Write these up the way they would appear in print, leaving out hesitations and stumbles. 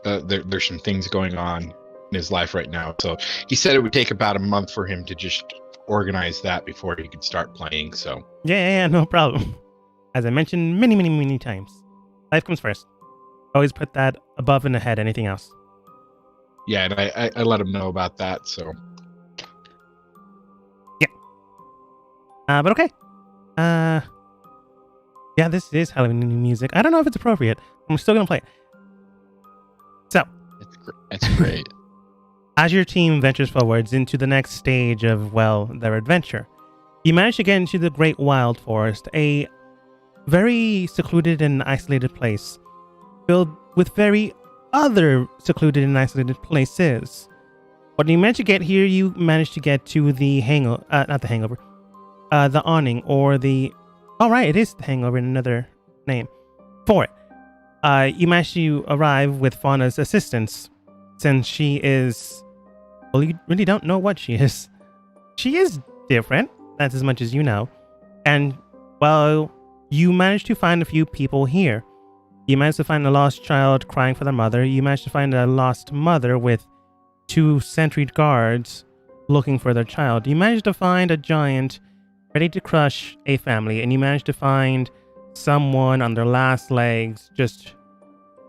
there's some things going on in his life right now. So he said it would take about a month for him to just organize that before he could start playing. So Yeah, no problem. As I mentioned many times, life comes first. Always put that above and ahead anything else. yeah, and I let him know about that. So But okay. Yeah, this is Halloween music. I don't know if it's appropriate. I'm still gonna play it. So, it's great. as your team ventures forwards into the next stage of, well, their adventure, you manage to get into the Great Wild Forest, a very secluded and isolated place, filled with very other secluded and isolated places. When you manage to get here, you manage to get to the the awning, or the... Oh, right, it is the hangover in another name for it. You manage to arrive with Fauna's assistance, since she is... Well, you really don't know what she is. She is different, that's as much as you know. And, well, you manage to find a few people here. You manage to find a lost child crying for their mother. You manage to find a lost mother with 2 sentry guards looking for their child. You manage to find a giant ready to crush a family, and you manage to find someone on their last legs just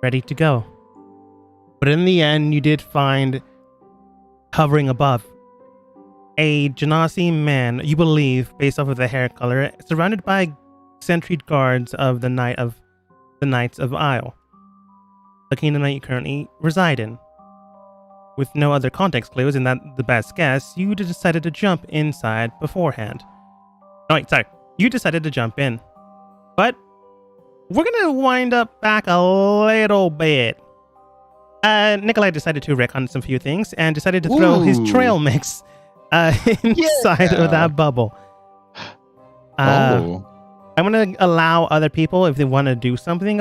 ready to go. But in the end, you did find, hovering above, a Genasi man, you believe, based off of the hair color, surrounded by sentry guards of the Knights of Isle, the kingdom that you currently reside in. With no other context clues, and that the best guess, you decided to jump inside beforehand. Oh wait, sorry. You decided to jump in. But we're gonna wind up back a little bit. Nikolai decided to wreck on some few things and decided to throw his trail mix inside of that bubble. I'm gonna allow other people, if they want to do something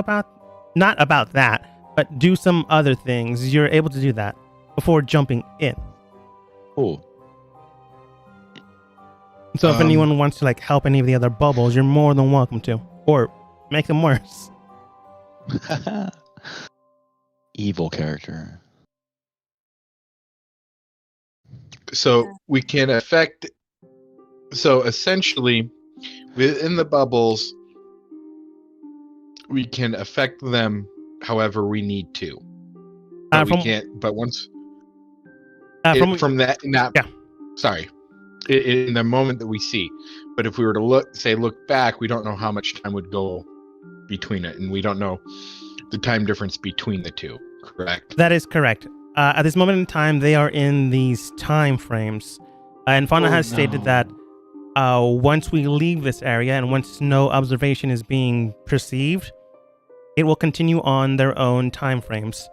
not about that, but do some other things. You're able to do that before jumping in. Cool. So if anyone wants to help any of the other bubbles, you're more than welcome to, or make them worse. Evil character. So we can affect. So essentially, within the bubbles, we can affect them however we need to. But we can't. But once from that, sorry, in the moment that we see. But if we were to look back, we don't know how much time would go between it, and we don't know the time difference between the two. Correct? That is correct. At this moment in time, they are in these time frames, and Fauna has stated that once we leave this area and once no observation is being perceived, it will continue on their own time frames.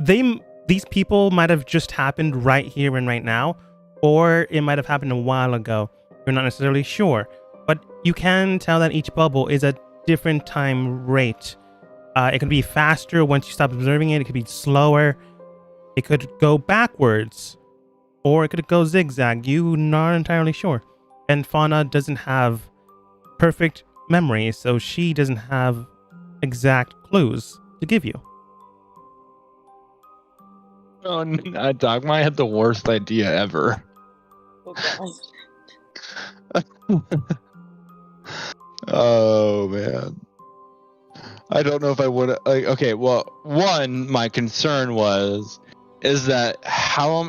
These people might have just happened right here and right now, or it might have happened a while ago. You're not necessarily sure, but you can tell that each bubble is a different time rate. It could be faster once you stop observing it. It could be slower. It could go backwards, or it could go zigzag. You're not entirely sure. And Fauna doesn't have perfect memory, so she doesn't have exact clues to give you. Oh, Dogma had the worst idea ever. Oh, man. I don't know if I would. Okay, well, one, my concern is that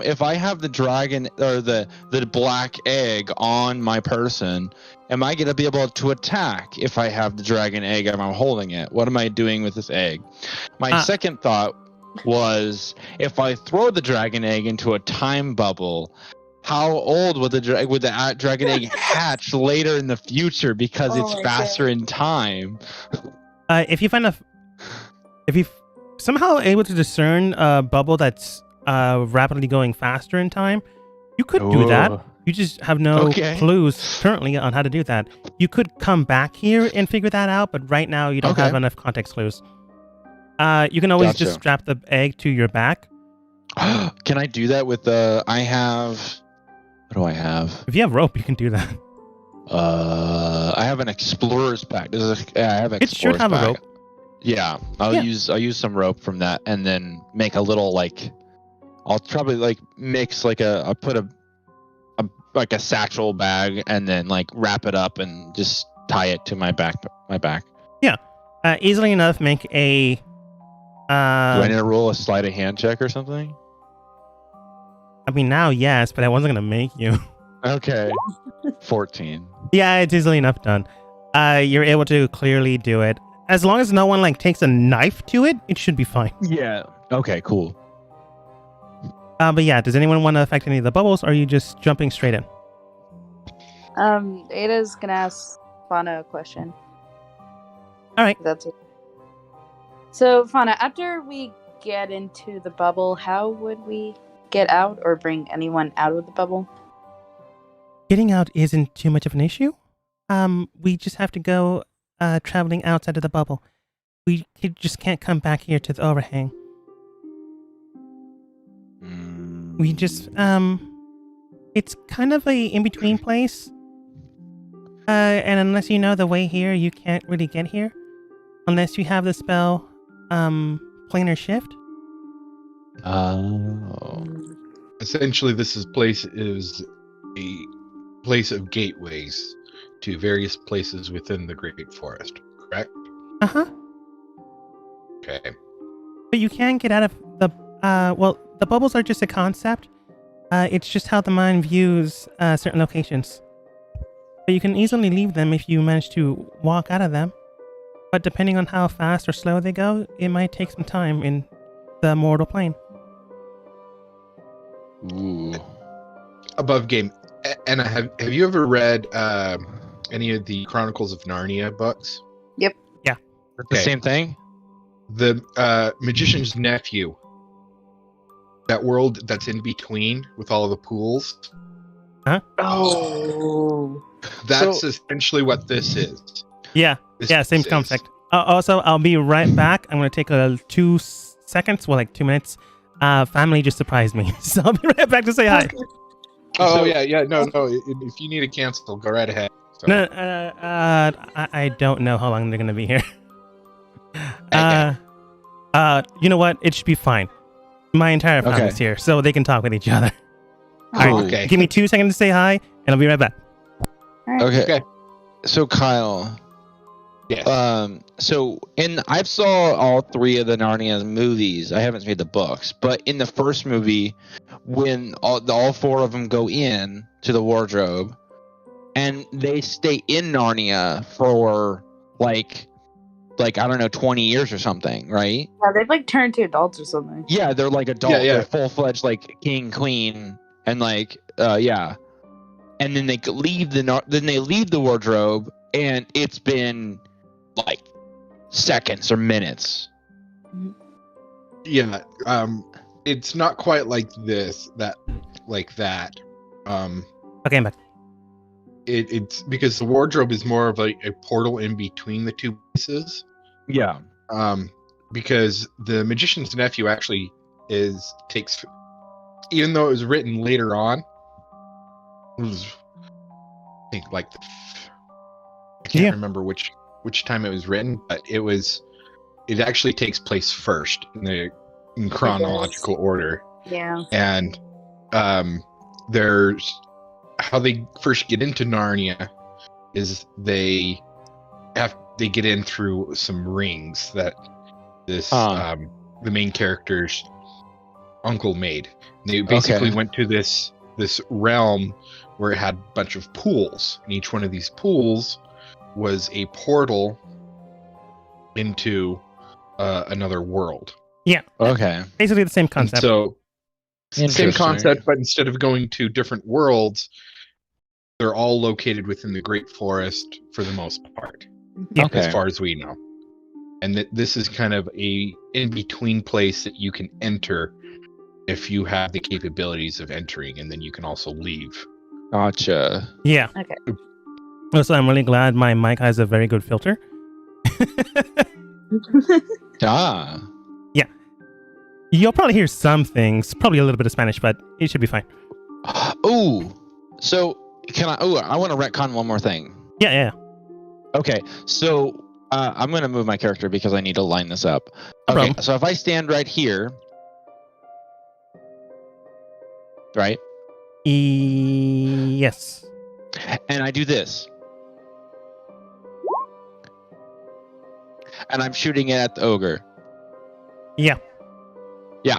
if I have the dragon or the black egg on my person, am I gonna be able to attack if I have the dragon egg and I'm holding it? What am I doing with this egg? My second thought was, if I throw the dragon egg into a time bubble, how old would the dragon egg hatch later in the future because it's faster in time? If you somehow able to discern a bubble that's rapidly going faster in time, you could do that. You just have no clues currently on how to do that. You could come back here and figure that out, but right now you don't have enough context clues. You can always just strap the egg to your back. Can I do that with I have... What do I have? If you have rope, you can do that. I have an explorer's pack. I have explorer's it should have pack. a rope. Yeah, I'll use some rope from that, and then make a little I'll probably mix I'll put a satchel bag, and then wrap it up and just tie it to my back. Yeah, easily enough. Make a. Do I need to roll a sleight of hand check or something? I mean, now yes, but I wasn't gonna make you. Okay. 14. Yeah, it's easily enough done. You're able to clearly do it. As long as no one takes a knife to it, it should be fine. Yeah. Okay, cool. But yeah, does anyone want to affect any of the bubbles, or are you just jumping straight in? Ada's gonna ask Fauna a question. All right. That's it. So, Fauna, after we get into the bubble, how would we get out or bring anyone out of the bubble? Getting out isn't too much of an issue. We just have to go traveling outside of the bubble. We just can't come back here to the overhang. We just, it's kind of a in-between place. And unless you know the way here, you can't really get here. Unless you have the spell, Planar Shift. Oh. Essentially, this place is a place of gateways to various places within the Great Forest, correct? Uh-huh. Okay. But you can get out of the, the bubbles are just a concept. It's just how the mind views certain locations. But you can easily leave them if you manage to walk out of them. But depending on how fast or slow they go, it might take some time in the mortal plane. Ooh. Above game. Anna, have you ever read any of the Chronicles of Narnia books? Yep. Yeah. The same thing? The Magician's Nephew. That world that's in between with all of the pools. Huh? Oh. That's essentially what this is. Yeah. Same concept. Also, I'll be right back. I'm going to take 2 seconds, 2 minutes. Family just surprised me. So I'll be right back to say hi. Oh, yeah. No. If you need to cancel, go right ahead. So. No, I don't know how long they're going to be here. You know what? It should be fine. My entire family's here, so they can talk with each other. All right, okay. Give me 2 seconds to say hi, and I'll be right back. Okay. So Kyle. Yes. I've saw all 3 of the Narnia movies. I haven't read the books, but in the first movie, when all 4 of them go in to the wardrobe, and they stay in Narnia for I don't know, 20 years or something, right? Yeah, they've turned to adults or something. Yeah, they're adults. Yeah. They're full-fledged king, queen, and yeah. And then they leave the wardrobe, and it's been seconds or minutes. Yeah. It's not quite like this. That. Okay, I'm back. It's because the wardrobe is more of a portal in between the 2 places. Yeah. Because the Magician's Nephew actually takes, even though it was written later on, it was, I think I can't remember which time it was written, but it actually takes place first in chronological order. Yeah. And there's how they first get into Narnia is they get in through some rings that this the main character's uncle made. And they basically went to this realm where it had a bunch of pools, and each one of these pools was a portal into another world. Yeah. Okay. Basically the same concept. And so same concept, but instead of going to different worlds, they're all located within the Great Forest for the most part, as far as we know. And this is kind of a in-between place that you can enter if you have the capabilities of entering, and then you can also leave. Gotcha. Yeah. Okay. Also, I'm really glad my mic has a very good filter. Ah. Yeah. You'll probably hear some things, probably a little bit of Spanish, but it should be fine. Ooh. So I want to retcon one more thing. Yeah. Okay. So I'm going to move my character because I need to line this up. Okay, so if I stand right here, right? Yes. And I do this. And I'm shooting it at the ogre. Yeah. Yeah.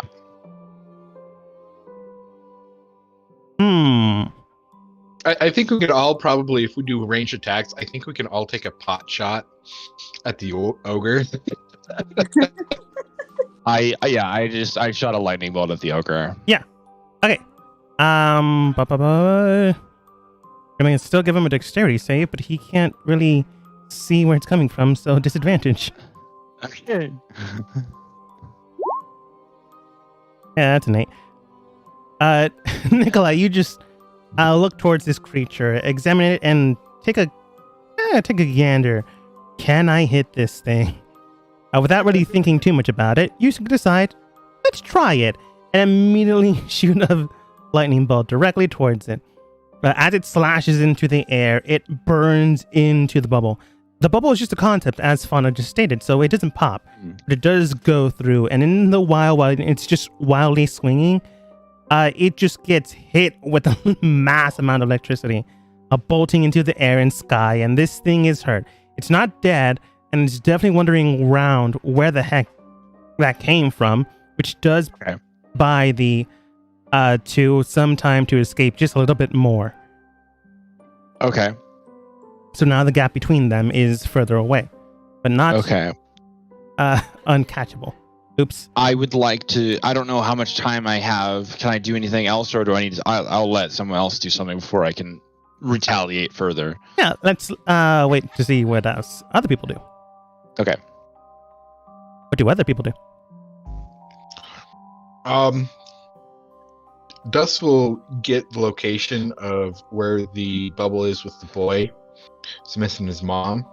I think we could all probably, if we do range attacks, I think we can all take a pot shot at the ogre. I shot a lightning bolt at the ogre. Yeah. Okay. Gonna still give him a dexterity save, but he can't really see where it's coming from, so disadvantage. Okay. Yeah, that's an 8. Nikolai, you just look towards this creature, examine it, and take a gander. Can I hit this thing? Without really thinking too much about it, you decide, let's try it, and immediately shoot a lightning bolt directly towards it. As it slashes into the air, it burns into the bubble. The bubble is just a concept, as Fauna just stated, so it doesn't pop. But it does go through, and in the while it's just wildly swinging, it just gets hit with a mass amount of electricity, bolting into the air and sky, and this thing is hurt. It's not dead, and it's definitely wandering around where the heck that came from, which does buy the to some time to escape just a little bit more. Okay. So now the gap between them is further away, but not uncatchable. Oops. I would like to. I don't know how much time I have. Can I do anything else, or do I need to? I'll let someone else do something before I can retaliate further. Yeah, let's wait to see what else other people do. Okay. What do other people do? Dust will get the location of where the bubble is with the boy, Smith and his mom,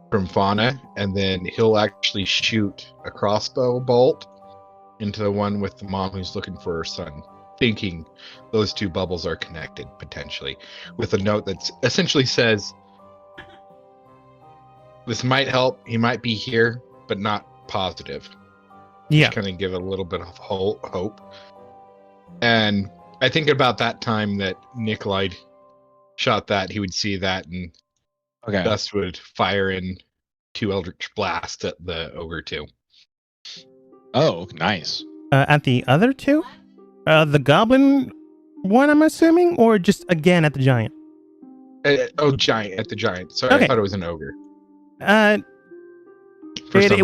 from Fauna, and then he'll actually shoot a crossbow bolt into the one with the mom who's looking for her son, thinking those two bubbles are connected potentially, with a note that essentially says, "This might help. He might be here, but not positive." Yeah, just kind of give it a little bit of hope. And I think about that time that Nikolai shot that, he would see that, and Dust would fire in 2 Eldritch Blasts at the ogre too. Oh, nice. At the other two? The goblin one, I'm assuming, or just again at the giant? Giant, at the giant. Sorry, I thought it was an ogre. It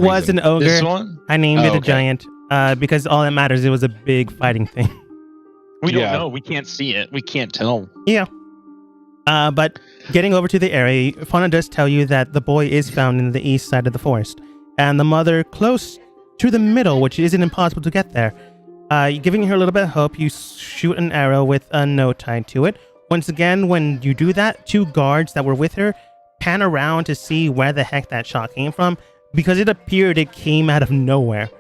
was an ogre. This one? I named it a giant because all that matters, it was a big fighting thing. We don't know. We can't see it. We can't tell. Yeah. But getting over to the area, Fauna does tell you that the boy is found in the east side of the forest, and the mother close to the middle, which isn't impossible to get there. Giving her a little bit of hope, you shoot an arrow with a note tied to it. Once again, when you do that, 2 guards that were with her pan around to see where the heck that shot came from, because it appeared it came out of nowhere.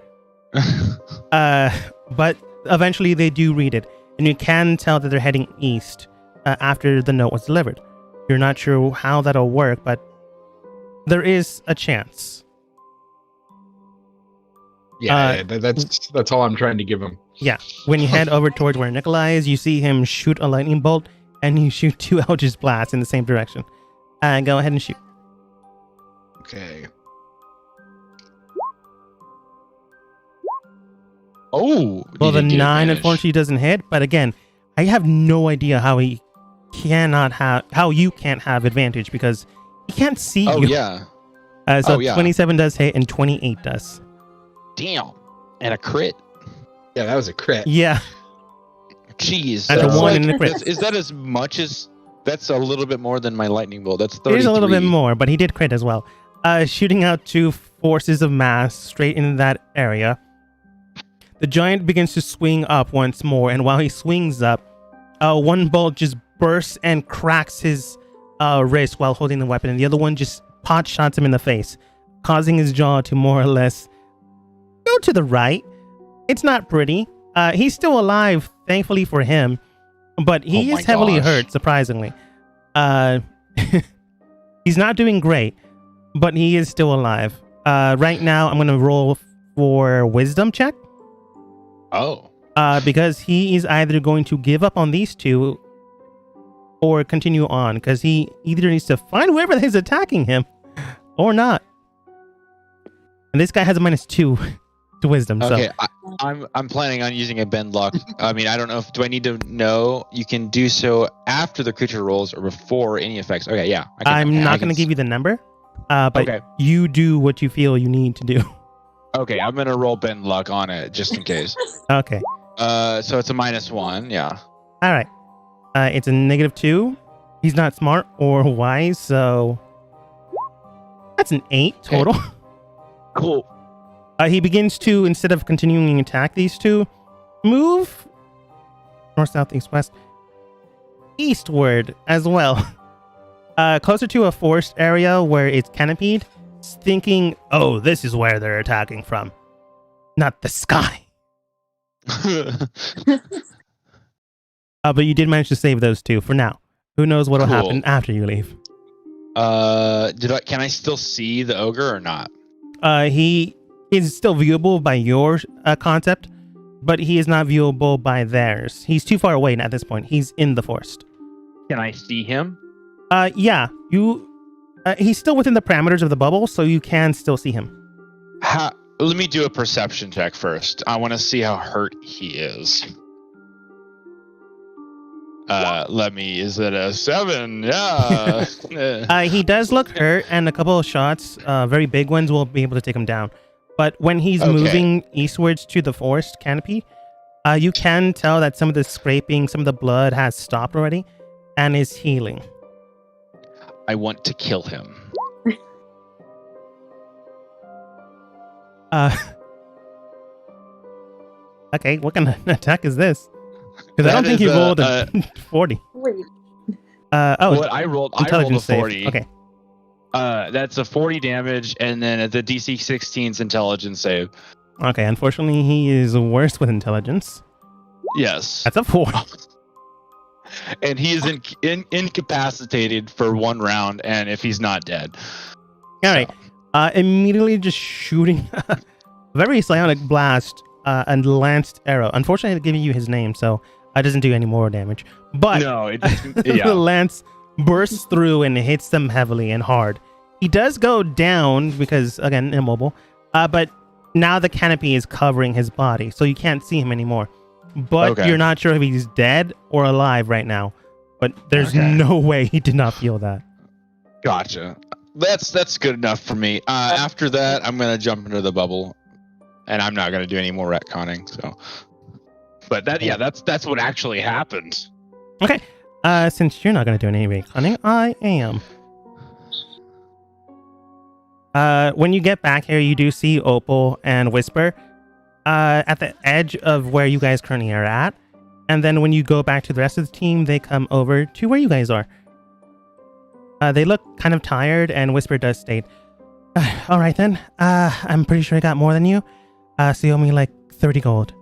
But eventually they do read it, and you can tell that they're heading east after the note was delivered. You're not sure how that'll work, but there is a chance. Yeah, that's all I'm trying to give him. Yeah, when you head over towards where Nikolai is, you see him shoot a lightning bolt, and you shoot 2 Eldritch Blasts in the same direction. Go ahead and shoot. Okay. Oh, well, the 9 unfortunately doesn't hit, but again, I have no idea how you can't have advantage because he can't see you. Oh yeah. So 27 does hit and 28 does. Damn, and a crit. Yeah, that was a crit. Yeah. Jeez, that's a 1 in the crit. Is that as much as? That's a little bit more than my lightning bolt. That's 33. It is a little bit more, but he did crit as well. Shooting out 2 forces of mass straight into that area. The giant begins to swing up once more, and while he swings up, 1 bolt just bursts and cracks his wrist while holding the weapon, and the other one just pot shots him in the face, causing his jaw to more or less go to the right. It's not pretty. He's still alive, thankfully for him, but he is heavily hurt, surprisingly. He's not doing great, but he is still alive. Right now, I'm going to roll for wisdom check. Oh. Because he is either going to give up on these two or continue on, because he either needs to find whoever is attacking him or not. And this guy has a -2 to wisdom. Okay, so. I'm planning on using a bend luck. I mean, I don't know if do I need to know you can do so after the creature rolls or before any effects. Okay, yeah. I'm not going to give you the number, but you do what you feel you need to do. Okay, I'm going to roll bend luck on it just in case. Okay. So it's a -1, yeah. All right. It's a -2. He's not smart or wise, so that's an 8 total. Okay. Cool. He begins to, instead of continuing to attack these two, move north, south, east, west, eastward as well. Closer to a forest area where it's canopied, thinking, oh, this is where they're attacking from, not the sky. But you did manage to save those two for now. Who knows what'll happen after you leave? Can I still see the ogre or not? He is still viewable by your concept, but he is not viewable by theirs. He's too far away at this point. He's in the forest. Can I see him? Yeah. He's still within the parameters of the bubble, so you can still see him. Let me do a perception check first. I want to see how hurt he is. Is it a 7? Yeah. He does look hurt, and a couple of shots, very big ones, will be able to take him down. But when he's moving eastwards to the forest canopy, you can tell that some of the scraping, some of the blood has stopped already and is healing. I want to kill him. Okay, what kind of attack is this? Because I don't think he rolled a 40. Wait. I rolled a 40. Save. Okay. That's a 40 damage, and then at the DC 16's intelligence save. Okay, unfortunately, he is worse with intelligence. Yes. That's a 4. And he is incapacitated for 1 round, and if he's not dead. All right. Immediately just shooting a very psionic blast and lanced arrow. Unfortunately, I'm giving you his name, so it doesn't do any more damage. But no, the lance bursts through and hits them heavily and hard. He does go down because, again, immobile. But now the canopy is covering his body, so you can't see him anymore. But you're not sure if he's dead or alive right now. But there's no way he did not feel that. Gotcha. That's good enough for me. After that, I'm gonna jump into the bubble, and I'm not gonna do any more retconning. So, but that's what actually happened. Okay. Since you're not gonna do any retconning, I am. When you get back here, you do see Opal and Whisper at the edge of where you guys currently are at. And then when you go back to the rest of the team, they come over to where you guys are. They look kind of tired, and Whisper does state, all right then, I'm pretty sure I got more than you. So you owe me like 30 gold.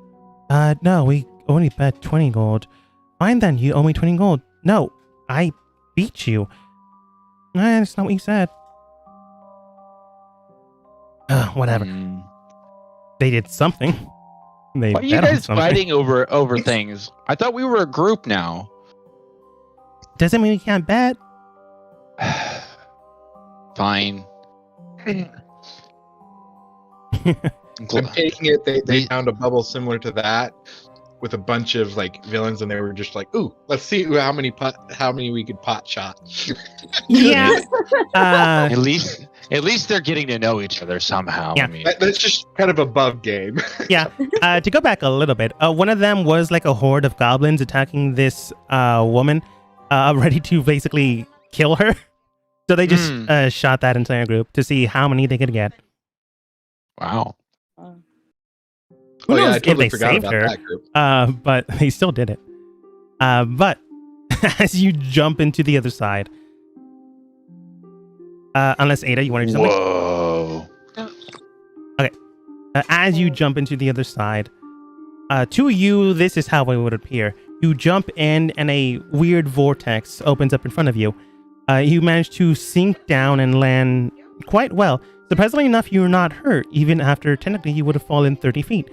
No, we only bet 20 gold. Fine then, you owe me 20 gold. No, I beat you. That's not what you said. Whatever. They did something. Why are you guys fighting over things? I thought we were a group now. Doesn't mean we can't bet. Fine. I'm taking it they found a bubble similar to that with a bunch of like villains, and they were just like, "Ooh, let's see how many we could pot shot." Yeah. At least they're getting to know each other somehow. Yeah. I mean, That's just kind of above game. Yeah. To go back a little bit, one of them was like a horde of goblins attacking this woman, ready to basically kill her. So they just shot that entire group to see how many they could get. Wow. Who knows I totally if they forgot saved about her, that group. but they still did it. But as you jump into the other side, unless Ada, you want to do something? Whoa. Okay. As you jump into the other side, to you, this is how it would appear. You jump in, and a weird vortex opens up in front of you. You manage to sink down and land quite well. Surprisingly enough, you're not hurt, even after technically you would have fallen 30 feet.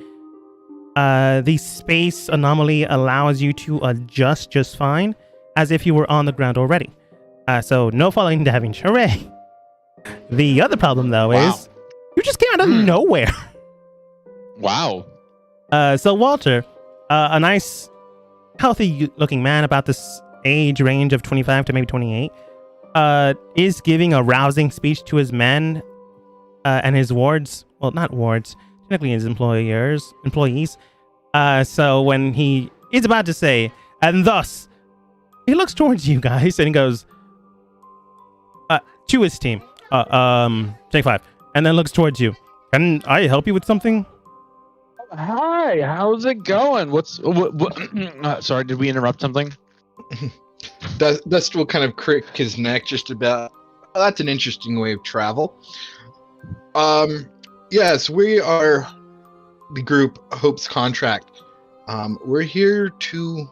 The space anomaly allows you to adjust just fine, as if you were on the ground already. So no falling damage. Hooray! The other problem, though, is you just came out of nowhere. Wow. So Walter, a nice, healthy-looking man about this age range of 25 to maybe 28, is giving a rousing speech to his men and his wards. Well, not wards, technically his employees. So when he is about to say, and thus, he looks towards you guys and he goes, to his team, take 5, and then looks towards you. Can I help you with something? Hi, how's it going? What sorry, did we interrupt something? Dust will kind of crick his neck just about. Oh, that's an interesting way of travel. Yes, we are the group Hope's Contract. We're here to.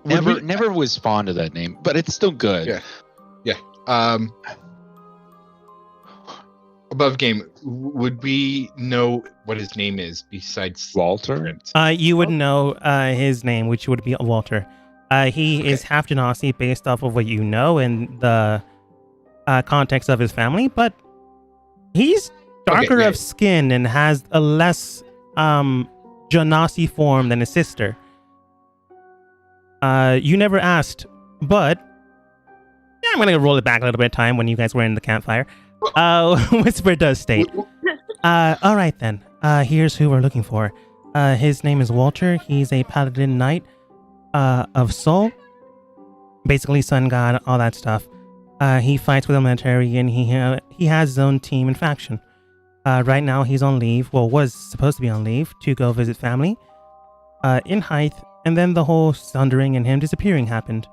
Never was fond of that name, but it's still good. Yeah. Above game, would we know what his name is besides Walter? You would know his name, which would be Walter. He is half Genasi based off of what you know and the context of his family, but he's darker of skin and has a less Genasi form than his sister. You never asked, but yeah, I'm gonna roll it back a little bit of time when you guys were in the campfire. Whisper does state. All right then. Here's who we're looking for. His name is Walter. He's a paladin knight of Sol. Basically sun god, all that stuff. He fights with the military and he has his own team and faction. Right now he's on leave. Well, was supposed to be on leave to go visit family in Hythe, and then the whole sundering and him disappearing happened.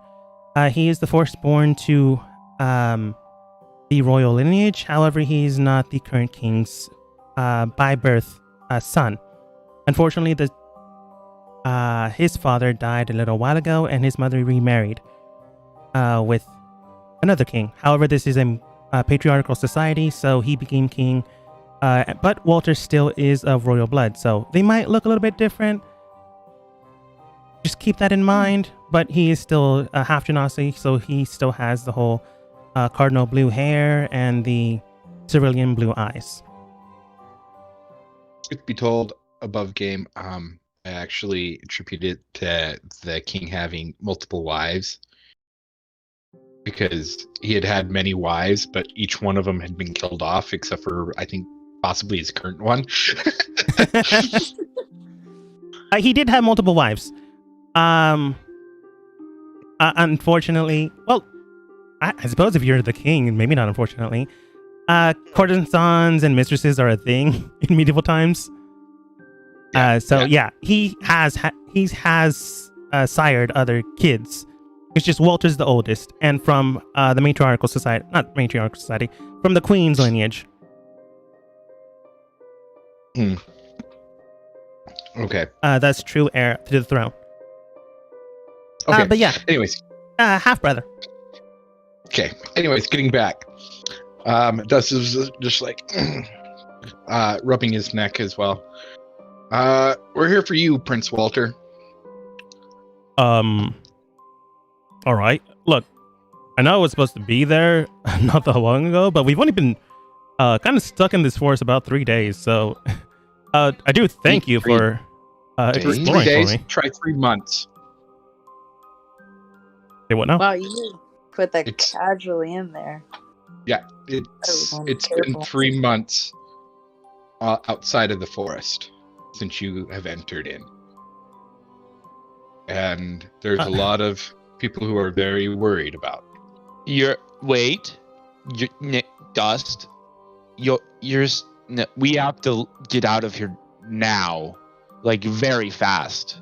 He is the firstborn to the royal lineage. However, he's not the current king's by birth son. Unfortunately, his father died a little while ago, and his mother remarried with another king. However, this is a patriarchal society, so he became king. But Walter still is of royal blood, so they might look a little bit different. Just keep that in mind. But he is still half Genasi, so he still has the whole cardinal blue hair and the cerulean blue eyes. Truth be told, above game, I actually attributed it to the king having multiple wives, because he had many wives, but each one of them had been killed off, except for, I think, possibly his current one. He did have multiple wives. Unfortunately, well, I suppose if you're the king, maybe not unfortunately, courtesans and mistresses are a thing in medieval times. He has sired other kids. It's just Walter's the oldest, and from the matriarchal society, not matriarchal society, from the queen's lineage. Okay. That's true heir to the throne. Okay. But yeah. Anyways. Half brother. Okay. Anyways, getting back. Dust is just like rubbing his neck as well. We're here for you, Prince Walter. All right. Look, I know I was supposed to be there not that long ago, but we've only been kind of stuck in this forest about 3 days. So I do thank you for exploring 3 days. For me. Try 3 months. Say what now? Wow, you put that casually in there. Yeah, it's been 3 months outside of the forest since you have entered in, and there's a lot of people who are very worried about. Dust. We have to get out of here now, like very fast.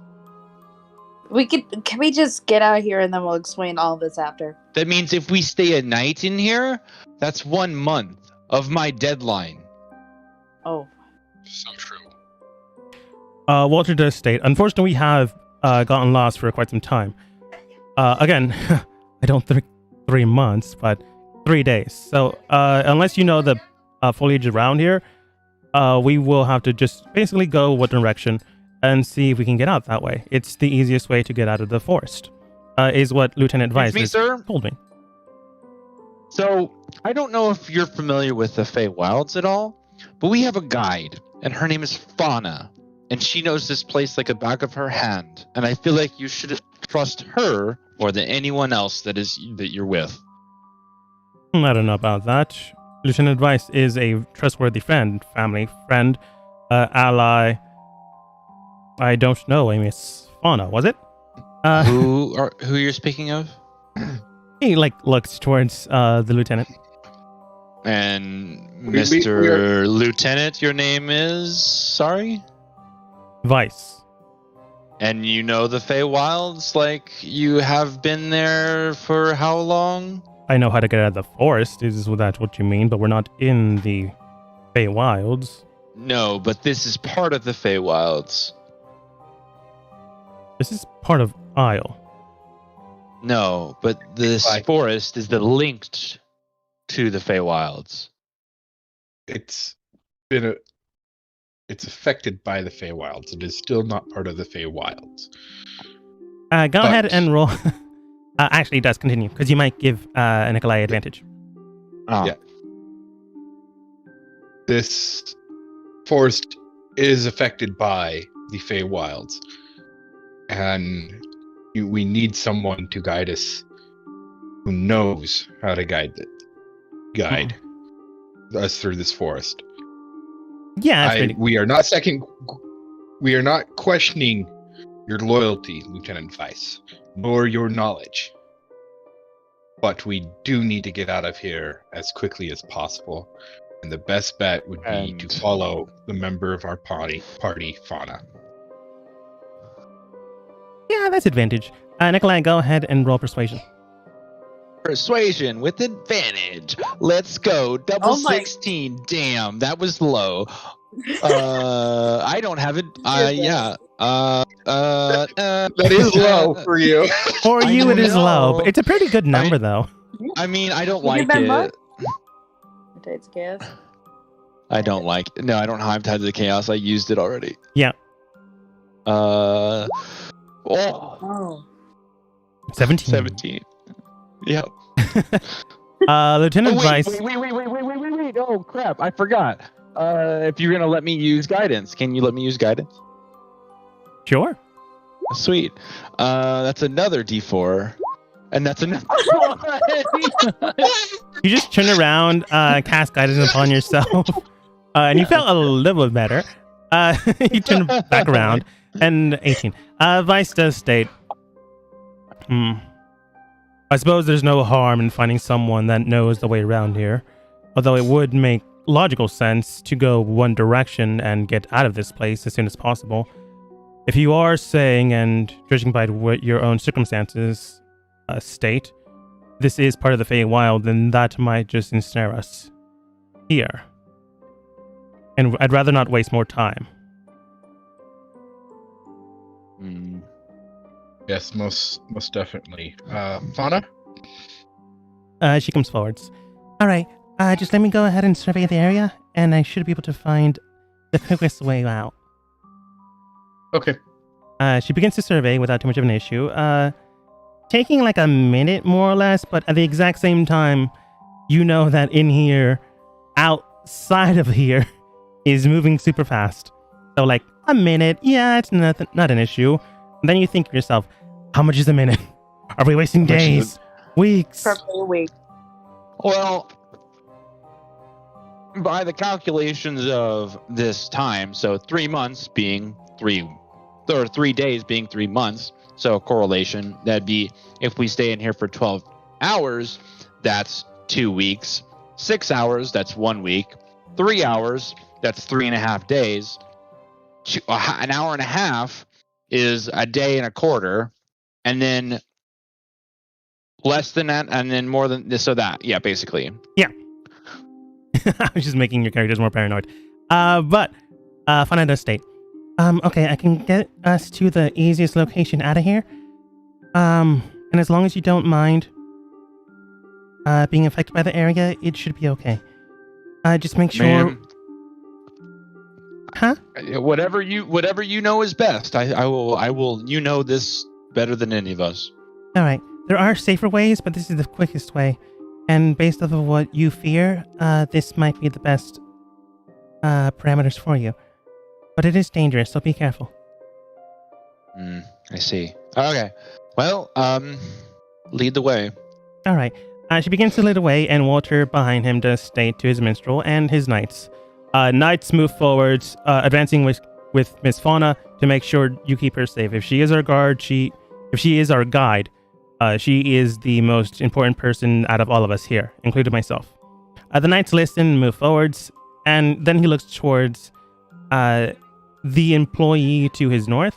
Can we just get out of here and then we'll explain all this after? That means if we stay a night in here, that's 1 month of my deadline. Oh. So true. Walter does state, unfortunately, we have gotten lost for quite some time. Again, I don't think 3 months, but 3 days. So unless you know the foliage around here, we will have to just basically go what direction and see if we can get out that way. It's the easiest way to get out of the forest, is what Lieutenant Weiss told me. So, I don't know if you're familiar with the Feywilds at all, but we have a guide, and her name is Fauna, and she knows this place like the back of her hand, and I feel like you should trust her more than anyone else that you're with. I don't know about that. Lieutenant Weiss is a trustworthy friend, family friend, ally. I don't know, Miss Fauna, was it? Who you're speaking of? He looks towards the lieutenant. And Mr. Lieutenant, your name is? Sorry? Weiss. And you know the Feywilds? Like, you have been there for how long? I know how to get out of the forest. Is that what you mean? But we're not in the Feywilds. No, but this is part of the Feywilds. This is part of Isle. No, but this forest is linked to the Feywilds. It's affected by the Feywilds. It is still not part of the Feywilds. Go ahead and roll. Actually, it does continue, because you might give Nikolai advantage. Oh. Yeah. This forest is affected by the Feywilds. And we need someone to guide us who knows how to guide us through this forest. Yeah, we are not questioning your loyalty, Lieutenant Weiss, nor your knowledge. But we do need to get out of here as quickly as possible. And the best bet would be to follow the member of our party, Fauna. Yeah, that's advantage. Nikolai, go ahead and roll persuasion. Persuasion with advantage. Let's go. Double 16. Damn, that was low. I don't have it. Yeah. That is low for you. For you, it is low. But it's a pretty good number, though. I mean, I don't like it. Tides of Chaos? I don't like it. No, I don't have Tides of Chaos. I used it already. Yeah. 17. Yep. Lieutenant Weiss. Wait. Oh, crap. I forgot. If you're going to let me use guidance, can you let me use guidance? Sure. Sweet. That's another D4. And that's another You just turn around, cast guidance upon yourself, and you felt a little bit better. You turn back around, and 18. Weiss does state, I suppose there's no harm in finding someone that knows the way around here, although it would make logical sense to go one direction and get out of this place as soon as possible. If you are saying, and judging by what your own circumstances state, this is part of the Feywild, then that might just ensnare us here. And I'd rather not waste more time. Yes, most definitely. Fauna? She comes forwards. All right, just let me go ahead and survey the area, and I should be able to find the quickest way out. Okay. She begins to survey without too much of an issue, taking like a minute more or less, but at the exact same time, you know that in here, outside of here, is moving super fast. So like a minute, yeah, it's not an issue. And then you think to yourself, how much is a minute? Are we wasting days? Weeks? Probably a week. Well, by the calculations of this time, so 3 months being 3 days being 3 months, so a correlation, that'd be if we stay in here for 12 hours, that's 2 weeks. 6 hours, that's 1 week. 3 hours, that's 3.5 days. An hour and a half is a day and a quarter, and then less than that, and then more than this, so that, yeah, basically. Yeah. I was just making your characters more paranoid. But Fauna does state, okay, I can get us to the easiest location out of here. And as long as you don't mind, being affected by the area, it should be okay. Just make sure. Ma'am. Huh? Whatever you know is best. I will. You know this better than any of us. All right. There are safer ways, but this is the quickest way. And based off of what you fear, this might be the best parameters for you. But it is dangerous, so be careful. I see. Okay. Well, lead the way. All right. She begins to lead away, and Walter behind him does state to his minstrel and his knights. Knights move forwards, advancing with Miss Fauna to make sure you keep her safe. If she is our guard, if she is our guide, she is the most important person out of all of us here, including myself. The knights listen and move forwards, and then he looks towards the employee to his north.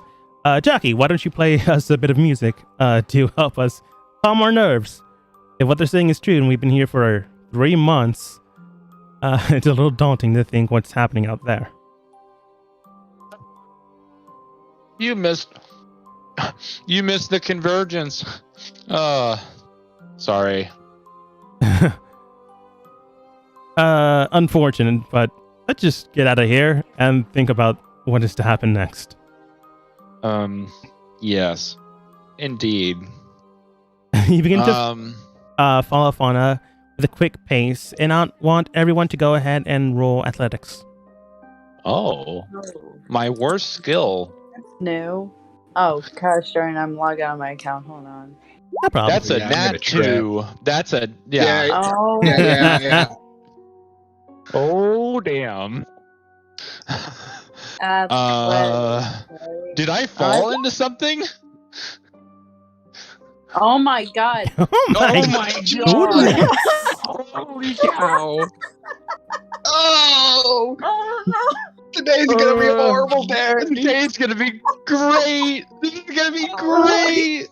Jackie, why don't you play us a bit of music to help us calm our nerves? If what they're saying is true and we've been here for 3 months, it's a little daunting to think what's happening out there. You missed the convergence. Sorry. Unfortunate, but let's just get out of here and think about what is to happen next. Yes. Indeed. You begin to follow Fauna with a quick pace, and I want everyone to go ahead and roll athletics. Oh. My worst skill. No. Oh, gosh darn, I'm logged out of my account. Hold on. No problem. That's a nat 2. That's a... Yeah. Oh. Yeah. Oh, damn. Did I fall into something? Oh my god. Oh my god. Holy cow. Oh! Oh no. Today's gonna be a horrible day. Today's gonna be great. This is gonna be great.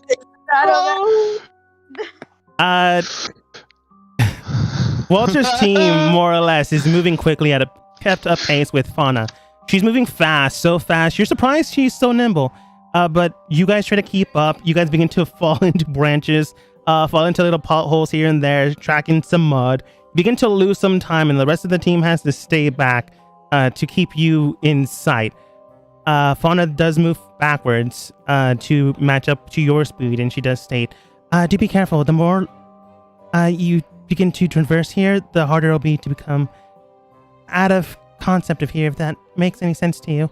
Walter's team, more or less, is moving quickly at a kept up pace with Fauna. She's moving fast, so fast. You're surprised she's so nimble. But you guys try to keep up. You guys begin to fall into branches, fall into little potholes here and there, tracking some mud. Begin to lose some time, and the rest of the team has to stay back to keep you in sight. Fauna does move backwards to match up to your speed, and she does state, do be careful. The more you begin to traverse here, the harder it'll be to become out of concept of here, if that makes any sense to you.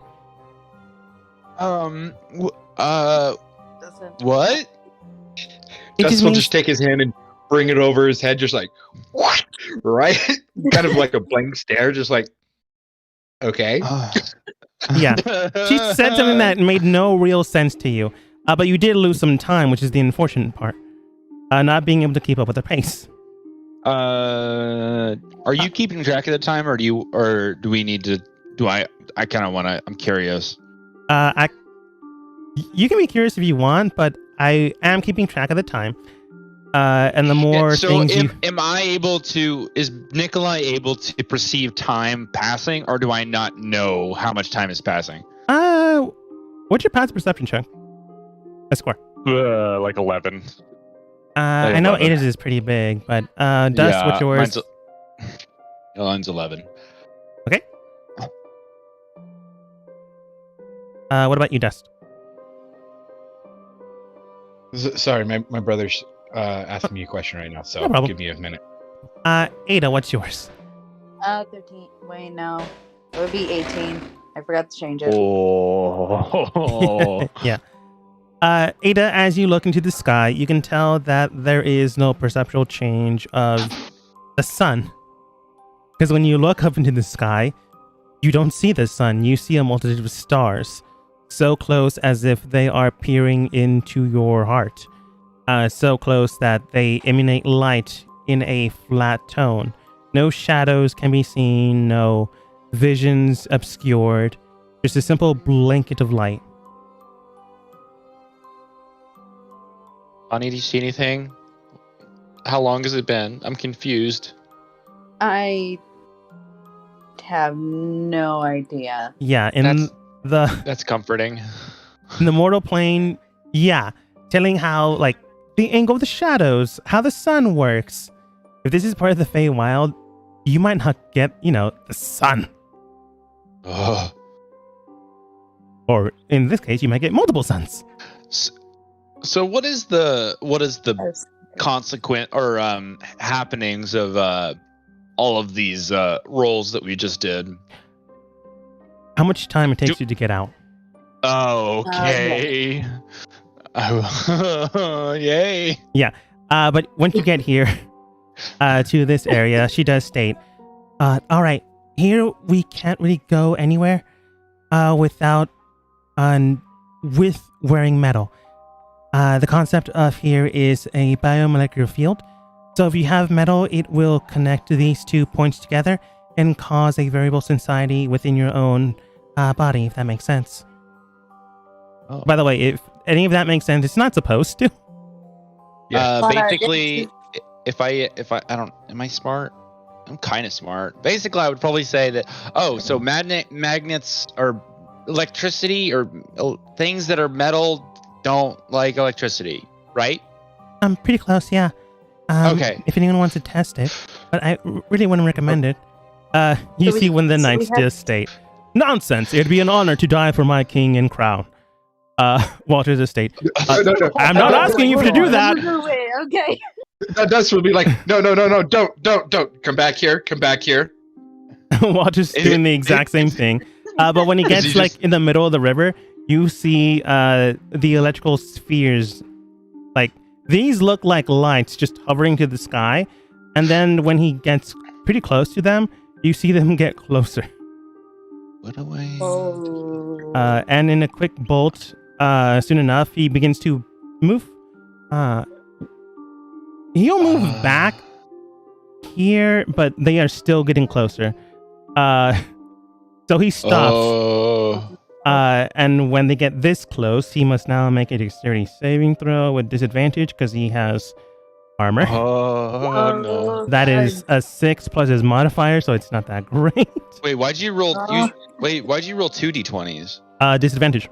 What? Dust will just take his hand and bring it over his head, just like, what? Right? Kind of like a blank stare, just like, okay. Yeah. She said something that made no real sense to you, but you did lose some time, which is the unfortunate part. Not being able to keep up with the pace. Are you keeping track of the time, or do we need to? I kind of want to. I'm curious. You can be curious if you want, but I am keeping track of the time. And the more things is Nikolai able to perceive time passing, or do I not know how much time is passing? What's your passive perception check? A score. Like 11. I know 8 is pretty big, but Dust, what's yours? Mine's 11. Okay. What about you, Dust? Sorry, my brother's asking me a question right now, so No problem. Give me a minute. Ada, what's yours? 13. Wait, no. It would be 18. I forgot to change it. Oh. Yeah. Ada, as you look into the sky, you can tell that there is no perceptual change of the sun. Because when you look up into the sky, you don't see the sun. You see a multitude of stars, so close as if they are peering into your heart. So close that they emanate light in a flat tone. No shadows can be seen, no visions obscured. Just a simple blanket of light. Bonnie, do you see anything? How long has it been? I'm confused. I have no idea. Yeah, that's comforting. In the mortal plane, yeah, telling how, like, the angle of the shadows, how the sun works. if this is part of the Feywild, you might not get, the sun. Ugh. Or in this case, you might get multiple suns. So what is the consequent or happenings of all of these rolls that we just did? How much time it takes you to get out? Oh, okay. Yay. Yeah. But once you get here to this area, she does state, all right, here we can't really go anywhere without with wearing metal. The concept of here is a biomolecular field. So if you have metal, it will connect these 2 points together and cause a variable society within your own body, if that makes sense. Oh. By the way, if any of that makes sense, it's not supposed to. Basically, if I don't, am I smart? I'm kind of smart. Basically, I would probably say that, so magnets or electricity or things that are metal don't like electricity, right? I'm pretty close, yeah. Okay. If anyone wants to test it, but I really wouldn't recommend it. You see when the knights just state, nonsense, it'd be an honor to die for my king and crown. Walter's estate. No. I'm not asking you to do that. Okay. Dust will be like, no, don't. Come back here. Walter's doing the exact same thing. But when he gets in the middle of the river, you see the electrical spheres. Like, these look like lights just hovering to the sky. And then when he gets pretty close to them, you see them get closer. What away? And in a quick bolt, soon enough, he begins to move. He'll move back here, but they are still getting closer. So he stops. And when they get this close, he must now make a dexterity saving throw with disadvantage because he has armor. Oh no! That is a 6 plus his modifier, so it's not that great. Wait, why'd you roll 2 d20s? Disadvantage.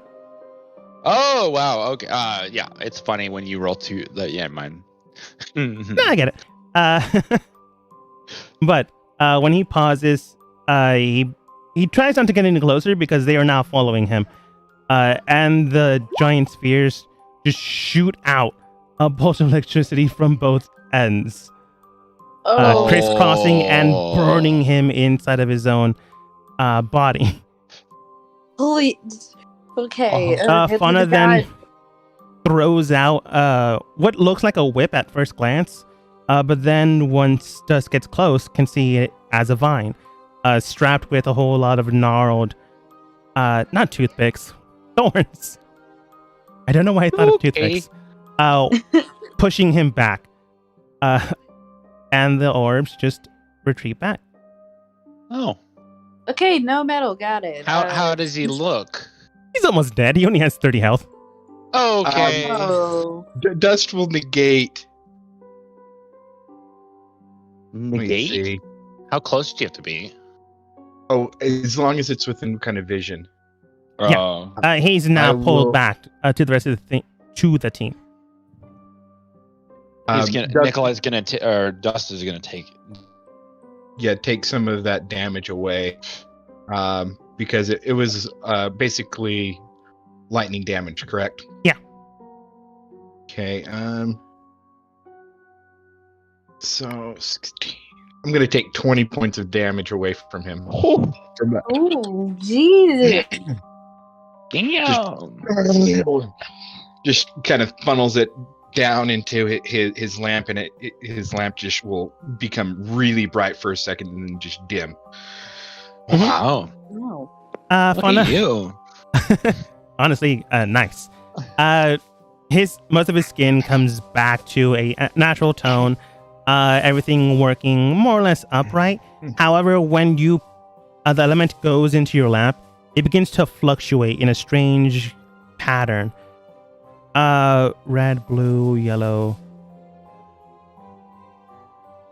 Oh wow. Okay. Yeah, it's funny when you roll 2. Yeah, mine. Nah, I get it. But when he pauses, he tries not to get any closer because they are now following him. And the giant spheres just shoot out a bolt of electricity from both ends. Crisscrossing and burning him inside of his own body. Holy... Okay. Fauna then throws out what looks like a whip at first glance, but then once Dust gets close, can see it as a vine, strapped with a whole lot of gnarled, not toothpicks, thorns. I don't know why I thought of toothpicks. Pushing him back, and the orbs just retreat back. Oh. Okay, no metal, got it. How does he look? He's almost dead. He only has 30 health. Okay. Dust will negate. Negate? How close do you have to be? Oh, as long as it's within kind of vision. Yeah. He's now pulled back to the rest of the team. Nikolai's gonna or Dust is gonna take. Yeah, take some of that damage away, because it was basically lightning damage, correct? Yeah. Okay. So 16. I'm gonna take 20 points of damage away from him. Oh, Jesus! Damn. Just kind of funnels it down into his lamp, and his lamp just will become really bright for a second and then just dim. Wow. Oh. Fauna, Look at you. honestly, nice. Most of his skin comes back to a natural tone. Everything working more or less upright. However, when the element goes into your lamp, it begins to fluctuate in a strange pattern. Red, blue, yellow,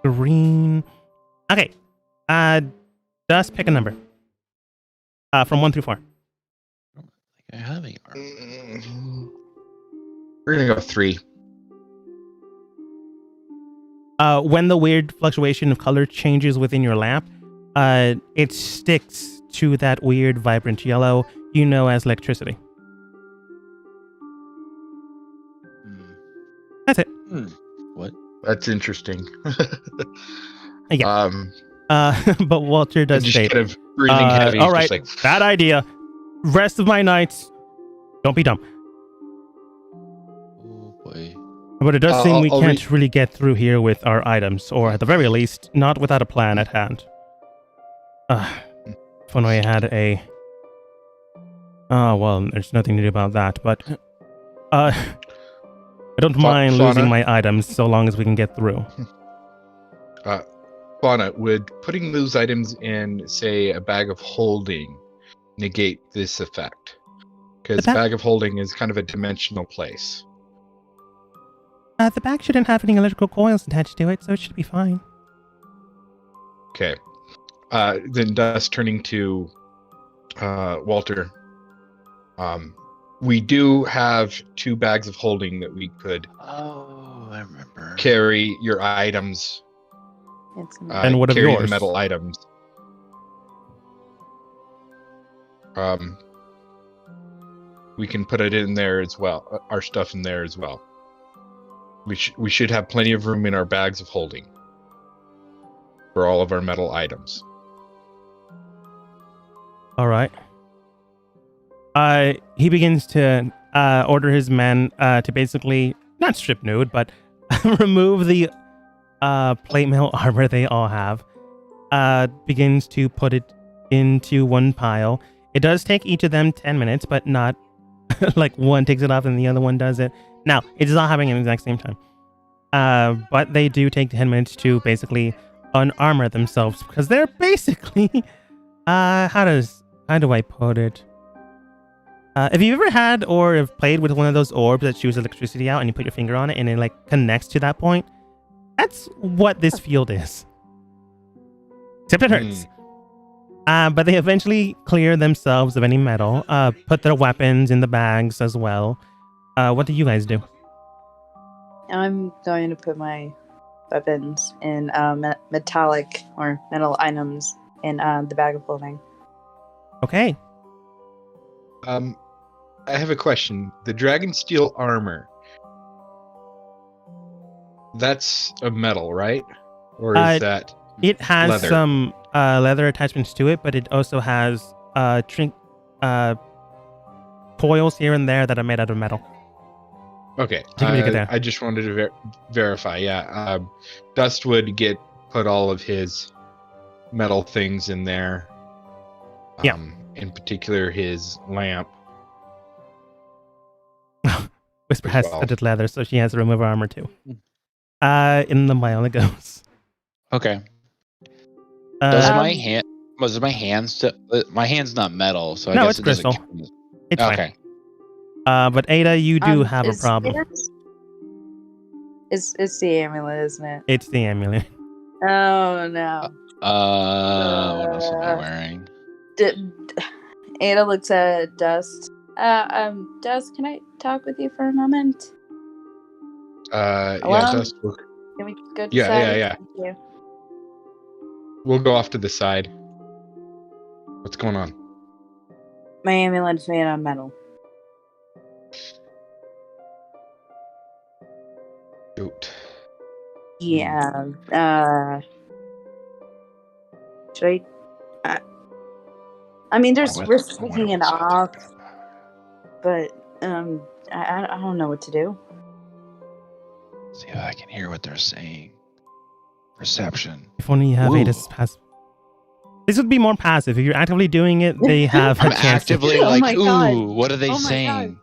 green. Okay. Just pick a number. From 1 through 4. We're gonna go 3. when the weird fluctuation of color changes within your lamp, it sticks to that weird vibrant yellow you know as electricity. That's it. What? That's interesting. Yeah. But Walter does just state, kind of breathing heavy. all right, like, bad idea. Rest of my nights, don't be dumb. Oh boy. But it does seem we can't really get through here with our items, or at the very least, not without a plan at hand. If only I had a... Oh, well, there's nothing to do about that, but... I don't mind losing my items so long as we can get through. Fauna, would putting those items in, say, a bag of holding negate this effect? Because bag of holding is kind of a dimensional place. The bag shouldn't have any electrical coils attached to it, so it should be fine. Okay. Then Dust turning to Walter. We do have 2 bags of holding that we could I remember. Carry your items. And what of carry yours? the metal items. We can put it in there as well. Our stuff in there as well. We should have plenty of room in our bags of holding for all of our metal items. All right. He begins to order his men to basically not strip nude, but remove the plate mail armor they all have. Begins to put it into one pile. It does take each of them 10 minutes, but not like one takes it off and the other one does it. Now, it's not happening at the exact same time. But they do take 10 minutes to basically unarmor themselves because they're basically how do I put it? If you've ever had or have played with one of those orbs that shoots electricity out and you put your finger on it and it like connects to that point, that's what this field is. Except it hurts. But they eventually clear themselves of any metal, put their weapons in the bags as well. What do you guys do? I'm going to put my weapons in metallic or metal items in the bag of holding. Okay. I have a question. The dragon steel armor, that's a metal, right? Or is that it has leather? Some leather attachments to it, but it also has coils here and there that are made out of metal. Okay. I just wanted to verify. Yeah. Dust would put all of his metal things in there. Yeah. In particular, his lamp. Whisper has studded leather, so she has to remove her armor too. In the mile it goes. Okay. Was my hands my hand's not metal, so I guess it's crystal. It's okay. Fine. But Ada, you do have a problem. It's the amulet, isn't it? It's the amulet. Oh no. What else am I wearing? Ada looks at Dust. Dust, can I talk with you for a moment? Yeah, Dust. Can we go to yeah. Thank you. We'll go off to the side. What's going on? My amulet is made out of metal. Shoot. Yeah. Should I mean, we're taking it off, but I don't know what to do. See if I can hear what they're saying. Perception. If only you have Ada's passive. This would be more passive. If you're actively doing it, they have a chance actively to... like, ooh, what are they saying?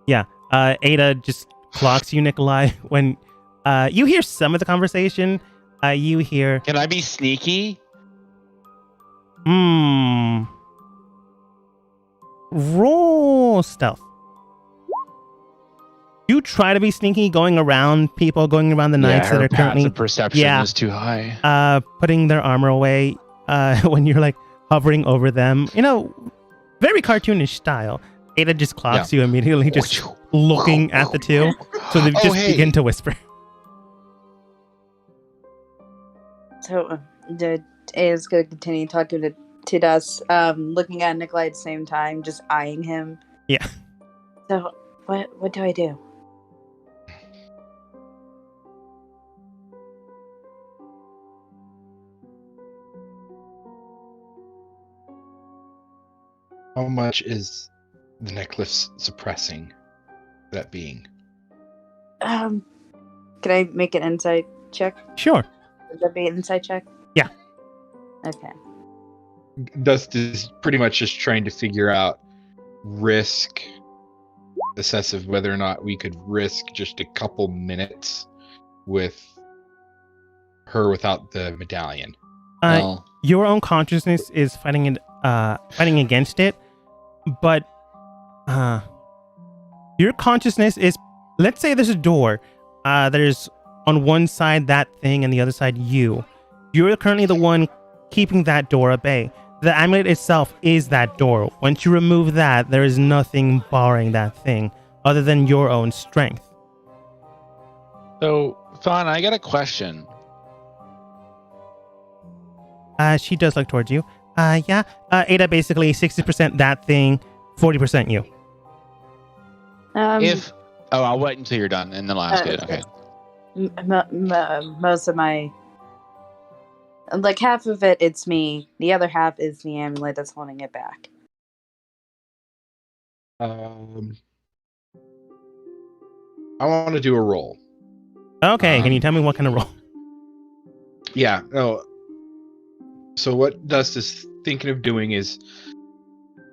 Yeah. Ada just clocks you, Nikolai, when you hear some of the conversation. You hear... Can I be sneaky? Roll stealth. You try to be sneaky, going around people, going around the knights that are currently... perception is too high. Putting their armor away when you're like hovering over them. You know, very cartoonish style. Ada just clocks you immediately, just looking at the two. So they just begin to whisper. So, Ada's going to continue talking to Dust, looking at Nikolai at the same time, just eyeing him. Yeah. So, what do I do? How much is the necklace suppressing that being? Can I make an insight check? Sure. Would that be an insight check? Yeah. Okay. Dust is pretty much just trying to figure out assess of whether or not we could risk just a couple minutes with her without the medallion. Your own consciousness is fighting against it, but your consciousness is, let's say there's a door, there's on one side that thing and the other side you. You're currently the one keeping that door at bay. The amulet itself is that door. Once you remove that, there is nothing barring that thing other than your own strength. So, Fauna, I got a question. She does look towards you. Yeah. Ada, basically 60% that thing, 40% you. I'll wait until you're done and then I'll ask it. Okay. Most of my, like half of it's me. The other half is the amulet that's holding it back. I want to do a roll. Okay, can you tell me what kind of roll? Yeah. No. So what Dust is thinking of doing is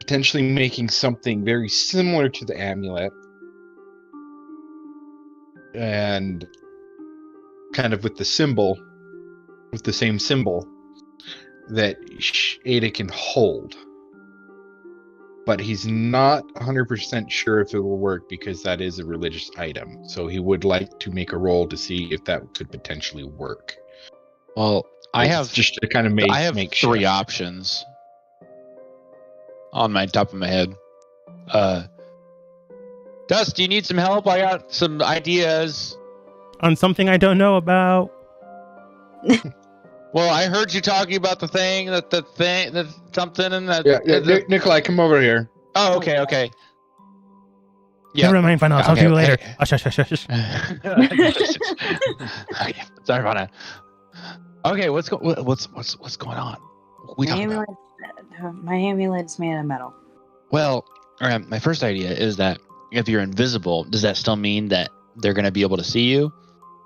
potentially making something very similar to the amulet, and kind of with the same symbol that Ada can hold. But he's not 100% sure if it will work because that is a religious item. So he would like to make a roll to see if that could potentially work. Well, I have just to kind of make three options on my top of my head. Dust, do you need some help? I got some ideas on something I don't know about. Well, I heard you talking about the thing, something, and that. Yeah, Nikolai, come over here. Oh, okay. Yeah. Never mind, fine. I'll talk to you later. Hey. Shush. Okay, sorry about that. Okay, what's going on? My amulet's made of metal. Well, my first idea is that if you're invisible, does that still mean that they're going to be able to see you?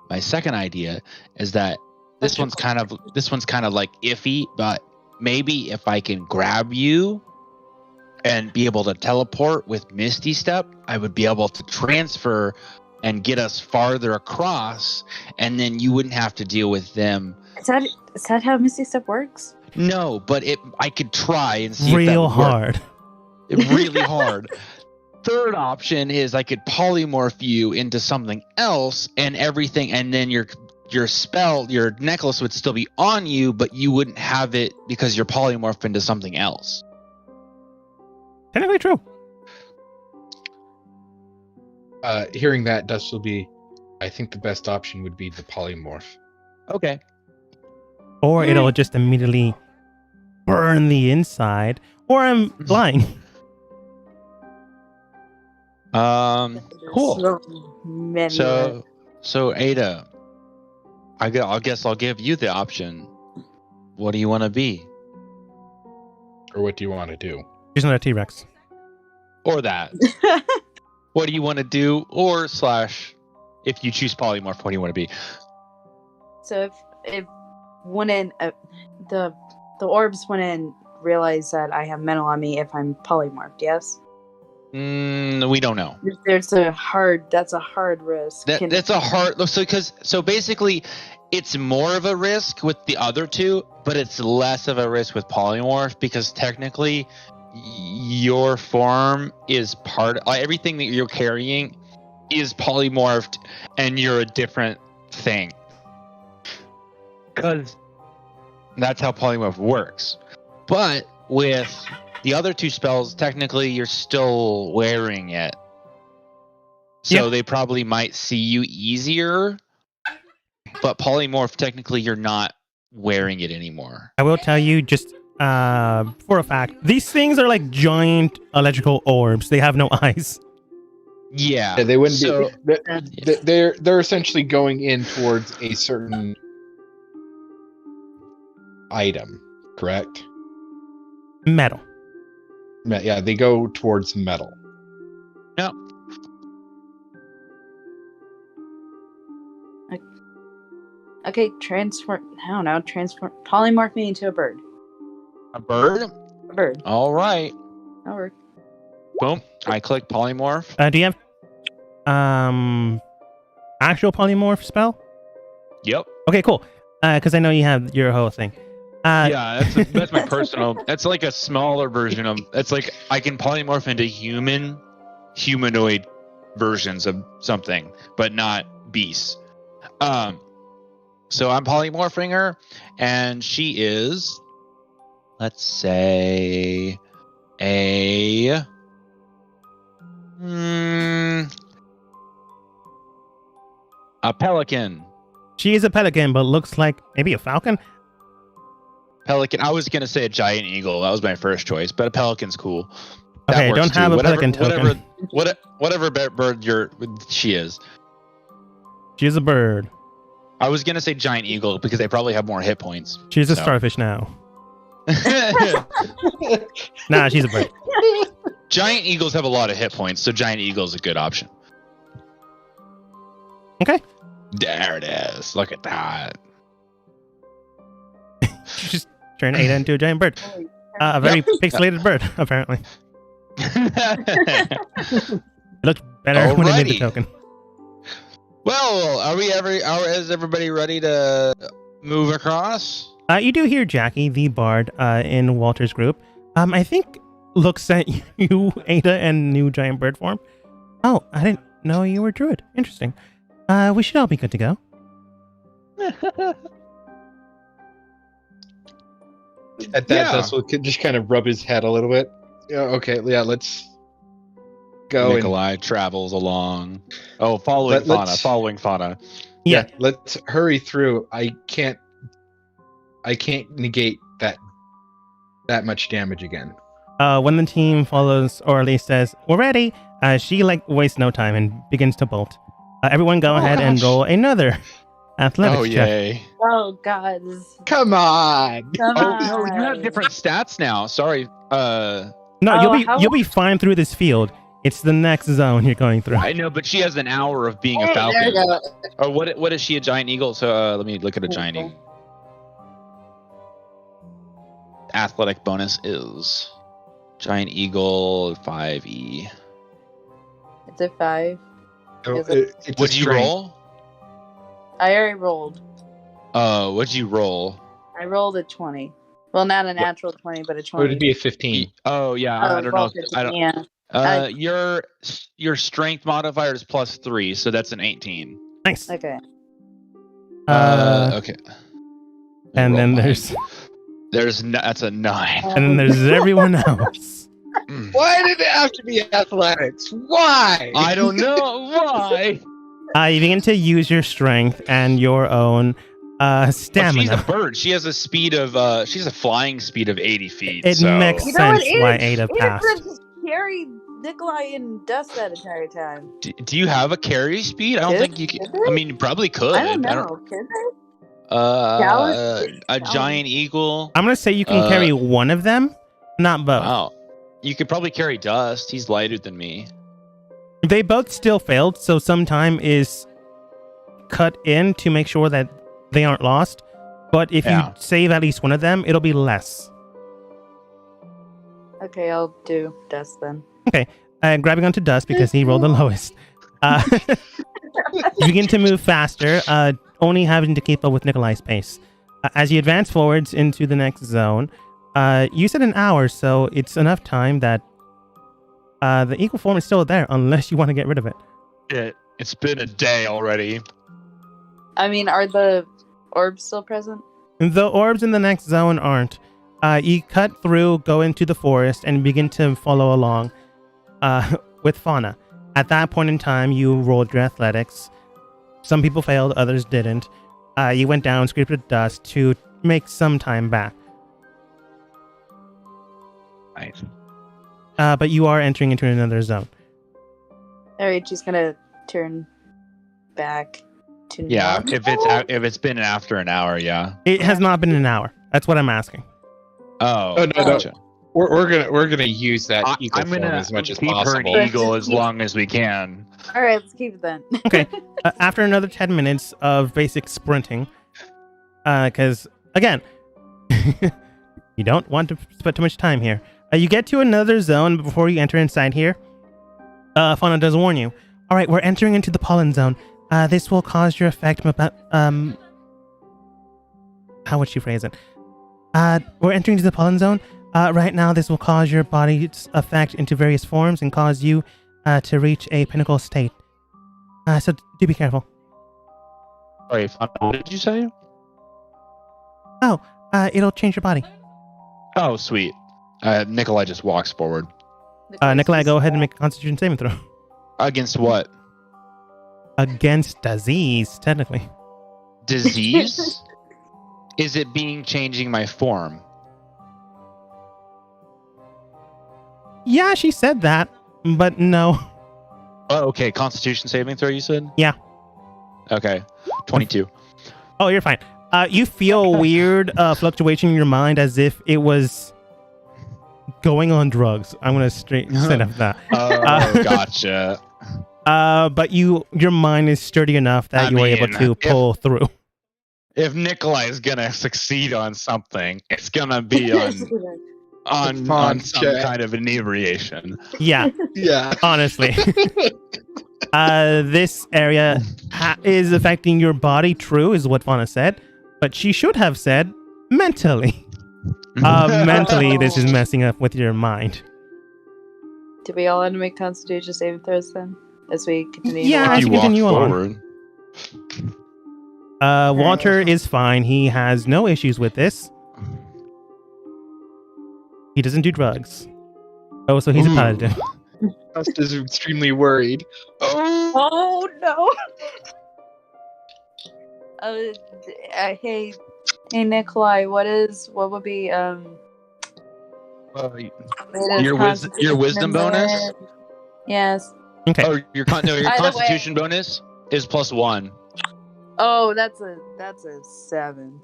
My second idea is that this one's kind of like iffy, but maybe if I can grab you and be able to teleport with Misty Step, I would be able to transfer and get us farther across, and then you wouldn't have to deal with them. Is that how Misty Step works? No, but I could try and see real if that would hard. Work. Really hard. Third option is I could polymorph you into something else and everything, and then your necklace would still be on you, but you wouldn't have it because you're polymorphed into something else. Technically true. Hearing that, Dust will be, I think the best option would be the polymorph. Okay. Or it'll just immediately burn the inside. Or I'm lying. Cool. So Ada, I guess I'll give you the option. What do you want to be? Or what do you want to do? Here's another T-Rex. Or that. What do you want to do? Or / if you choose polymorph, what do you want to be? So if the orbs wouldn't realize that I have metal on me if I'm polymorphed, yes? We don't know. That's a hard risk. That's a hard so basically it's more of a risk with the other two, but it's less of a risk with polymorph because technically your form is everything that you're carrying is polymorphed and you're a different thing. Because that's how polymorph works. But with the other two spells, technically you're still wearing it. So They probably might see you easier. But polymorph, technically you're not wearing it anymore. I will tell you just for a fact, these things are like giant electrical orbs. They have no eyes. Yeah, they wouldn't be. They're essentially going in towards a certain item, correct? Metal. Yeah, they go towards metal. No. Okay, transform. I don't know. Transform. Polymorph me into a bird. A bird? A bird. All right. That'll work. Boom. I click polymorph. Do you have actual polymorph spell? Yep. Okay, cool. Because I know you have your whole thing. Yeah, that's my personal. That's like a smaller version of. It's like I can polymorph into humanoid versions of something, but not beasts. So I'm polymorphing her, and she is, let's say, a pelican. She is a pelican, but looks like maybe a falcon. Pelican. I was gonna say a giant eagle. That was my first choice, but a pelican's cool. Okay, don't have a pelican token. Whatever bird she is. She is a bird. I was gonna say giant eagle because they probably have more hit points. She's a starfish now. Nah, she's a bird. Giant eagles have a lot of hit points, so giant eagle's a good option. Okay. There it is. Look at that. Just turn Ada into a giant bird. A very pixelated bird, apparently. It looked better when I made the token. Well, is everybody ready to move across? You do hear Jackie, the bard, in Walter's group. I think looks at you, Ada, and new giant bird form. Oh, I didn't know you were druid. Interesting. We should all be good to go. At that, Cecil could just kind of rub his head a little bit. Yeah, okay, yeah, let's go. Nikolai travels along. Oh, following Fauna. Yeah, let's hurry through. I can't negate that much damage again. When the team follows, or at least says, "We're ready," she wastes no time and begins to bolt. Everyone go ahead and roll another athletics check. Yay. Oh, God. Come on. No, you have different stats now. Sorry. No, you'll be fine through this field. It's the next zone you're going through. I know, but she has an hour of being a falcon. Or what is she, a giant eagle? So let me look at a giant eagle. Athletic bonus is giant eagle 5e. It's a 5. What'd you roll? I already rolled. What'd you roll? I rolled a 20. Well, not a natural 20, but a 20. Would it be a 15? Oh yeah, I don't know. I don't. Yeah. Your strength modifier is +3, so that's an 18. Nice. Okay. Okay. And then that's a 9. And then there's everyone else. Why did it have to be athletics? Why? I don't know why. You begin to use your strength and your own stamina. But she's a bird. She has a speed of she's a flying speed of 80 feet. It makes sense why Ada passed. Just carry Nikolai and Dust that entire time. Do you have a carry speed? I don't think you can. I mean, you probably could. I don't know. Could they? A giant eagle. I'm gonna say you can carry one of them, not both. Wow. You could probably carry Dust. He's lighter than me. They both still failed, so some time is cut in to make sure that they aren't lost. But if you save at least one of them, it'll be less. Okay, I'll do Dust then. Okay, grabbing onto Dust because he rolled the lowest. You begin to move faster, only having to keep up with Nikolai's pace. As you advance forwards into the next zone, you said an hour, so it's enough time that the eagle form is still there, unless you want to get rid of it. It's been a day already. I mean, are the orbs still present? The orbs in the next zone aren't. You cut through, go into the forest, and begin to follow along with Fauna. At that point in time, you rolled your athletics. Some people failed, others didn't. You went down, scraped with Dust to make some time back. Nice. But you are entering into another zone. Alright, she's gonna turn back to Yeah, normal. if it's been after an hour, yeah. It has not been an hour. That's what I'm asking. Oh, no, gotcha. We're gonna use that eagle I'm form gonna as much as keep possible. her an eagle as long as we can. Alright, let's keep it then. Okay. After another 10 minutes of basic sprinting, because, again, you don't want to spend too much time here. You get to another zone, but before you enter inside here, Fauna does warn you. All right, we're entering into the pollen zone. This will cause your effect about, how would she phrase it? We're entering into the pollen zone. Right now, this will cause your body's effect into various forms and cause you to reach a pinnacle state. So do be careful. Sorry, what did you say? Oh, it'll change your body. Oh, sweet. Nikolai just walks forward. Nikolai, go ahead and make a Constitution saving throw. Against what? Against disease, technically. Disease? Is it being changing my form? Yeah, she said that, but no. Oh, okay. Constitution saving throw, you said? Yeah. Okay. 22. Oh, you're fine. You feel a weird fluctuation in your mind as if it was going on drugs. I'm going to straight set up that. Oh, gotcha. But your mind is sturdy enough that you were able to pull through. If Nikolai is going to succeed on something, it's going to be on some kind of inebriation. Yeah. Yeah. Honestly. This area is affecting your body, true, is what Fauna said. But she should have said mentally. Mentally, this is messing up with your mind. Do we all have to make Constitution saving throws then? As we continue? Yeah, as you continue on. Forward. Walter is fine. He has no issues with this. He doesn't do drugs. Oh, so he's a paladin. Dust is extremely worried. Oh no! Hey, Nikolai, what would be your wisdom bonus? Yes. Okay. Oh, your Constitution bonus is +1. Oh, that's a 7.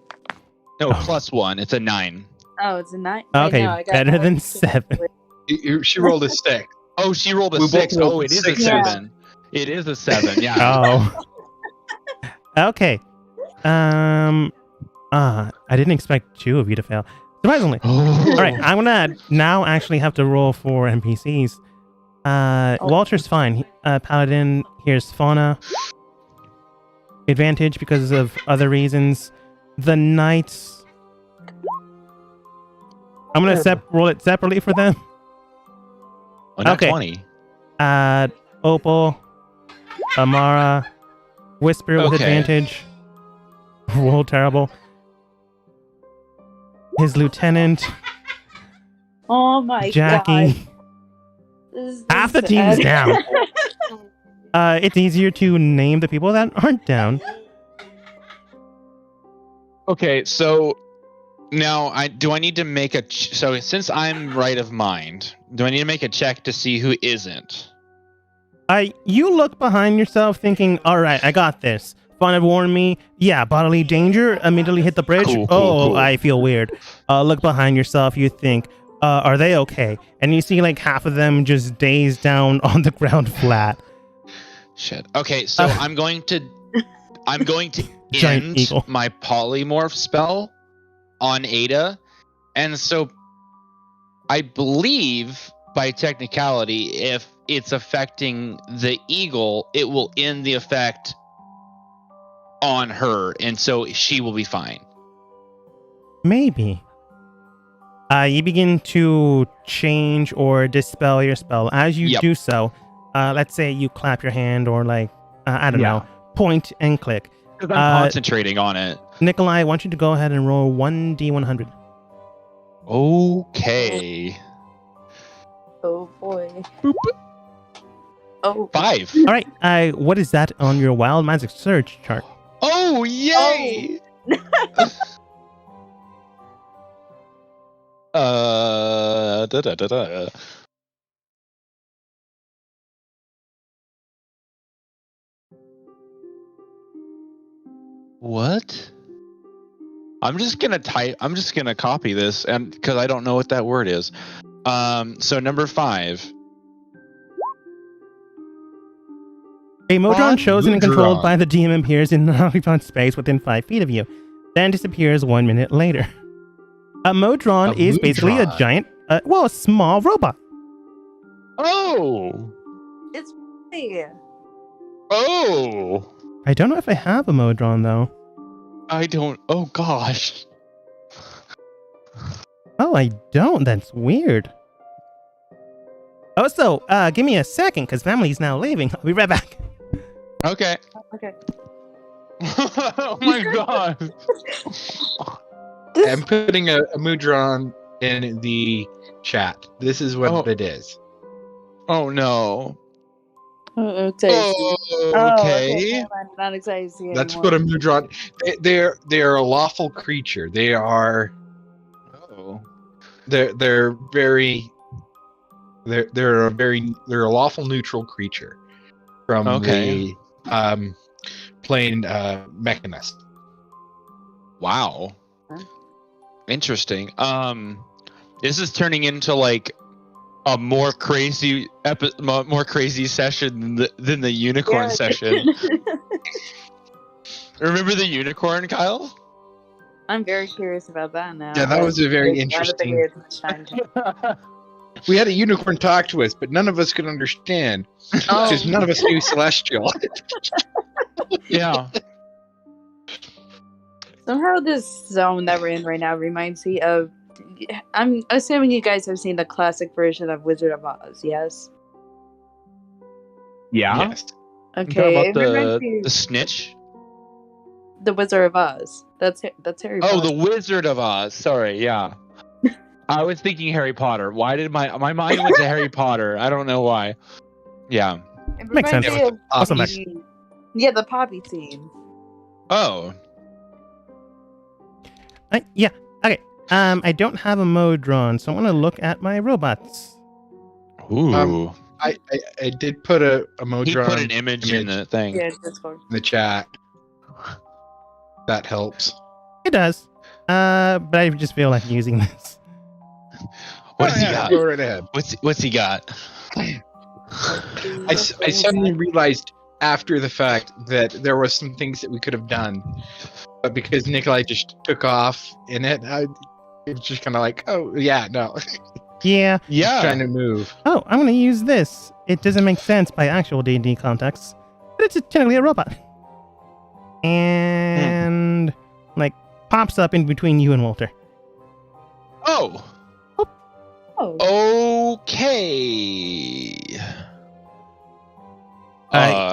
No, +1. It's a 9. Oh, it's a 9. Okay, better than 7. She rolled a 6. Oh, she rolled a 6. Oh, it is a 7. It is a 7. Yeah. Oh. Okay. I didn't expect 2 of you to fail. Surprisingly. All right, I'm gonna now actually have to roll for NPCs. Walter's fine. Paladin, here's Fauna. Advantage because of other reasons. The knights. I'm gonna roll it separately for them. Oh, not okay. 20. Opal, Amara, Whisper with advantage. Roll terrible. His lieutenant. Oh my Jackie. God. Half the team is down. It's easier to name the people that aren't down. Okay, so now do I need to make so since I'm right of mind, do I need to make a check to see who isn't? You look behind yourself thinking, all right, I got this. Fauna warned me. Yeah, bodily danger. Immediately hit the bridge. Cool. I feel weird. Look behind yourself. You think, are they okay? And you see like half of them just dazed down on the ground flat. Shit. Okay, so I'm going to end my polymorph spell on Ada, and so I believe by technicality, if it's affecting the eagle, it will end the effect on her, and so she will be fine. Maybe. You begin to change or dispel your spell. As you do so, let's say you clap your hand or like, I don't know, point and click. Because I'm concentrating on it. Nikolai, I want you to go ahead and roll 1d100. Okay. Oh boy. Boop. Oh. 5. All right. What is that on your Wild Magic Surge chart? Oh, yay! What? I'm just gonna copy this, and because I don't know what that word is. So number 5. A Modron chosen and controlled by the DM appears in non-occupied space within 5 feet of you, then disappears 1 minute later. A Modron is basically a giant, a small robot. Oh! It's funny. Oh! I don't know if I have a Modron, though. I don't... Oh, gosh. Oh, I don't? That's weird. Oh, so, give me a second, because family's now leaving. I'll be right back. Okay. Okay. Oh my god. I'm putting a Modron in the chat. This is what it is. Oh no. Okay. Okay. I'm not excited to see That's anymore. what a Modron. They're a lawful creature. They are. Oh. They're a lawful neutral creature from the plane mechanist. Wow. Huh? Interesting. This is turning into like a more crazy session than the unicorn session. Remember the unicorn, Kyle? I'm very curious about that now. Yeah, that was a very interesting. We had a unicorn talk to us, but none of us could understand because none of us knew Celestial. Yeah. Somehow this zone that we're in right now reminds me of... I'm assuming you guys have seen the classic version of Wizard of Oz, yes? Yeah. Yes. Okay. About the snitch? The Wizard of Oz. That's Harry Potter. Oh, the Wizard of Oz. Sorry, yeah. I was thinking Harry Potter. Why did my mind went to Harry Potter? I don't know why. Yeah. It Makes sense. reminds me of Awesome. Yeah, the poppy scene. Oh. Yeah. Okay. I don't have a Modron, so I want to look at my robots. Ooh. I did put a Modron. He put an image in the thing. Yeah, Discord. In the chat. That helps. It does. But I just feel like using this. What does he got? Go right ahead. What's he got? I suddenly realized after the fact that there was some things that we could have done, but because Nikolai just took off in it, it was just kind of like, oh yeah, no. Yeah. Yeah. Trying to move. Oh, I'm going to use this. It doesn't make sense by actual D&D context, but it's technically a robot. And like pops up in between you and Walter. Oh. Oh. Okay.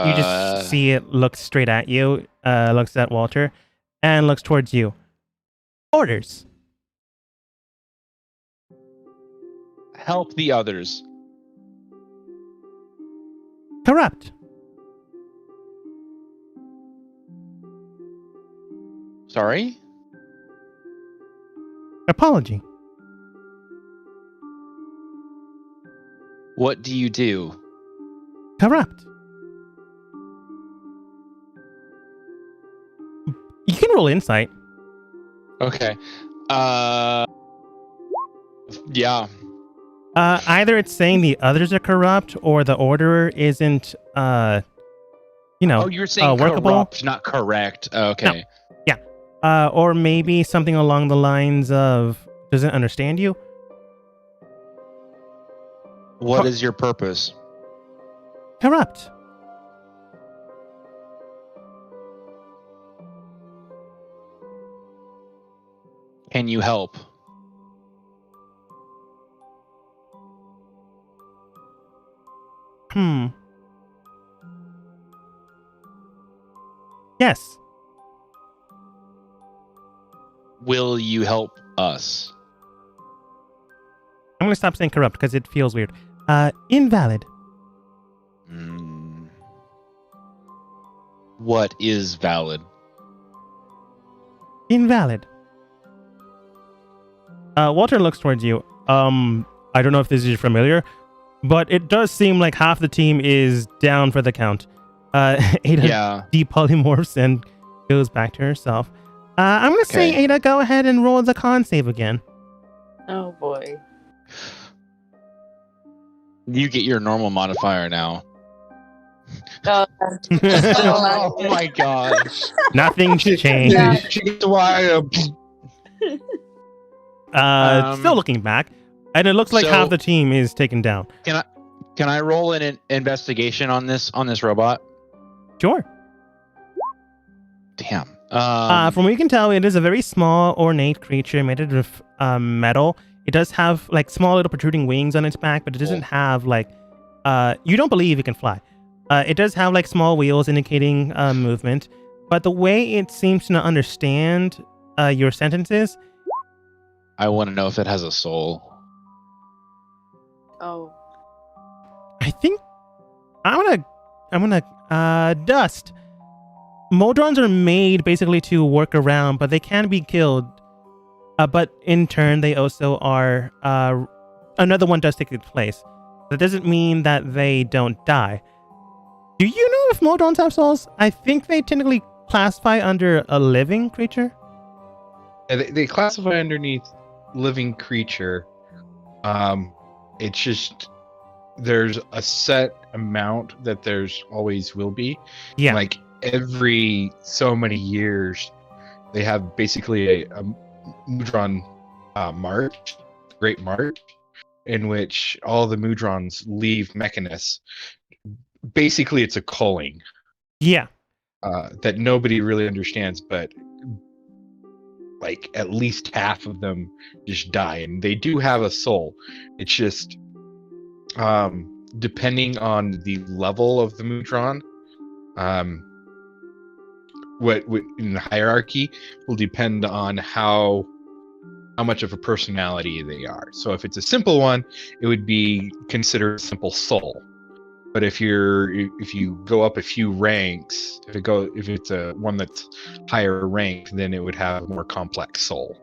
You just see it look straight at you, looks at Walter, and looks towards you. Orders. Help the others. Corrupt. Sorry? Apology. What do you do? Corrupt. You can roll insight. Okay. Yeah. Either it's saying the others are corrupt or the order isn't, Oh, you're saying workable. corrupt, not correct. Okay. No. Yeah. Or maybe something along the lines of doesn't understand you. What is your purpose? Corrupt. Can you help? Yes. Will you help us? I'm going to stop saying corrupt because it feels weird. Invalid. What is valid? Invalid. Walter looks towards you. I don't know if this is familiar, but it does seem like half the team is down for the count. Ada depolymorphs and goes back to herself. I'm going to say, Ada, go ahead and roll the con save again. Oh, boy. You get your normal modifier now. Oh, oh my god. Nothing's changed. Yeah. Still looking back. And it looks like half the team is taken down. Can I roll an investigation on this robot? Sure. Damn. From what you can tell, it is a very small, ornate creature made out of metal. It does have like small little protruding wings on its back, but it doesn't have like you don't believe it can fly. It does have like small wheels indicating movement, but the way it seems to not understand your sentences. I want to know if it has a soul. Oh. I think I'm gonna Dust. Modrons are made basically to work around, but they can be killed. But in turn, they also are another one does take its place. That doesn't mean that they don't die. Do you know if Modrons have souls? I think they technically classify under a living creature. Yeah, they classify underneath living creature. It's just there's a set amount that there's always will be. Yeah. Like every so many years, they have basically a Mudron march, Great March, in which all the Mudrons leave Mechanus. Basically, it's a culling. Yeah. That nobody really understands, but like at least half of them just die, and they do have a soul. It's just depending on the level of the Mudron, what in the hierarchy will depend on how much of a personality they are. So if it's a simple one, it would be considered a simple soul. But if you go up a few ranks, if it's a one that's higher ranked, then it would have a more complex soul.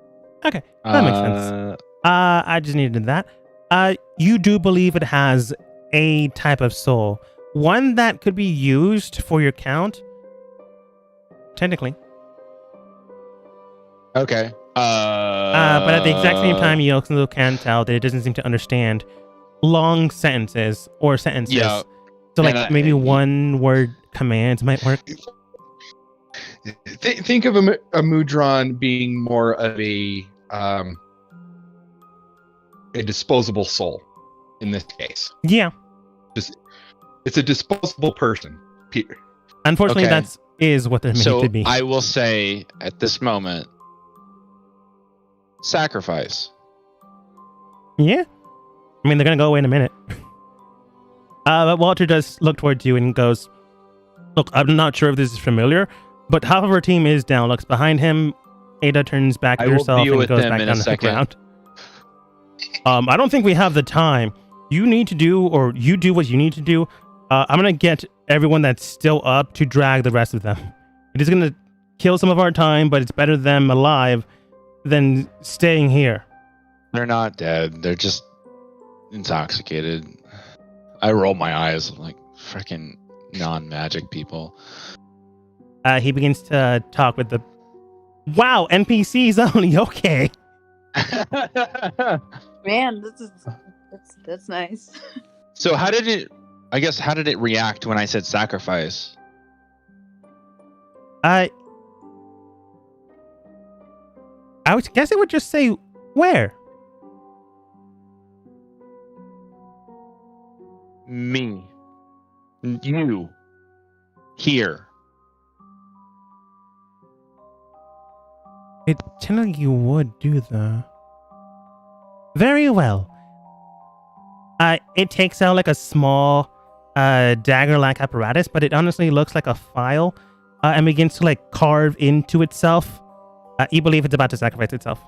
Okay, that makes sense. I just needed that. You do believe it has a type of soul, one that could be used for your count. Technically. Okay. But at the exact same time, you also can tell that it doesn't seem to understand long sentences or sentences. Yeah. So like maybe one word commands might work. Think of a Mudron being more of a disposable soul in this case. Yeah. It's a disposable person. Peter. Unfortunately, that is what they're made to be. So I will say at this moment, sacrifice. Yeah. I mean, they're going to go away in a minute. But Walter does look towards you and goes, look, I'm not sure if this is familiar, but half of our team is down. Looks behind him. Ada turns back to herself and goes back down to the ground. I don't think we have the time. You need to do, or you do what you need to do. I'm going to get everyone that's still up to drag the rest of them. It is going to kill some of our time, but it's better them alive than staying here. They're not dead. They're just intoxicated. I roll my eyes like freaking non-magic people. He begins to talk with the... Wow, NPCs only. Okay. Man, that's nice. So how did it react when I said sacrifice? I would guess it would just say where. Me. You. Here. It technically you would do that. Very well. It takes out like a small dagger-like apparatus, but it honestly looks like a file and begins to like carve into itself. You believe it's about to sacrifice itself.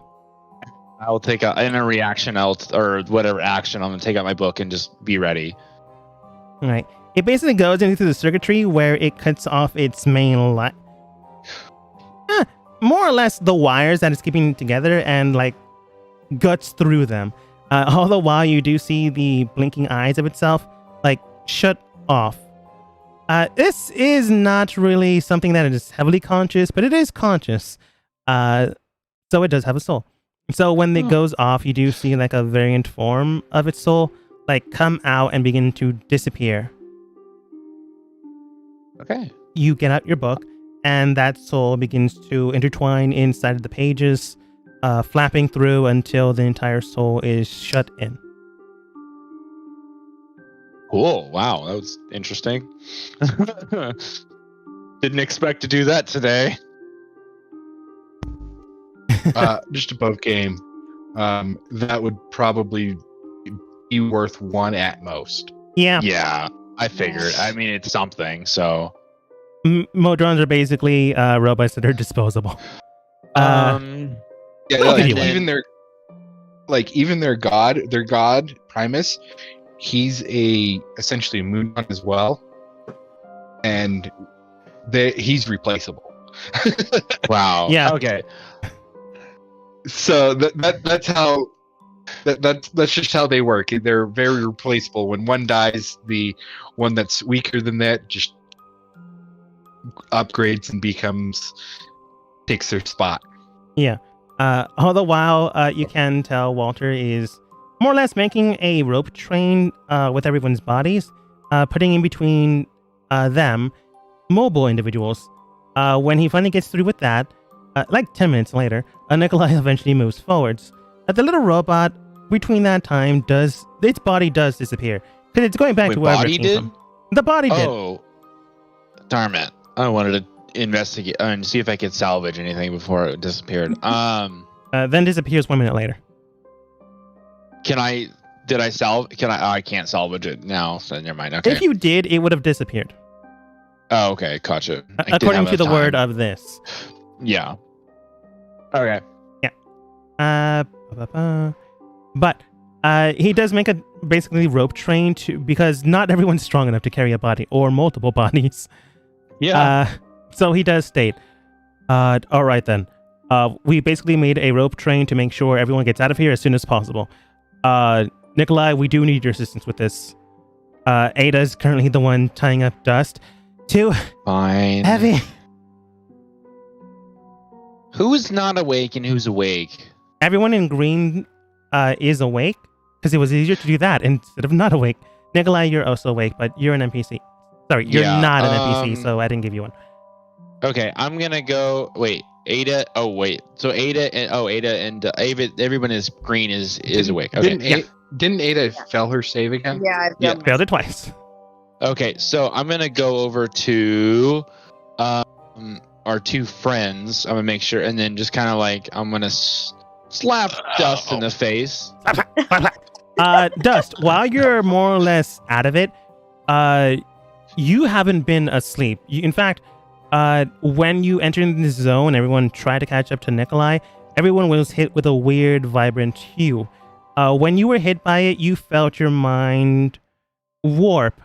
I'll take in a reaction, or whatever action, I'm going to take out my book and just be ready. All right. It basically goes into the circuitry where it cuts off its main line. More or less the wires that it's keeping together, and like guts through them. All the while, you do see the blinking eyes of itself, like, shut off. This is not really something that is heavily conscious, but it is conscious. So it does have a soul. So when it goes off, you do see like a variant form of its soul, like come out and begin to disappear. Okay. You get out your book, and that soul begins to intertwine inside of the pages, flapping through until the entire soul is shut in. Cool. Wow, that was interesting. Didn't expect to do that today. Just above game. That would probably be worth 1 at most. Yeah, I figured. I mean, it's something, so... Modrons are basically robots that are disposable. Yeah, even their god Primus, he's essentially a Moonon as well, and he's replaceable. Wow. Yeah. Okay. So that's how that's just how they work. They're very replaceable. When one dies, the one that's weaker than that just upgrades and takes their spot. Yeah. All the while, you can tell Walter is more or less making a rope train with everyone's bodies, putting in between them mobile individuals. When he finally gets through with that, like 10 minutes later, Nikolai eventually moves forwards. The little robot, between that time, its body does disappear. Because it's going back to wherever it came from. The body did. Oh, darn it. I wanted to investigate and see if I could salvage anything before it disappeared. Then disappears 1 minute later. I can't salvage it now, so never mind. Okay. If you did, it would have disappeared. Oh, okay. Gotcha. According to the word of this. Yeah. Okay. Yeah. But he does make a basically rope train because not everyone's strong enough to carry a body or multiple bodies. Yeah. So he does state, all right then. We basically made a rope train to make sure everyone gets out of here as soon as possible. Nikolai, we do need your assistance with this. Ada is currently the one tying up Dust. Too fine. Heavy. Who's not awake and who's awake? Everyone in green is awake because it was easier to do that instead of not awake. Nikolai, you're also awake, but you're an NPC. Sorry, you're not an NPC, so I didn't give you one. Okay, I'm gonna go. Wait, Ada. Oh, wait. So Ada and everyone is green is awake. Okay. Didn't Ada fail her save again? Yeah, failed it twice. Okay, so I'm gonna go over to our two friends. I'm gonna make sure, and then just kind of like I'm gonna slap Dust in the face. Dust, while you're more or less out of it, you haven't been asleep. In fact, when you entered in this zone, everyone tried to catch up to Nikolai. Everyone was hit with a weird, vibrant hue. When you were hit by it, you felt your mind warp,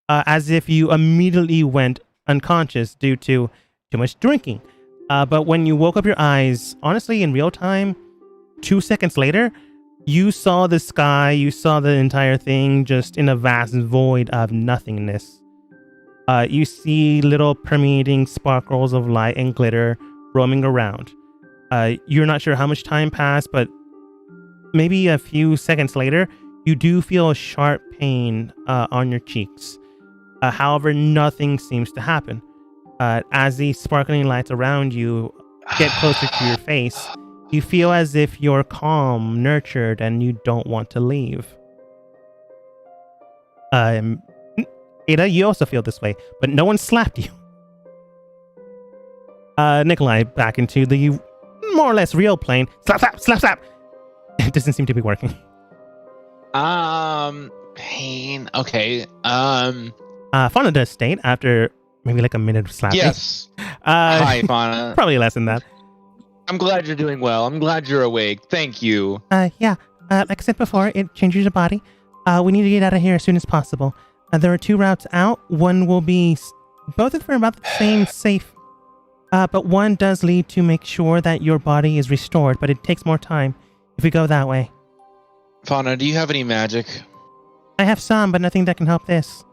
as if you immediately went unconscious due to too much drinking. But when you woke up your eyes, honestly, in real time, 2 seconds later, you saw the sky, you saw the entire thing just in a vast void of nothingness. You see little permeating sparkles of light and glitter roaming around. You're not sure how much time passed, but maybe a few seconds later, you do feel a sharp pain on your cheeks. However, nothing seems to happen. As the sparkling lights around you get closer to your face, you feel as if you're calm, nurtured, and you don't want to leave. Ada, you also feel this way, but no one slapped you. Nikolai, back into the more or less real plane. Slap, slap, slap, slap. It doesn't seem to be working. Pain. Okay. Fauna does state after maybe like a minute of slapping. Yes. Hi, Fauna. Probably less than that. I'm glad you're doing well. I'm glad you're awake. Thank you. Yeah. Like I said before, it changes your body. We need to get out of here as soon as possible. There are 2 routes out. One will be both of them are about the same safe. But one does lead to make sure that your body is restored, but it takes more time. if we go that way. Fauna, do you have any magic? I have some, but nothing that can help this.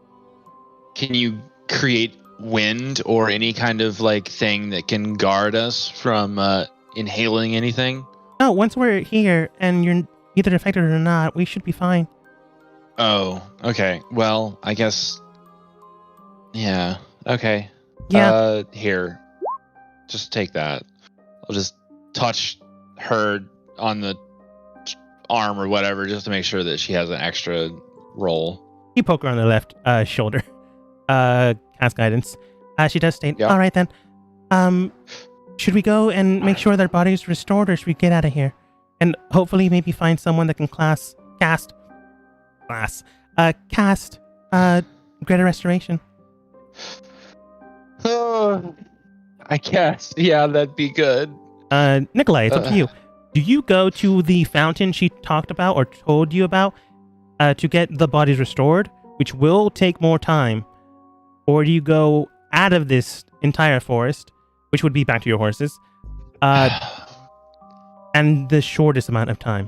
Can you create wind or any kind of like thing that can guard us from inhaling anything? No, once we're here and you're either affected or not, we should be fine. Oh, okay. Well, I guess. Yeah. Okay. Yeah. Here. Just take that. I'll just touch her on the arm or whatever just to make sure that she has an extra roll. You poke her on the left shoulder. Cast guidance. She does state, Yep. All right then. Should we go and make sure their body is restored, or should we get out of here? And hopefully maybe find someone that can cast Greater Restoration. I guess. Yeah, that'd be good. Nikolai, it's up to you. Do you go to the fountain she talked about or told you about to get the bodies restored, which will take more time? Or do you go out of this entire forest, which would be back to your horses, and the shortest amount of time?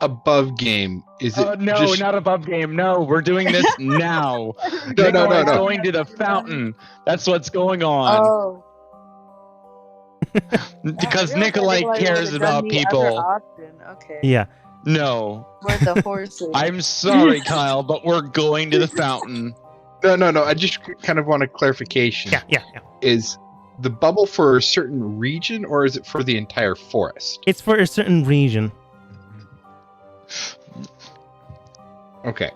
Above game. Is it? No, not above game. No, we're doing this now. No. Going to the fountain. That's what's going on. Oh. Because Nikolai cares about people. Okay. Yeah. No. We're the horses. I'm sorry, Kyle, but we're going to the fountain. No. I just kind of want a clarification. Yeah. Is the bubble for a certain region, or is it for the entire forest? It's for a certain region. Okay.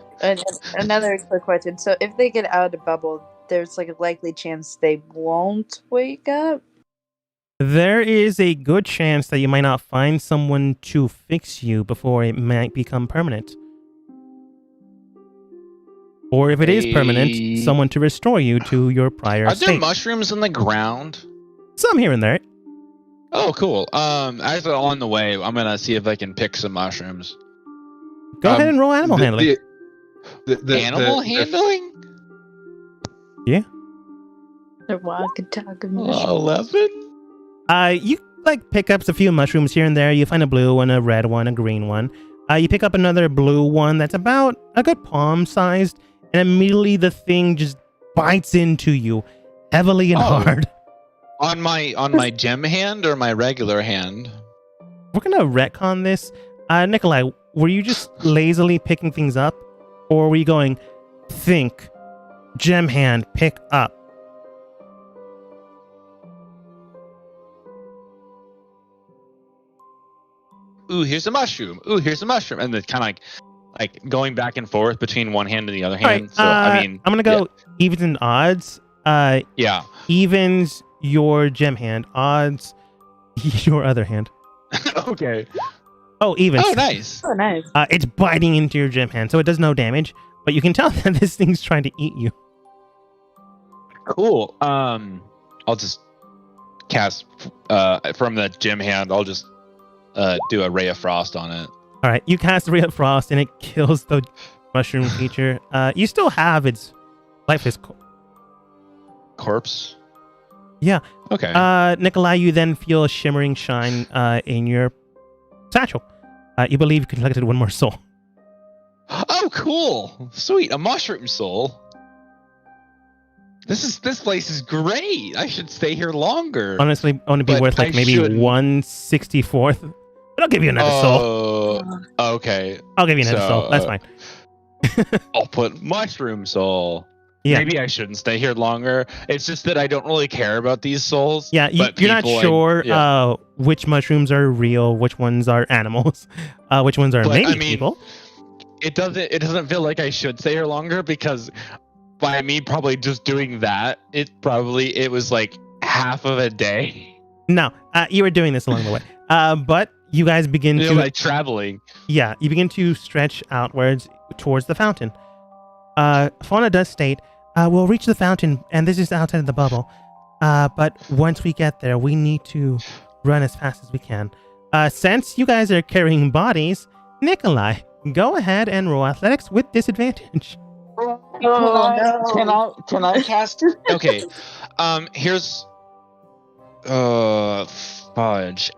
Another quick question. So if they get out of the bubble, there's like a likely chance they won't wake up? There is a good chance that you might not find someone to fix you before it might become permanent. Or if it is permanent, someone to restore you to your prior state. Are there mushrooms in the ground? Some here and there. Oh, cool. Actually, on the way, I'm gonna see if I can pick some mushrooms. Go ahead and roll animal handling. Animal handling? Yeah. The walkie-talkie. 11? You pick up a few mushrooms here and there. You find a blue one, a red one, a green one. You pick up another blue one that's about a good palm sized, and immediately the thing just bites into you heavily and hard. On my gem hand or my regular hand? We're gonna retcon this. Nikolai, were you just lazily picking things up? Or were you going, think, gem hand, pick up? Ooh, here's a mushroom. Ooh, here's a mushroom. And then kind of like going back and forth between one hand and the other hand. Right, so, I mean... I'm gonna go evens and odds. Yeah. Evens, your gem hand. Odds, your other hand. Okay. Oh, evens. Oh, nice. Oh, nice. It's biting into your gem hand, so it does no damage, but you can tell that this thing's trying to eat you. Cool. I'll just cast from the gem hand. I'll just do a ray of frost on it. All right, you cast Ray of Frost, and it kills the mushroom creature. You still have its lifeless corpse. Yeah. Okay. Nikolai, you then feel a shimmering shine in your satchel. You believe you collected one more soul. Oh, cool! Sweet, a mushroom soul. This place is great. I should stay here longer. Honestly, only be worth maybe 1/64th. But I'll give you another soul. Okay. I'll give you another soul. That's fine. I'll put mushroom soul. Yeah. Maybe I shouldn't stay here longer. It's just that I don't really care about these souls. Yeah, you're not sure which mushrooms are real, which ones are animals, which ones are people. It doesn't feel like I should stay here longer because by me probably just doing that, it was like half of a day. No, you were doing this along the way. But you guys begin to like traveling. Yeah, you begin to stretch outwards towards the fountain. Fauna does state, we'll reach the fountain, and this is outside of the bubble. But once we get there, we need to run as fast as we can. Since you guys are carrying bodies, Nikolai, go ahead and roll athletics with disadvantage. Can I cast? Okay. Here's fudge.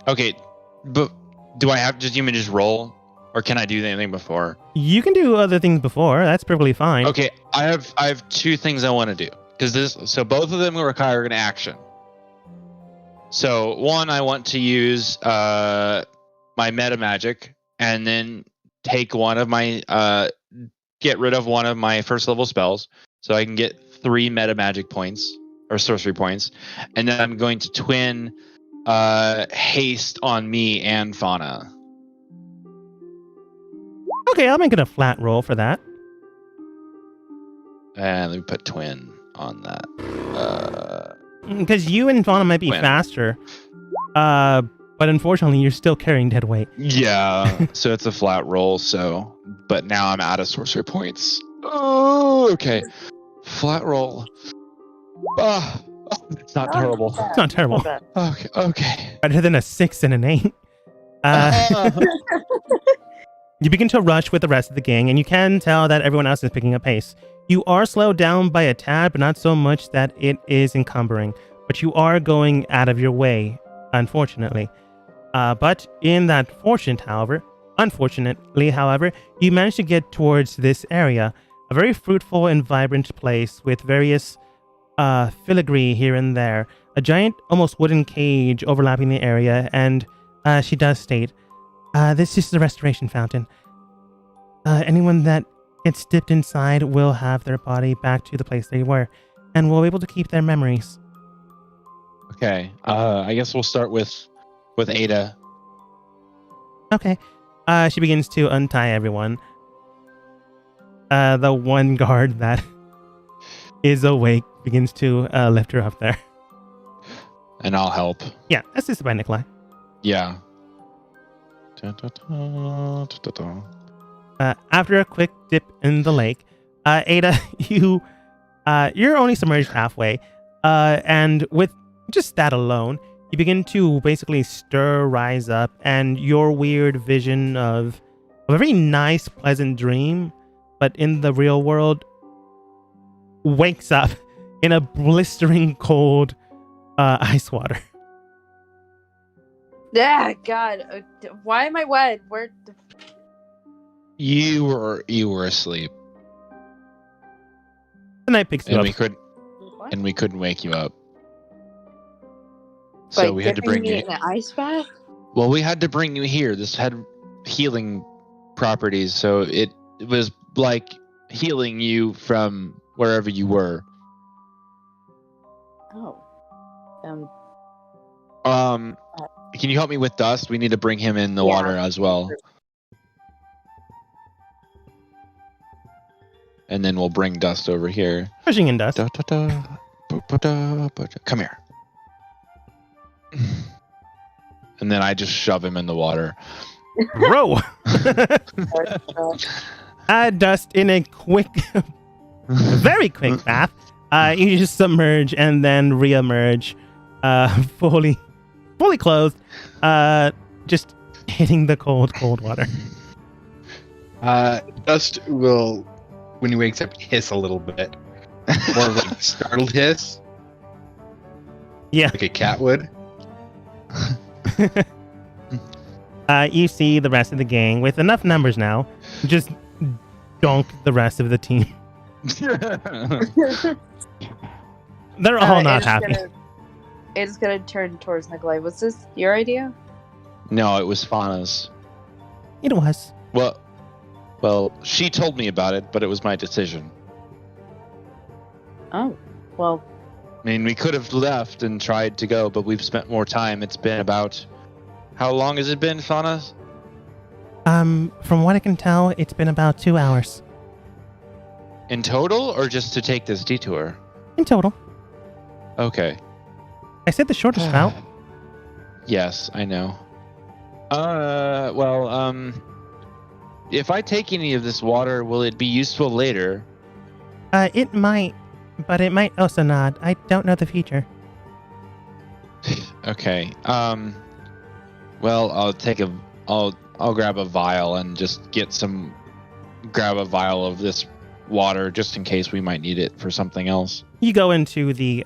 Okay, but do I have you mean just roll, or can I do anything before? You can do other things before. That's perfectly fine. Okay, I have two things I want to do so both of them will require an action. So one, I want to use my meta magic, and then take one of my get rid of one of my first level spells, so I can get 3 meta magic points or sorcery points, and then I'm going to twin haste on me and Fauna. Okay, I'll make it a flat roll for that. And let me put twin on that. Because you and Fauna might be faster, but unfortunately, you're still carrying dead weight. Yeah, so it's a flat roll. But now I'm out of sorcery points. Oh, okay. Flat roll. Oh, it's not terrible. It's not terrible. Okay. Better than a 6 and an 8. You begin to rush with the rest of the gang, and you can tell that everyone else is picking up pace. You are slowed down by a tad, but not so much that it is encumbering. But you are going out of your way, unfortunately. But in that unfortunately, however, you managed to get towards this area, a very fruitful and vibrant place with various filigree here and there, a giant, almost wooden cage overlapping the area, and she does state, this is the restoration fountain. Anyone that gets dipped inside will have their body back to the place they were, and will be able to keep their memories. Okay, I guess we'll start with Ada. Okay. She begins to untie everyone. The one guard that is awake begins to lift her up there. And I'll help. Yeah, assisted by Nikolai. Yeah. After a quick dip in the lake, Ada, you're only submerged halfway, and with just that alone, you begin to basically rise up, and your weird vision of a very nice, pleasant dream, but in the real world, wakes up in a blistering cold ice water. Yeah, God, why am I wet? Where? You were asleep. The night picks you up. And we couldn't wake you up. So we had to bring you in an ice bath? Well, we had to bring you here. This had healing properties, so it was like healing you from wherever you were. Oh. Can you help me with Dust? We need to bring him in the water as well. And then we'll bring Dust over here. Pushing in Dust. Come here. And then I just shove him in the water. Row! Dust in a quick, very quick bath. You just submerge and then re-emerge, fully clothed, just hitting the cold water. Dust will, when he wakes up, hiss a little bit. More of like a startled hiss. Yeah. Like a cat would. You see the rest of the gang with enough numbers now, just donk the rest of the team. They're all not happy. It's gonna turn towards Nikolai. Was this your idea? No, it was Fauna's. It was. Well, she told me about it, but it was my decision. Oh, well. I mean, we could have left and tried to go, but we've spent more time. It's been about... How long has it been, Fauna? From what I can tell, it's been about 2 hours. In total, or just to take this detour? In total. Okay. I said the shortest route. Yes, I know. If I take any of this water, will it be useful later? It might, but it might also not. I don't know the future. Okay. Well, I'll grab a vial and just grab a vial of this water just in case we might need it for something else. You go into the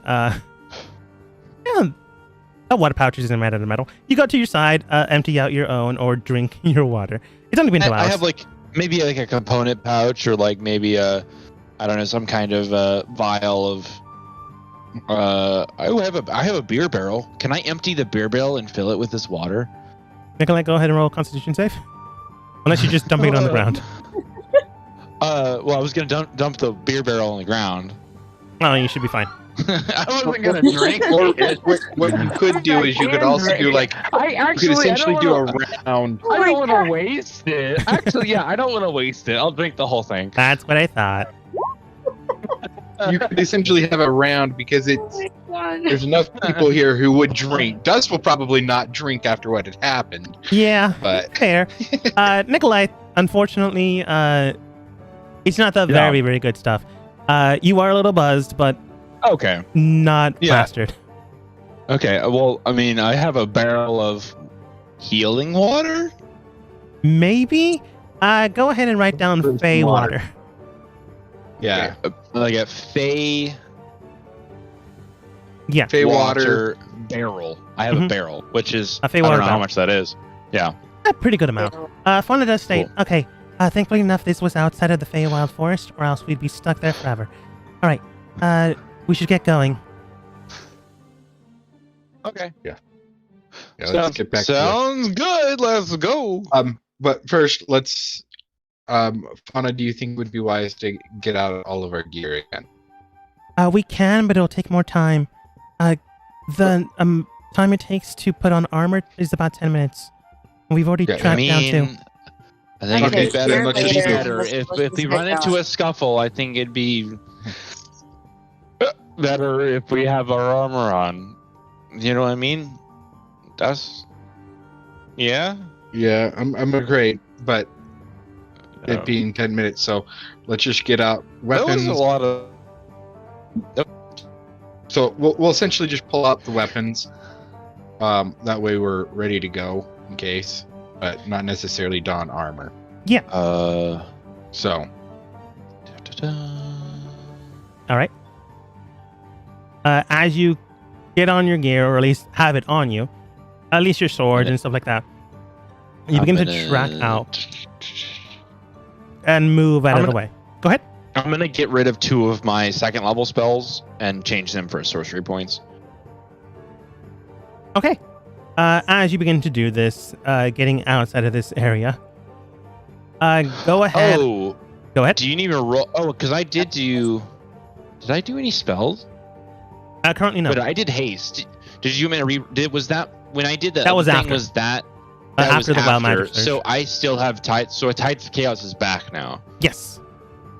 water pouch isn't made out of metal. You go to your side, empty out your own, or drink your water. It's only been 2 hours. I have maybe a component pouch, or maybe I don't know, some kind of vial of. I have a beer barrel. Can I empty the beer barrel and fill it with this water? Nikolai, go ahead and roll a Constitution save. Unless you're just dumping it on the ground. Well, I was gonna dump the beer barrel on the ground. Oh, you should be fine. I wasn't gonna drink. Or what you could do is you could also do you could essentially do a round. I don't want to waste it. Actually, yeah, I don't want to waste it. I'll drink the whole thing. That's what I thought. You could essentially have a round because there's enough people here who would drink. Dust will probably not drink after what had happened. Yeah, but fair. Nikolai, unfortunately, it's not the very, very good stuff. You are a little buzzed, but okay, not plastered. Okay, well, I mean, I have a barrel of healing water. Maybe. Go ahead and write down Fey water. Yeah, like a Fey. Yeah, Fey water barrel. I have a barrel, which is a Fey I water don't know barrel. how much that is. Yeah, a pretty good amount. Fauna does state, cool. Okay. Thankfully enough, this was outside of the Feywild Forest, or else we'd be stuck there forever. All right. We should get going. Okay. Yeah. Let's get back. Sounds good. Let's go. But first, let's. Fauna, do you think it would be wise to get out all of our gear again? We can, but it'll take more time. The time it takes to put on armor is about 10 minutes. We've already tracked down 2. I think it'd be better. Let's just better. If we run into a scuffle, I think it'd be better if we have our armor on. You know what I mean? Yeah, I'm agreed, but it being 10 minutes, so let's just get out weapons. That was a lot of. So we'll essentially just pull out the weapons. That way we're ready to go in case, but not necessarily don armor. Yeah. So. All right. As you get on your gear, or at least have it on you, at least your sword and stuff like that, you begin to track out and move out of the way. Go ahead. I'm going to get rid of 2 of my 2nd level spells and change them for sorcery points. Okay. As you begin to do this, getting outside of this area, go ahead. Oh. Go ahead. Do you need me to roll? Oh, because I did do... Did I do any spells? Currently no. But I did haste. Did you mean was that... When I did that... That was thing after. Was that... After the Wild Magic Surge. So I still have Tides... So Tides of Chaos is back now. Yes.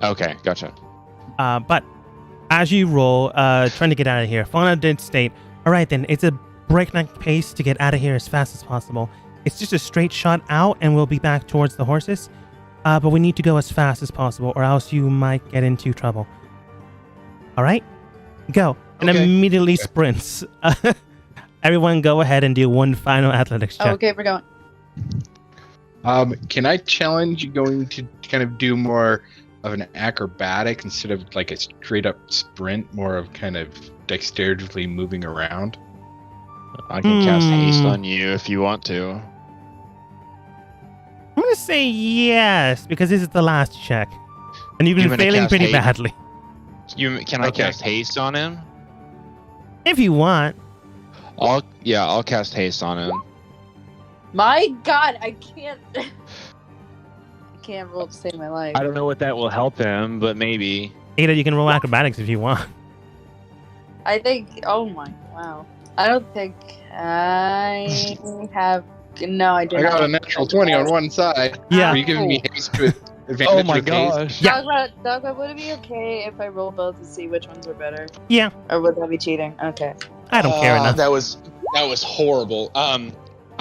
Okay, gotcha. But as you roll, trying to get out of here, Fauna did state, all right then, it's a breakneck pace to get out of here as fast as possible. It's just a straight shot out and we'll be back towards the horses. But we need to go as fast as possible or else you might get into trouble. All right? Go. And immediately sprints. Everyone go ahead and do one final athletics check. Oh, okay, we're going. Can I challenge you going to kind of do more of an acrobatic instead of like a straight up sprint, more of kind of dexterously moving around? I can cast haste on you if you want to. I'm going to say yes, because this is the last check. And you've been failing pretty badly. Can I cast haste on him? If you want. I'll cast haste on him. My God, I can't. I can't roll to save my life. I don't know what that will help him, but maybe. Ada, you can roll acrobatics if you want. I think. Oh my! Wow. I don't think I have. No, I didn't. I got a natural 20 on one side. Yeah. Are you giving me haste with advantage? Oh my gosh. Yeah. Dogma, would it be okay if I roll both to see which ones are better? Yeah. Or would that be cheating? Okay. I don't care enough. That was horrible.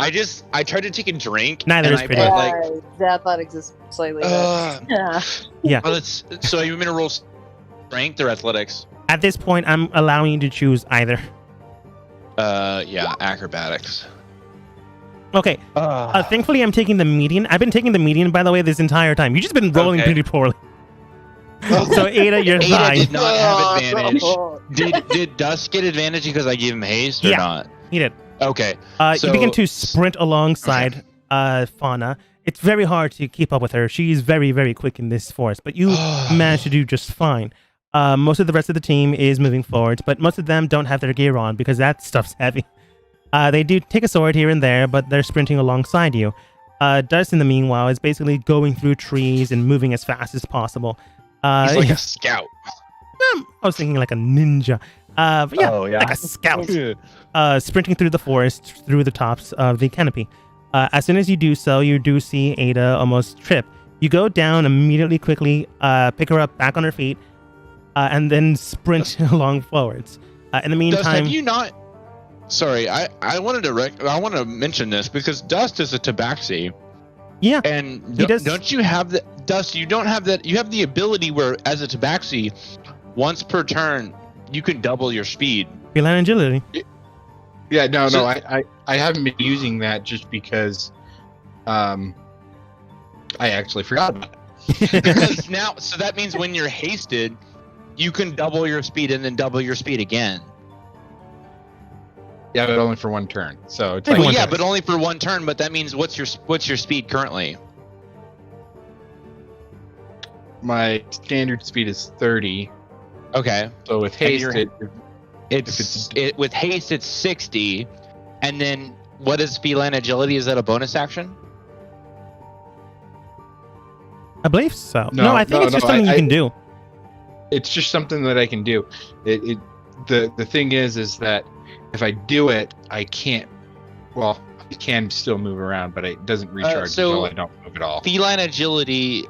I tried to take a drink. Neither is pretty. The athletics is slightly better. Yeah. Well, so you want me to roll strength or athletics? At this point, I'm allowing you to choose either. Yeah, acrobatics. Okay. Thankfully, I'm taking the median. I've been taking the median, by the way, this entire time. You've just been rolling pretty poorly. So, Ada, you're fine. Ada did not have advantage. Did Dusk get advantage because I gave him haste or not? He did. Okay. You begin to sprint alongside Fauna. It's very hard to keep up with her. She's very, very quick in this forest, but you manage to do just fine. Most of the rest of the team is moving forward, but most of them don't have their gear on because that stuff's heavy. They do take a sword here and there, but they're sprinting alongside you. Dust, in the meanwhile, is basically going through trees and moving as fast as possible. He's like a scout. I was thinking like a ninja. But yeah, like a scout. Sprinting through the forest, through the tops of the canopy. As soon as you do so, you do see Ada almost trip. You go down immediately, quickly, pick her up back on her feet, and then sprint along forwards. In the meantime, Dust, have you not? Sorry, I wanted to mention this because Dust is a tabaxi. Yeah, and don't you have the Dust? You don't have that. You have the ability where, as a tabaxi, once per turn, you can double your speed. Feline agility. Yeah, no, I haven't been using that just because I actually forgot about it. Because now, so that means when you're hasted, you can double your speed and then double your speed again. Yeah, but only for one turn. So it's but only for one turn. But that means what's your speed currently? My standard speed is 30. Okay. So with haste, with haste it's 60, and then what is feline agility? Is that a bonus action? I believe so. No, I think it's just something you can do. It's just something that I can do. The thing is that if I do it, I can't. Well, I can still move around, but it doesn't recharge until I don't move at all. Feline agility.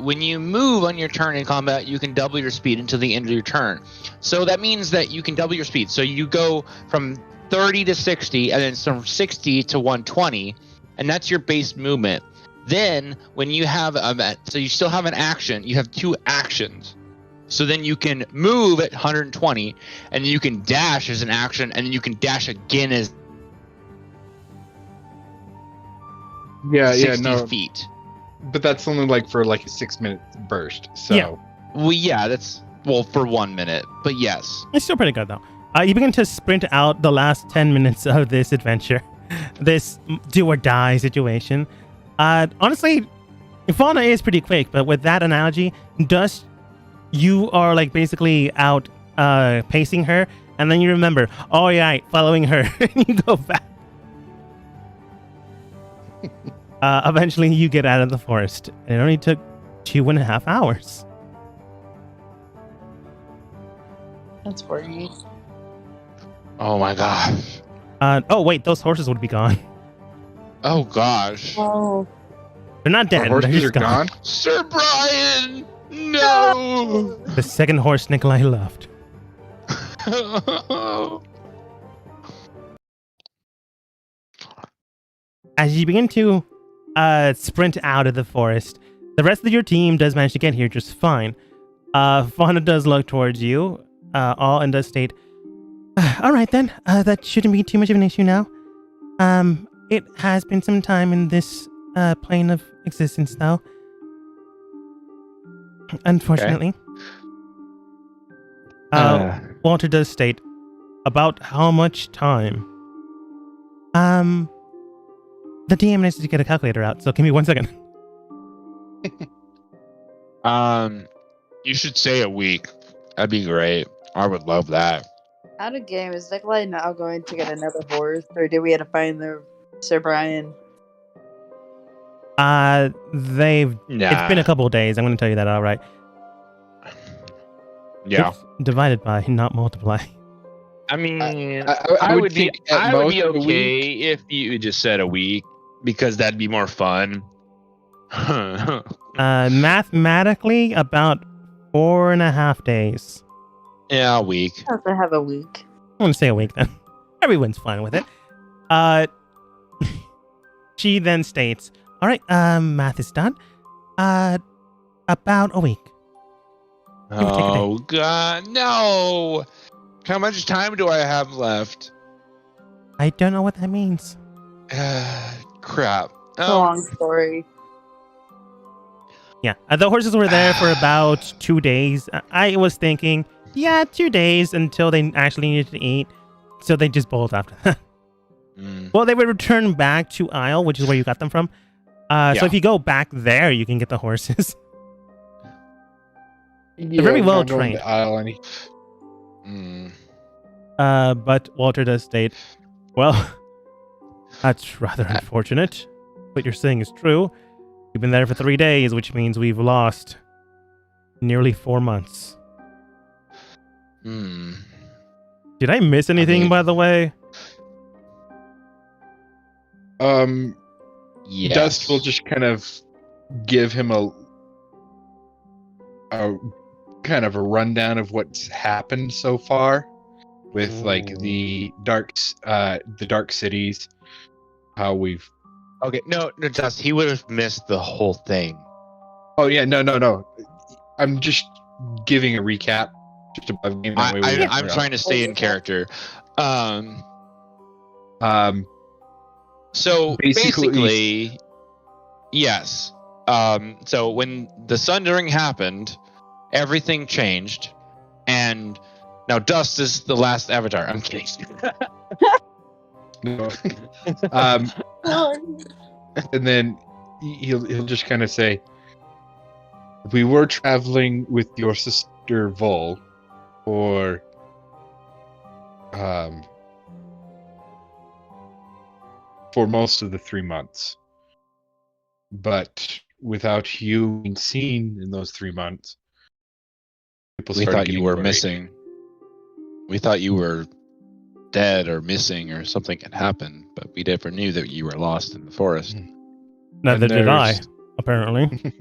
When you move on your turn in combat, you can double your speed until the end of your turn. So that means that you can double your speed. So you go from 30 to 60, and then from 60 to 120, and that's your base movement. Then when you have so you still have an action. You have 2 actions. So then you can move at 120, and you can dash as an action, and then you can dash again as 60 feet. But that's only for like a 6-minute burst. So yeah. Well, that's for 1 minute. But yes, it's still pretty good though. You begin to sprint out the last 10 minutes of this adventure, this do or die situation. Honestly, Fauna is pretty quick, but with that analogy, Dust, you are like basically out pacing her, and then you remember, oh yeah, following her, and you go back. Eventually, you get out of the forest. It only took 2.5 hours. That's worrying. Oh my gosh. Oh wait, those horses would be gone. Oh gosh. Oh. They're not dead. The horses they're are gone. Sir Brian, no. The second horse Nikolai loved. As you begin to sprint out of the forest, the rest of your team does manage to get here just fine. Fauna does look towards you, and does state, all right then, that shouldn't be too much of an issue now. It has been some time in this plane of existence though. Unfortunately. Okay. Walter does state, about how much time? The DM needs to get a calculator out, so give me 1 second. You should say a week. That'd be great. I would love that. Out of game, is Nikolai now going to get another horse, or do we have to find the Sir Brian? It's been a couple of days. I'm going to tell you that outright. Yeah. It's divided by, not multiply. I mean, I would be okay if you just said a week, because that'd be more fun. Mathematically, about 4.5 days. Yeah, a week. I have to have a week. I want to say a week then. Everyone's fine with it. She then states, all right, math is done. About a week. Oh, God, no. How much time do I have left? I don't know what that means. Crap. It's a long story. Yeah, the horses were there for about 2 days. I was thinking, 2 days until they actually needed to eat. So they just bolted after that. Well, they would return back to Isle, which is where you got them from. So if you go back there, you can get the horses. They're very well trained. But Walter does state, well, that's rather unfortunate. What you're saying is true. We've been there for 3 days, which means we've lost nearly 4 months. Did I miss anything, by the way? Yes. Dust will just kind of give him a kind of a rundown of what's happened so far with like the dark cities, how we've. Okay, no, Dust. He would have missed the whole thing. Oh yeah, no. I'm just giving a recap. Just above game. I'm trying to stay in character. So basically, yes. So when the Sundering happened, everything changed, and now Dust is the last Avatar. I'm kidding. No. And then he'll just kind of say, "We were traveling with your sister Vol for most of the 3 months, but without you being seen in those 3 months, we thought you were missing. We thought you were dead or missing or something had happened, but we never knew that you were lost in the forest. Neither did I, apparently.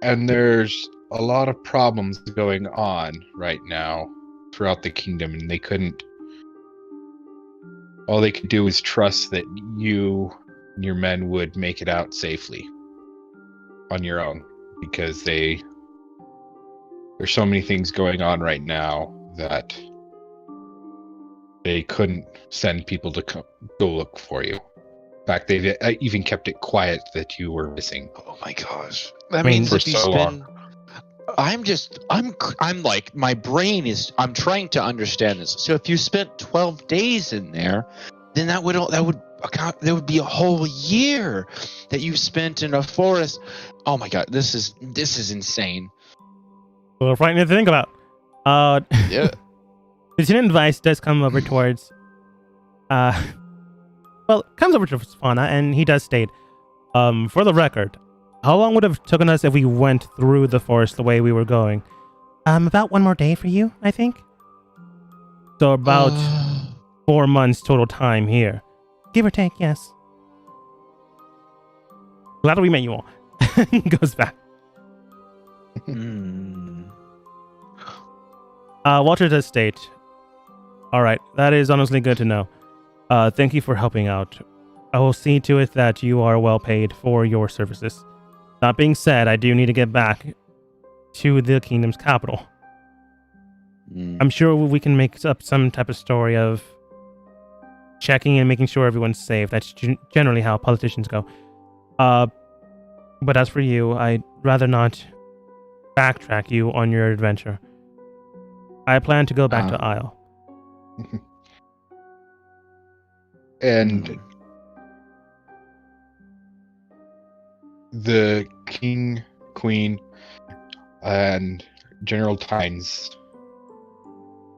And there's a lot of problems going on right now throughout the kingdom, and all they could do is trust that you and your men would make it out safely on your own, because there's so many things going on right now that they couldn't send people to go look for you. In fact, they've even kept it quiet that you were missing. Oh my gosh. That means if he's been... I'm like, my brain is, I'm trying to understand this. So if you spent 12 days in there, then that would be a whole year that you spent in a forest. Oh my God, this is insane. Well, frightening to think about. Yeah. Lieutenant Weiss does come over towards, comes over to Fauna, and he does state, for the record, how long would it have taken us if we went through the forest the way we were going? About 1 more day for you, I think. So about 4 months total time here. Give or take, yes. Glad we met you all. Goes back. Walter does state, all right, that is honestly good to know. Thank you for helping out. I will see to it that you are well paid for your services. That being said, I do need to get back to the kingdom's capital. I'm sure we can make up some type of story of checking and making sure everyone's safe. That's generally how politicians go. But as for you, I'd rather not backtrack you on your adventure. I plan to go back to Isle. And the king, queen, and General Tynes,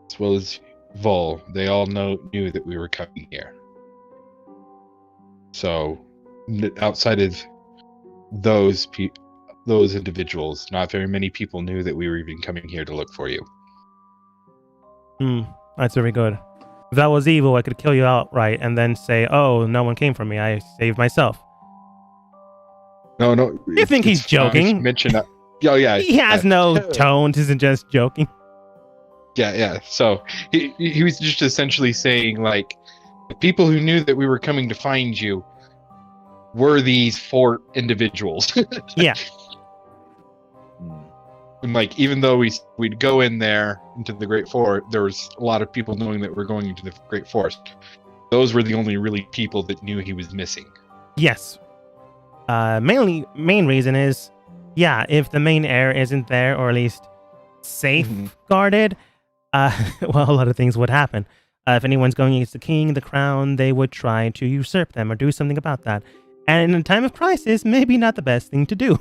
as well as Vol, they all knew that we were coming here. So, outside of those individuals, not very many people knew that we were even coming here to look for you. That's very good. If that was evil, I could kill you outright and then say, "Oh, no one came for me. I saved myself." No. You think he's joking? Mention that. Oh yeah. He has no tone. Isn't just joking. Yeah. So he was just essentially saying, like, the people who knew that we were coming to find you were these 4 individuals. Yeah. And like, even though we'd go in there into the Great Forest, there was a lot of people knowing that we're going into the Great Forest. Those were the only really people that knew he was missing. Yes. Main reason is, if the main heir isn't there, or at least safeguarded, well, a lot of things would happen. If anyone's going against the king, the crown, they would try to usurp them or do something about that. And in a time of crisis, maybe not the best thing to do.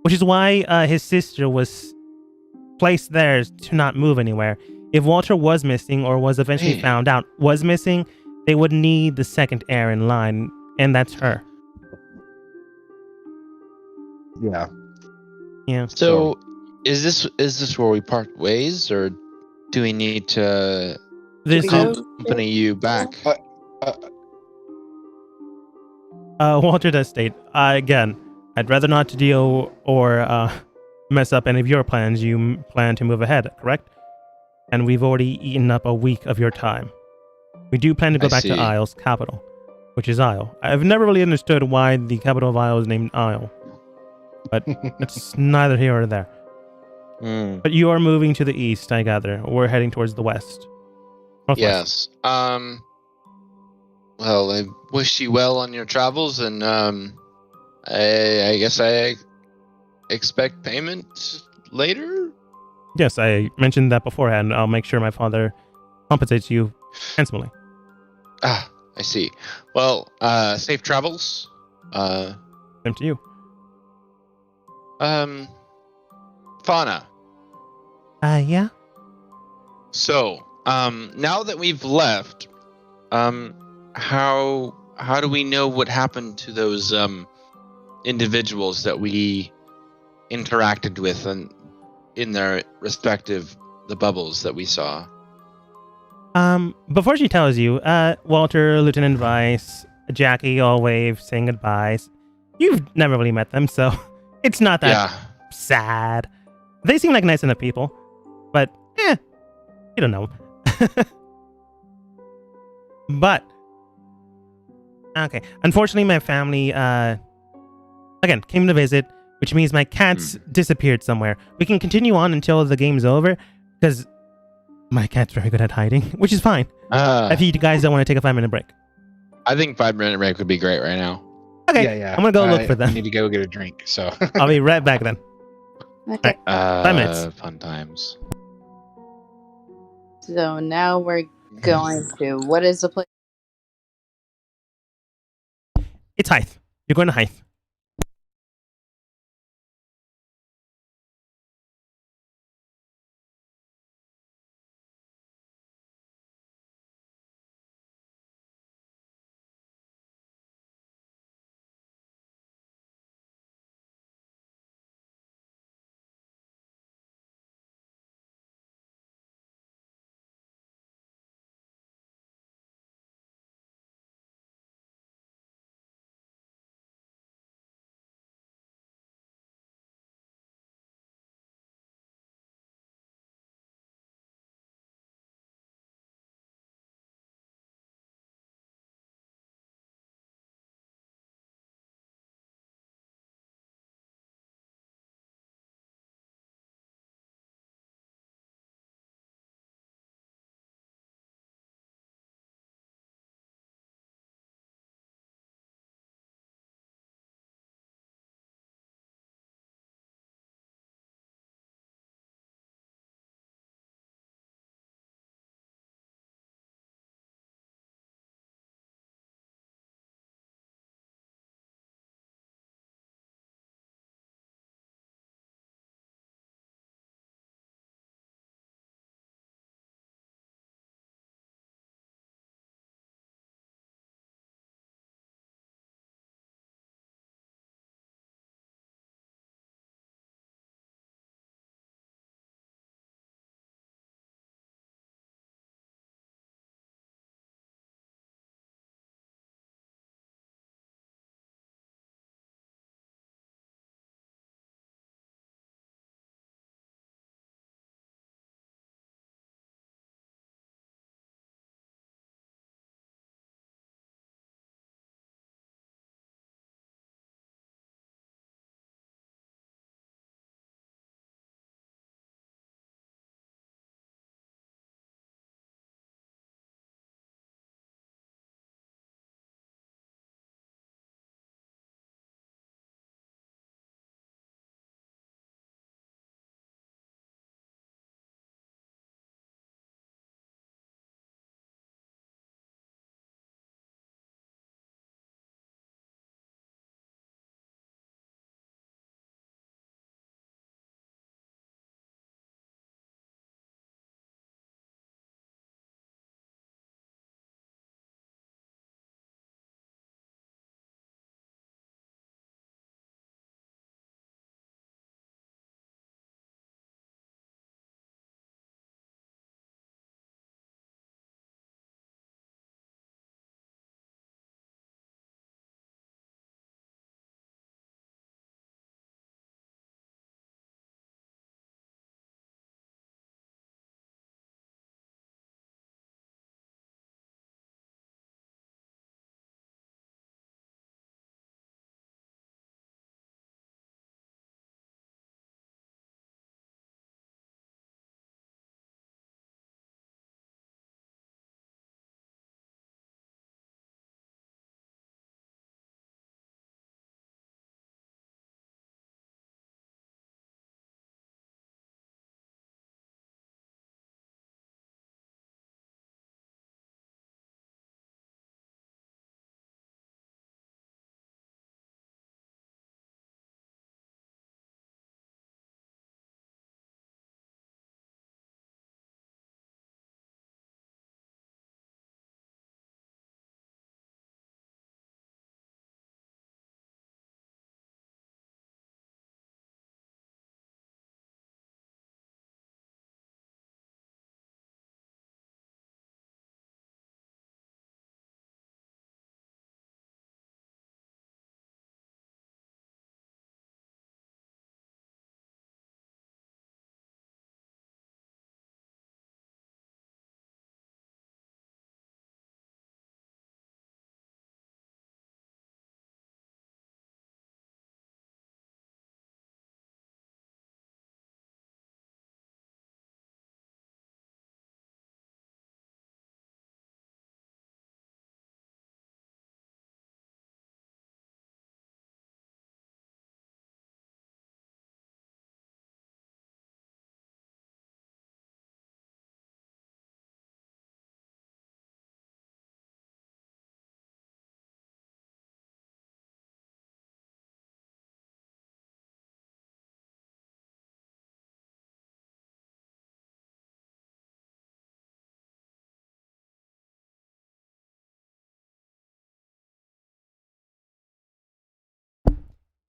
Which is why his sister was placed there to not move anywhere. If Walter was missing or was eventually found out was missing, they would need the second heir in line, and that's her. Yeah. Yeah. So, is this where we part ways, or do we need to accompany you back? Walter does state, again, I'd rather not to deal or mess up any of your plans. You plan to move ahead, correct? And we've already eaten up a week of your time. We do plan to go back to Isle's capital, which is Isle. I've never really understood why the capital of Isle is named Isle, but it's neither here or there. But you are moving to the east, I gather. We're heading towards the west. Yes. Well, I wish you well on your travels, and I guess I expect payment later? Yes, I mentioned that beforehand. I'll make sure my father compensates you handsomely. Ah, I see. Well, safe travels. Same to you. Fauna. Yeah? So, now that we've left, how do we know what happened to those individuals that we interacted with in their respective the bubbles that we saw? Before she tells you, Walter, Lieutenant Vice, Jackie all wave, saying goodbyes. You've never really met them, so it's not that sad. They seem like nice enough people, but you don't know. But okay, unfortunately, my family again came to visit, which means my cat's disappeared somewhere. We can continue on until the game's over, because my cat's very good at hiding, which is fine. If you guys don't want to take a 5-minute break. I think 5-minute break would be great right now. Okay, yeah. I'm going to go look for them. I need to go get a drink, so. I'll be right back then. Okay. Right, 5 minutes. Fun times. So now we're going to, what is the place? It's Hythe. You're going to Hythe.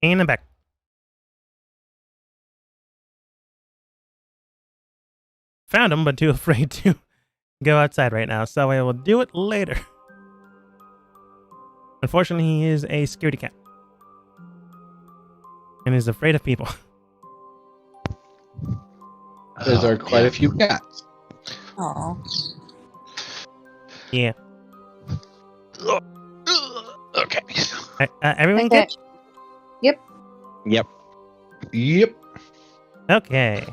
And I'm back. Found him, but too afraid to go outside right now, so I will do it later. Unfortunately, he is a scaredy cat. And is afraid of people. Those are quite a few cats. Oh. Yeah. Okay. Everyone Okay. good? Yep. Yep. Okay.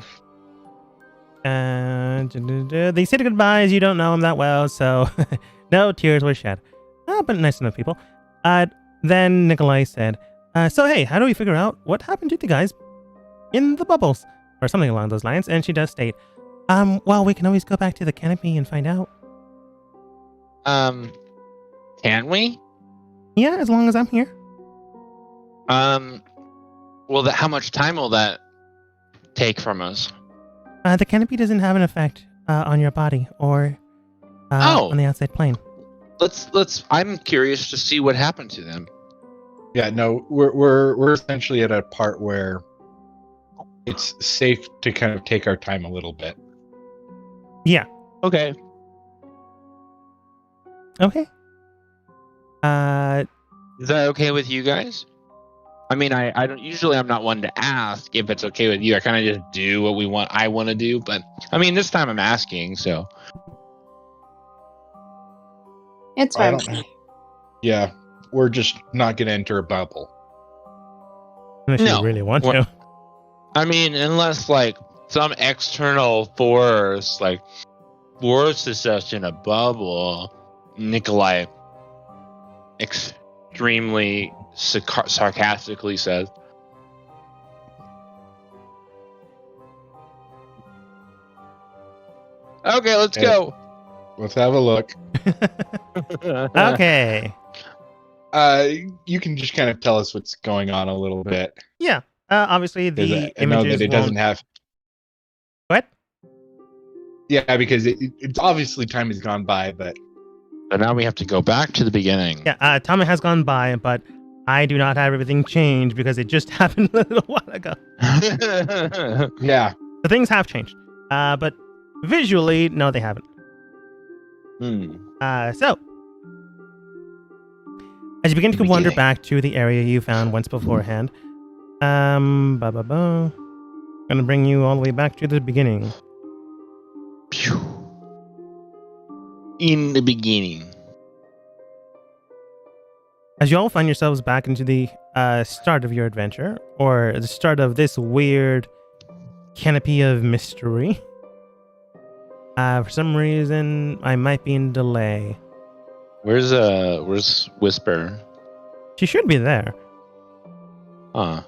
They said goodbyes. You don't know him that well, so no tears were shed. But nice enough people. Then Nikolai said, so hey, how do we figure out what happened to the guys in the bubbles? Or something along those lines. And she does state, well, we can always go back to the canopy and find out. Can we? Yeah, as long as I'm here. Well, how much time will that take from us? The canopy doesn't have an effect on your body or on the outside plane. Let's. I'm curious to see what happened to them. Yeah, no, we're essentially at a part where it's safe to kind of take our time a little bit. Yeah. Okay. Okay. Is that okay with you guys? I mean, I don't usually. I'm not one to ask if it's okay with you. I kind of just do what I want to do. But I mean, this time I'm asking. So It's fine. Yeah, we're just not going to enter a bubble. Unless you really want to. I mean, unless like some external force like forces us in a bubble, Nikolai extremely sarcastically says. Okay, let's go. Let's have a look. Okay. You can just kind of tell us what's going on a little bit. Yeah. Obviously, the I know images that it doesn't have. What? Yeah, because it's obviously time has gone by, but now we have to go back to the beginning. Yeah, time has gone by, but I do not have everything changed because it just happened a little while ago. Yeah. The things have changed. But visually, no, they haven't. So, as you begin to wander back to the area you found once beforehand, gonna bring you all the way back to the beginning. In the beginning. As you all find yourselves back into the start of your adventure, or the start of this weird canopy of mystery. For some reason, I might be in delay. Where's Whisper? She should be there. Huh.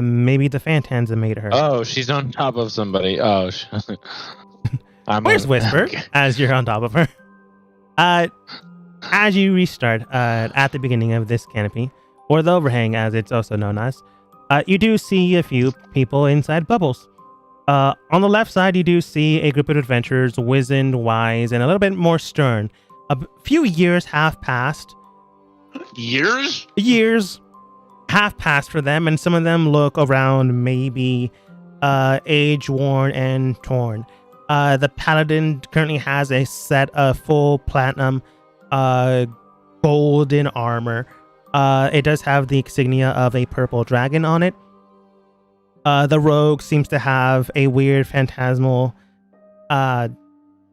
Maybe the Phantanza made her. Oh, she's on top of somebody. Oh, where's Whisper? As you're on top of her. As you restart at the beginning of this canopy, or the overhang as it's also known as, you do see a few people inside bubbles. On the left side, you do see a group of adventurers, wizened, wise, and a little bit more stern. A few years have passed. Years? Years have passed for them, and some of them look around maybe age-worn and torn. The Paladin currently has a set of full platinum golden armor. It does have the insignia of a purple dragon on it. The Rogue seems to have a weird phantasmal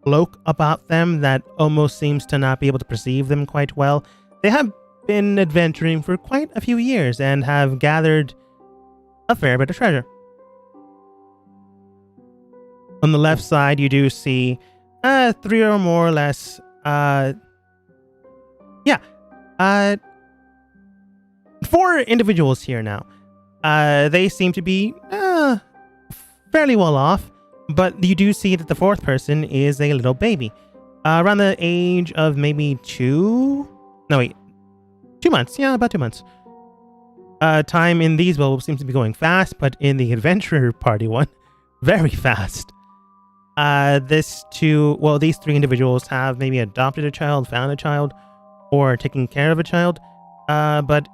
cloak about them that almost seems to not be able to perceive them quite well. They have been adventuring for quite a few years and have gathered a fair bit of treasure. On the left side, you do see 3 or more or less 4 individuals here now. They seem to be fairly well off, but you do see that the 4th person is a little baby. Around the age of maybe 2 months. Yeah, about 2 months. Time in these bubbles seems to be going fast, but in the adventurer party one, very fast. These 3 individuals have maybe adopted a child, found a child, or taken care of a child. But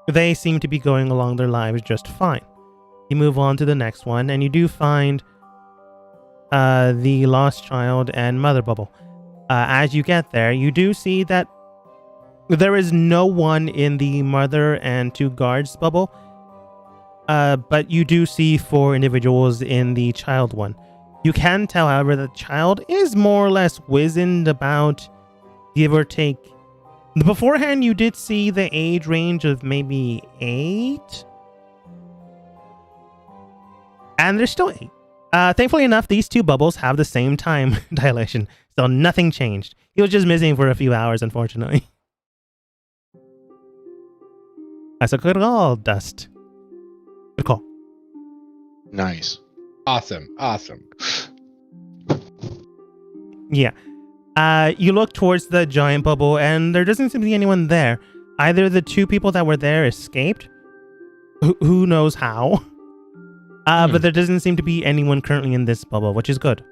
they seem to be going along their lives just fine. You move on to the next one, and you do find the lost child and mother bubble. As you get there, you do see that there is no one in the mother and 2 guards bubble, but you do see 4 individuals in the child one. You can tell, however, that the child is more or less wizened, about give or take. Beforehand, you did see the age range of maybe 8. And there's still 8. Thankfully enough, these 2 bubbles have the same time dilation, so nothing changed. He was just missing for a few hours, unfortunately. That's a good call, Dust. Good call. Nice. Awesome. Yeah. You look towards the giant bubble, and there doesn't seem to be anyone there. Either the 2 people that were there escaped, who knows how, but there doesn't seem to be anyone currently in this bubble, which is good.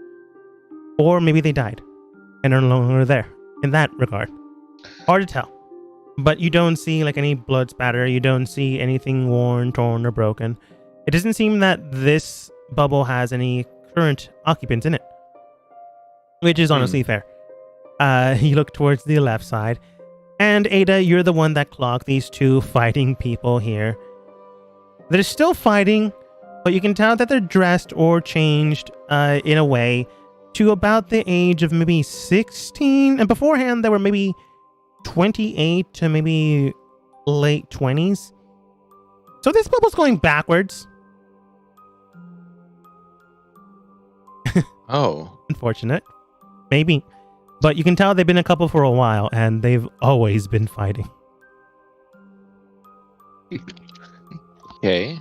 Or maybe they died and are no longer there. In that regard, hard to tell. But you don't see like any blood spatter. You don't see anything worn, torn, or broken. It doesn't seem that this bubble has any current occupants in it, which is honestly fair. You look towards the left side, and Ada, you're the one that clocked these 2 fighting people here. They're still fighting, but you can tell that they're dressed or changed in a way to about the age of maybe 16, and beforehand they were maybe 28 to maybe late 20s. So this bubble's going backwards. Oh. Unfortunate. Maybe. But you can tell they've been a couple for a while, and they've always been fighting. Okay.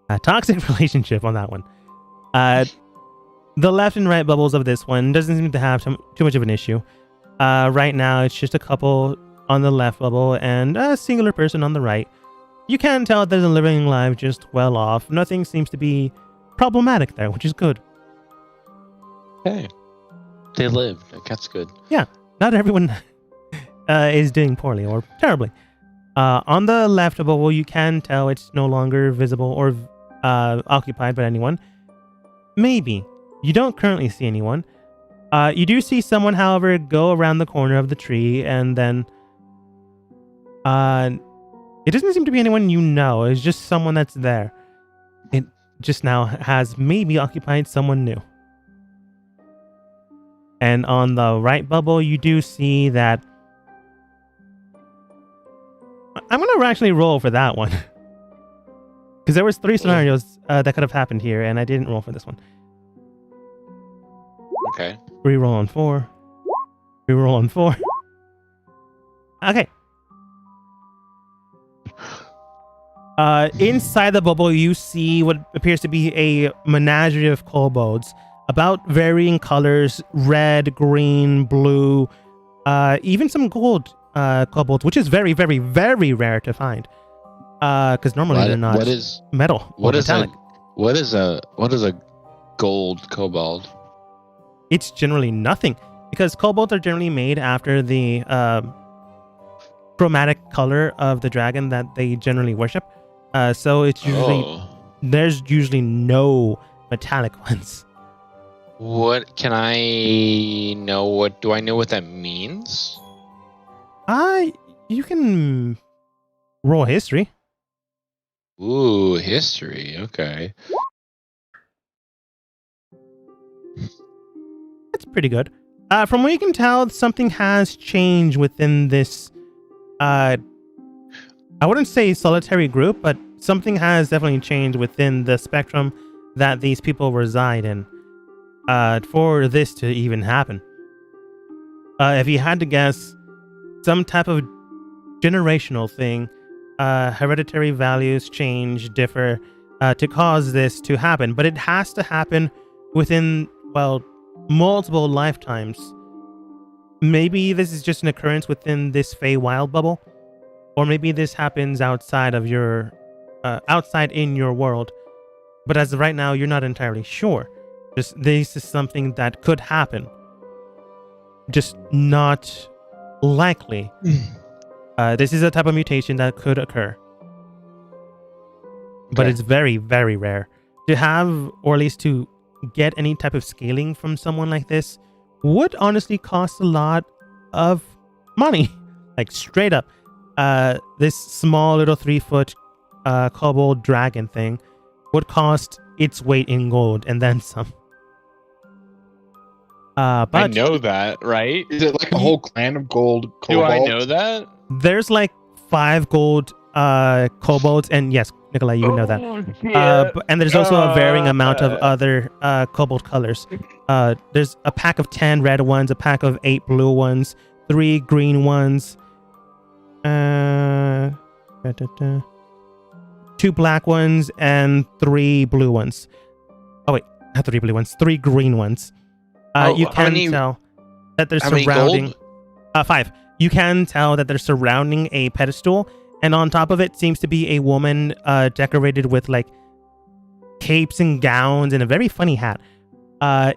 A toxic relationship on that one. The left and right bubbles of this one doesn't seem to have too much of an issue. Right now, it's just a couple on the left bubble and a singular person on the right. You can tell that they're living life just well off. Nothing seems to be problematic there, which is good. Okay. They lived. That's good. Yeah, not everyone is doing poorly or terribly. On the left bubble, you can tell it's no longer visible or occupied by anyone. Maybe. You don't currently see anyone. You do see someone, however, go around the corner of the tree, and then it doesn't seem to be anyone you know. It's just someone that's there. It just now has maybe occupied someone new. And on the right bubble, you do see that... I'm going to actually roll for that one. Because there was 3 scenarios that could have happened here, and I didn't roll for this one. Okay. Reroll on 4. Reroll on 4. Okay. Inside the bubble, you see what appears to be a menagerie of kobolds. About varying colors, red, green, blue, even some gold kobolds, which is very, very, very rare to find. Because normally they're not metal or metallic. What is a gold kobold? It's generally nothing, because kobolds are generally made after the chromatic color of the dragon that they generally worship. So it's usually there's usually no metallic ones. What can I know? What do I know what that means? You can roll history. Ooh, history. Okay. That's pretty good. From what you can tell, something has changed within this. I wouldn't say solitary group, but something has definitely changed within the spectrum that these people reside in. For this to even happen. If you had to guess, some type of generational thing, hereditary values change, differ, to cause this to happen. But it has to happen within, well, multiple lifetimes. Maybe this is just an occurrence within this Feywild bubble, or maybe this happens outside of your, outside in your world. But as of right now, you're not entirely sure. Just this is something that could happen. Just not likely. This is a type of mutation that could occur, but it's very, very rare. To have, or at least to get any type of scaling from someone like this would honestly cost a lot of money. Like straight up. This small little 3-foot kobold dragon thing would cost its weight in gold and then some. But I know that, right? Is it like a whole clan of gold kobolds? Do I know that? There's like 5 gold kobolds, and yes, Nikolai, you would know that. And there's also a varying amount of other kobold colors. There's a pack of 10 red ones, a pack of 8 blue ones, 3 green ones, 2 black ones, and 3 blue ones. Oh wait, not 3 blue ones, 3 green ones. You can tell that they're surrounding 5. You can tell that they're surrounding a pedestal, and on top of it seems to be a woman decorated with like capes and gowns and a very funny hat.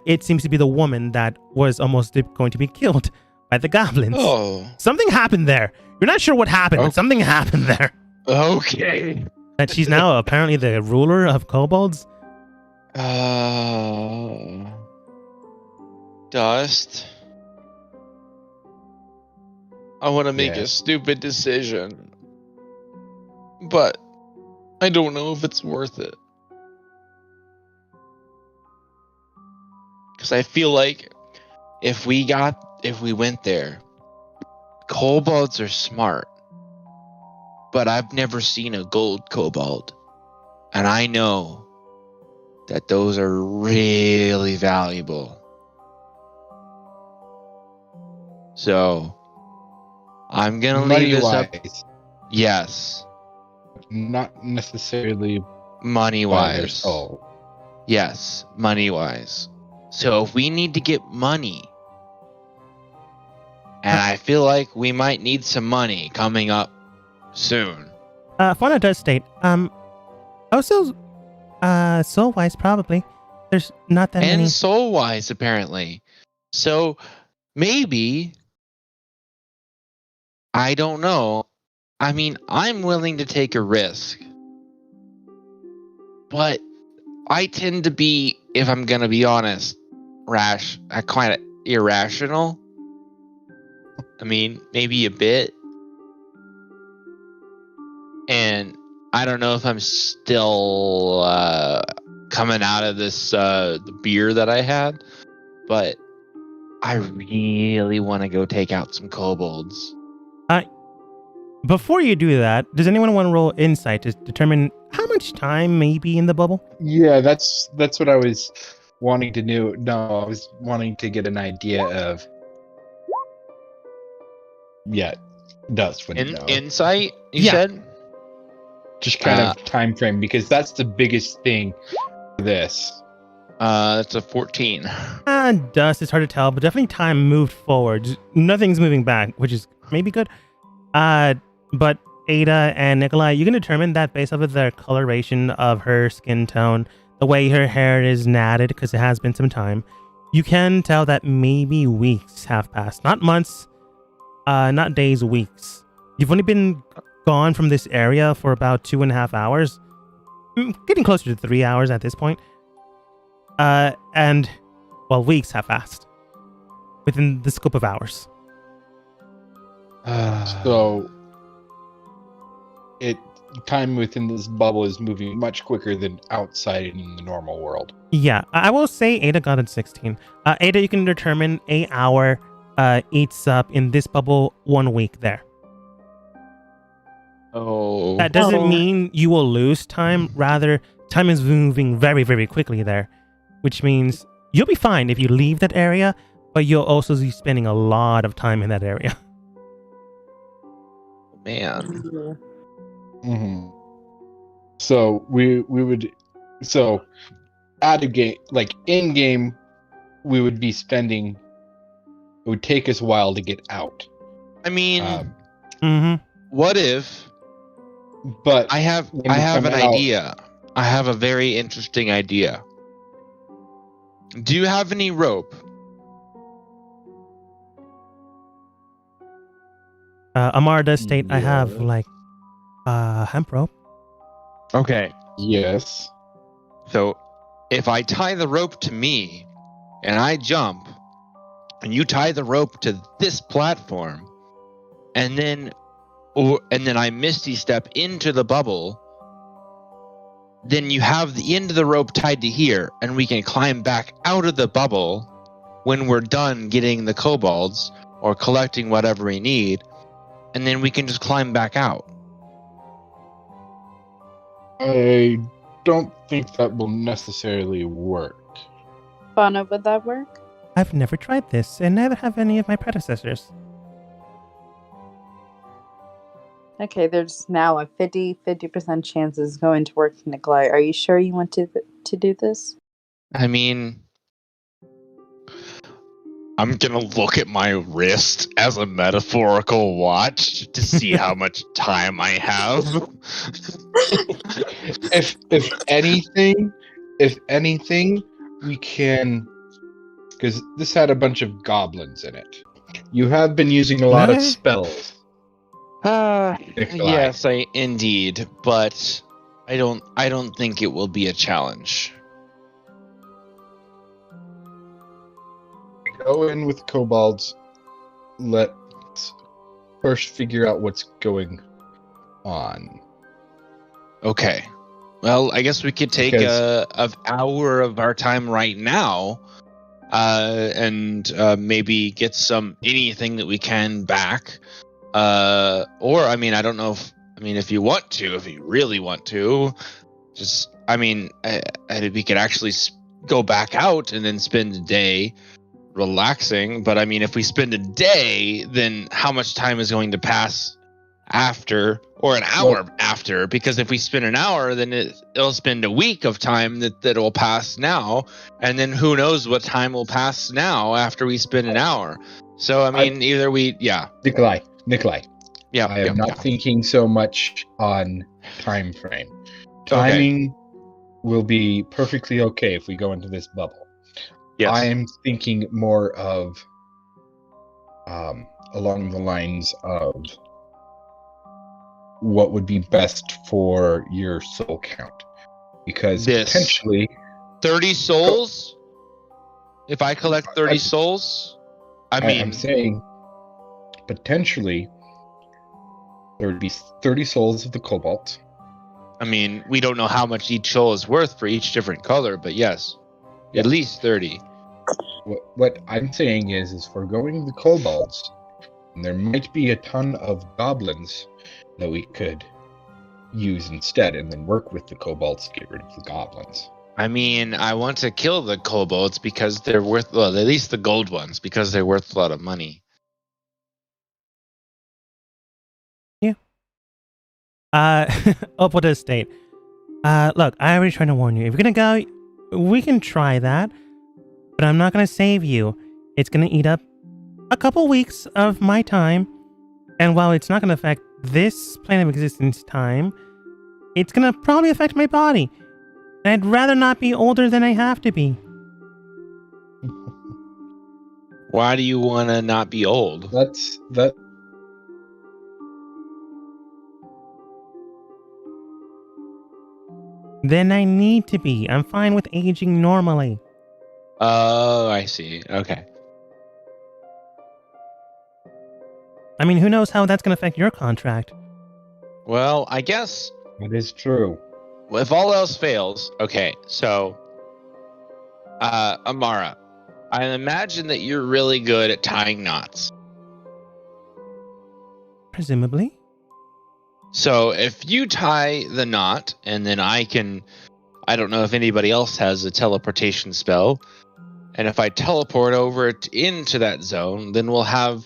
It seems to be the woman that was almost going to be killed by the goblins. Oh. Something happened there. You're not sure what happened, but something happened there. Okay. And she's now apparently the ruler of kobolds. Dust. I want to make a stupid decision, but I don't know if it's worth it. Because I feel like if we went there, kobolds are smart, but I've never seen a gold kobold, and I know that those are really valuable. So I'm gonna leave this up. Yes. Not necessarily money wise. Oh. Yes, money wise. So if we need to get money, and I feel like we might need some money coming up soon. Fauna does state, also, soul-wise probably. There's not that many. And soul-wise, apparently. So maybe, I don't know. I mean, I'm willing to take a risk. But I tend to be, if I'm going to be honest, kind of irrational. I mean, maybe a bit. And I don't know if I'm still coming out of this the beer that I had, but I really want to go take out some kobolds. Before you do that, does anyone want to roll insight to determine how much time may be in the bubble? Yeah, that's what I was wanting to do. No, I was wanting to get an idea of. Yeah, Dust would know. Insight, you said? Just kind of time frame, because that's the biggest thing for this. That's a 14. Dust, it's hard to tell, but definitely time moved forward. Nothing's moving back, which is maybe good. But Ada and Nikolai, you can determine that based off of the coloration of her skin tone, the way her hair is natted, because it has been some time. You can tell that maybe weeks have passed. Not months, not days, weeks. You've only been gone from this area for about 2.5 hours. Getting closer to 3 hours at this point. And, well, weeks have passed. Within the scope of hours. So time within this bubble is moving much quicker than outside in the normal world. Yeah, I will say Ada got it 16. Ada, you can determine an hour eats up in this bubble 1 week there. Oh. That doesn't mean you will lose time. Rather, time is moving very, very quickly there, which means you'll be fine if you leave that area, but you'll also be spending a lot of time in that area. Man. Mm-hmm. So we would, so at a game, like in game, we would be spending. It would take us a while to get out. I mean, mm-hmm. What if? But I have an idea. I have a very interesting idea. Do you have any rope? Amara does state I have like hemp rope. Okay. Yes. So if I tie the rope to me and I jump and you tie the rope to this platform and then I misty step into the bubble, then you have the end of the rope tied to here and we can climb back out of the bubble when we're done getting the kobolds or collecting whatever we need, and then we can just climb back out. I don't think that will necessarily work. Fauna, would that work? I've never tried this, and neither have any of my predecessors. Okay, there's now a 50% chance it's going to work, Nikolai. Are you sure you want to do this? I mean, I'm gonna look at my wrist as a metaphorical watch to see how much time I have. if anything, we can, because this had a bunch of goblins in it. You have been using a lot of spells. Yes, indeed, but I don't think it will be a challenge. Go in with kobolds. Let's first figure out what's going on. Okay. Well, I guess we could take an hour of our time right now, and maybe get anything that we can back. Or I mean, I don't know if you want to, if you really want to, just we could actually go back out and then spend a day relaxing. But I mean, if we spend a day, then how much time is going to pass after, or an hour after? Because if we spend an hour, then it'll spend a week of time that will pass now, and then who knows what time will pass now after we spend an hour. So I mean, Nikolai. Yeah, I am not thinking so much on time frame. Timing will be perfectly okay if we go into this bubble. Yes. I am thinking more of along the lines of what would be best for your soul count. Because potentially 30 souls? If I collect 30 souls? I'm saying potentially there would be 30 souls of the cobalt. I mean, we don't know how much each soul is worth for each different color, but yes, at least 30. What I'm saying is foregoing the kobolds, and there might be a ton of goblins that we could use instead, and then work with the kobolds to get rid of the goblins. I mean, I want to kill the kobolds because they're worth, at least the gold ones, because they're worth a lot of money. Upward estate. Look, I already tried to warn you. If you're gonna go, we can try that, but I'm not gonna save you. It's gonna eat up a couple weeks of my time, and while it's not gonna affect this plane of existence time, it's gonna probably affect my body. And I'd rather not be older than I have to be. Why do you want to not be old? Then I need to be. I'm fine with aging normally. Oh, I see. Okay. I mean, who knows how that's going to affect your contract? Well, I guess it is true. If all else fails, okay, so Amara, I imagine that you're really good at tying knots. Presumably. So if you tie the knot, and then I don't know if anybody else has a teleportation spell, and if I teleport over into that zone, then we'll have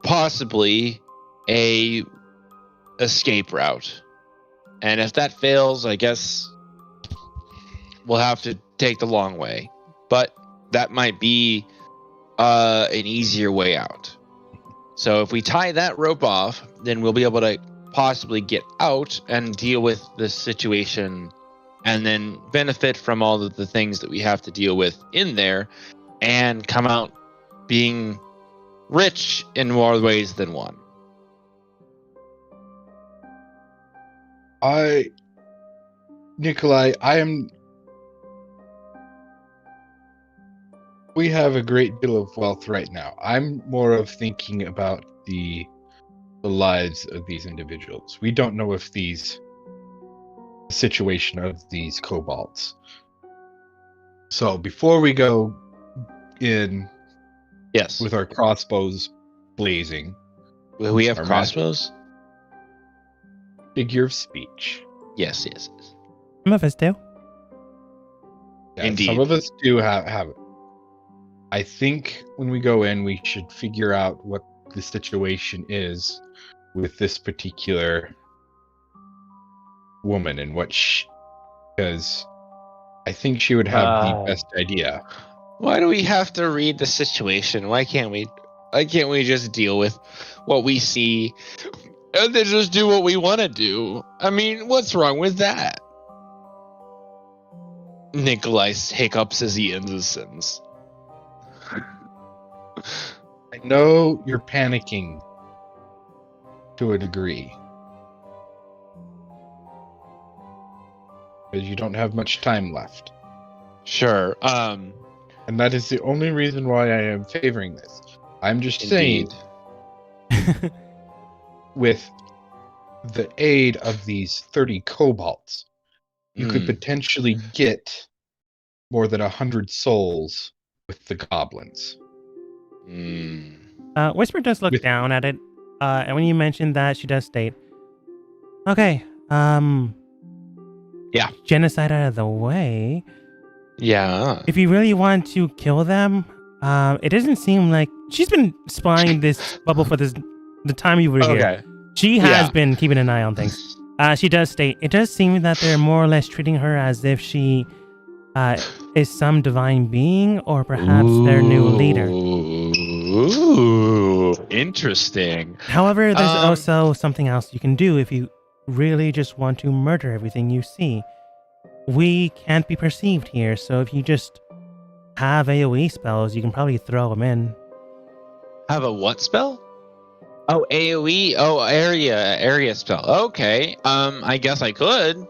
possibly a escape route. And if that fails, I guess we'll have to take the long way. But that might be an easier way out. So if we tie that rope off, then we'll be able to possibly get out and deal with this situation, and then benefit from all of the things that we have to deal with in there, and come out being rich in more ways than one. Nikolai, we have a great deal of wealth right now. I'm more of thinking about the lives of these individuals. We don't know if the situation of these kobolds. So before we go in, yes, with our crossbows blazing, we have crossbows. Figure of speech. Yes. Some of us do. Yeah, indeed. Some of us do have it. I think when we go in, we should figure out what the situation is with this particular woman and what because I think she would have the best idea. Why do we have to read the situation? Why can't we just deal with what we see and then just do what we want to do? I mean, what's wrong with that? Nikolai hiccups as he ends his sentence. I know you're panicking to a degree. Because you don't have much time left. Sure. And that is the only reason why I am favoring this. I'm just saying, with the aid of these 30 kobolds, you could potentially get more than 100 souls with the goblins. Whisper does look down at it, and when you mentioned that, she does state, "Okay, yeah, genocide out of the way. Yeah. If you really want to kill them, it doesn't seem like she's been spying this bubble for the time you were here. She has been keeping an eye on things. She does state, it does seem that they're more or less treating her as if she is some divine being or perhaps their new leader. Ooh, interesting. However, there's also something else you can do if you really just want to murder everything you see. We can't be perceived here, so if you just have AoE spells, you can probably throw them in. Have a what spell? Oh, AoE. Oh, area spell. Okay. I guess I could.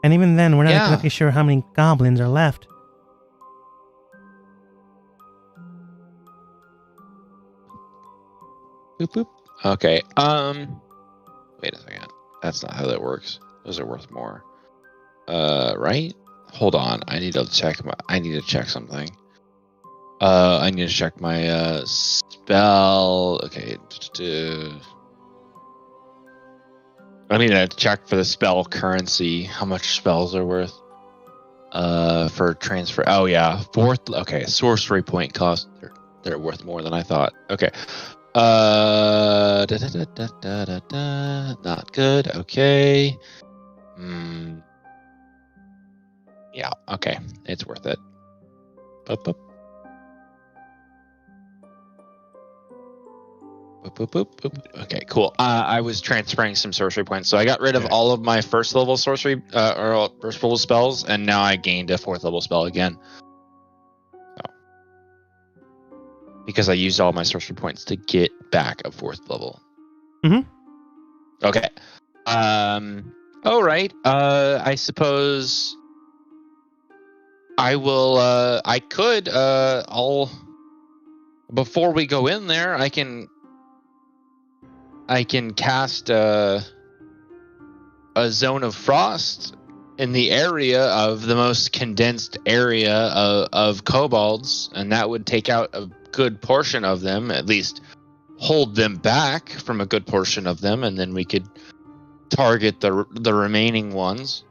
And even then, we're not exactly sure how many goblins are left. Boop boop. Okay. Wait a second. That's not how that works. Those are worth more. Right? Hold on. I need to check something. I need to check my spell. Okay. I need to check for the spell currency, how much spells are worth. For transfer. Oh yeah. Okay, sorcery point cost. They're worth more than I thought. Okay. Not good. Okay. Yeah. Okay. It's worth it. Boop, boop. Boop, boop, boop, boop. Okay. Cool. I was transferring some sorcery points, so I got rid of all of my first level sorcery or first level spells, and now I gained a fourth level spell again. Because I used all my sorcery points to get back a fourth level. Mm-hmm. Okay. All right. I suppose I will. I could. Before we go in there, I can cast a zone of frost in the area of the most condensed area of kobolds, and that would take out a good portion of them, at least hold them back from a good portion of them, and then we could target the remaining ones.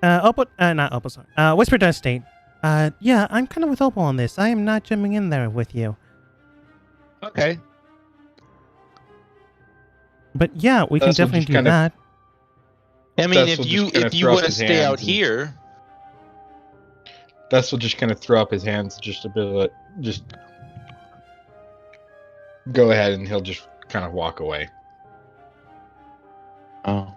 Whisper does state, yeah, I'm kind of with Opal on this. I am not jumping in there with you. Okay. But yeah, we can definitely do that. I mean, if you want to stay out here, Dust will just kind of throw up his hands just a bit, just go ahead, and he'll just kind of walk away. Oh.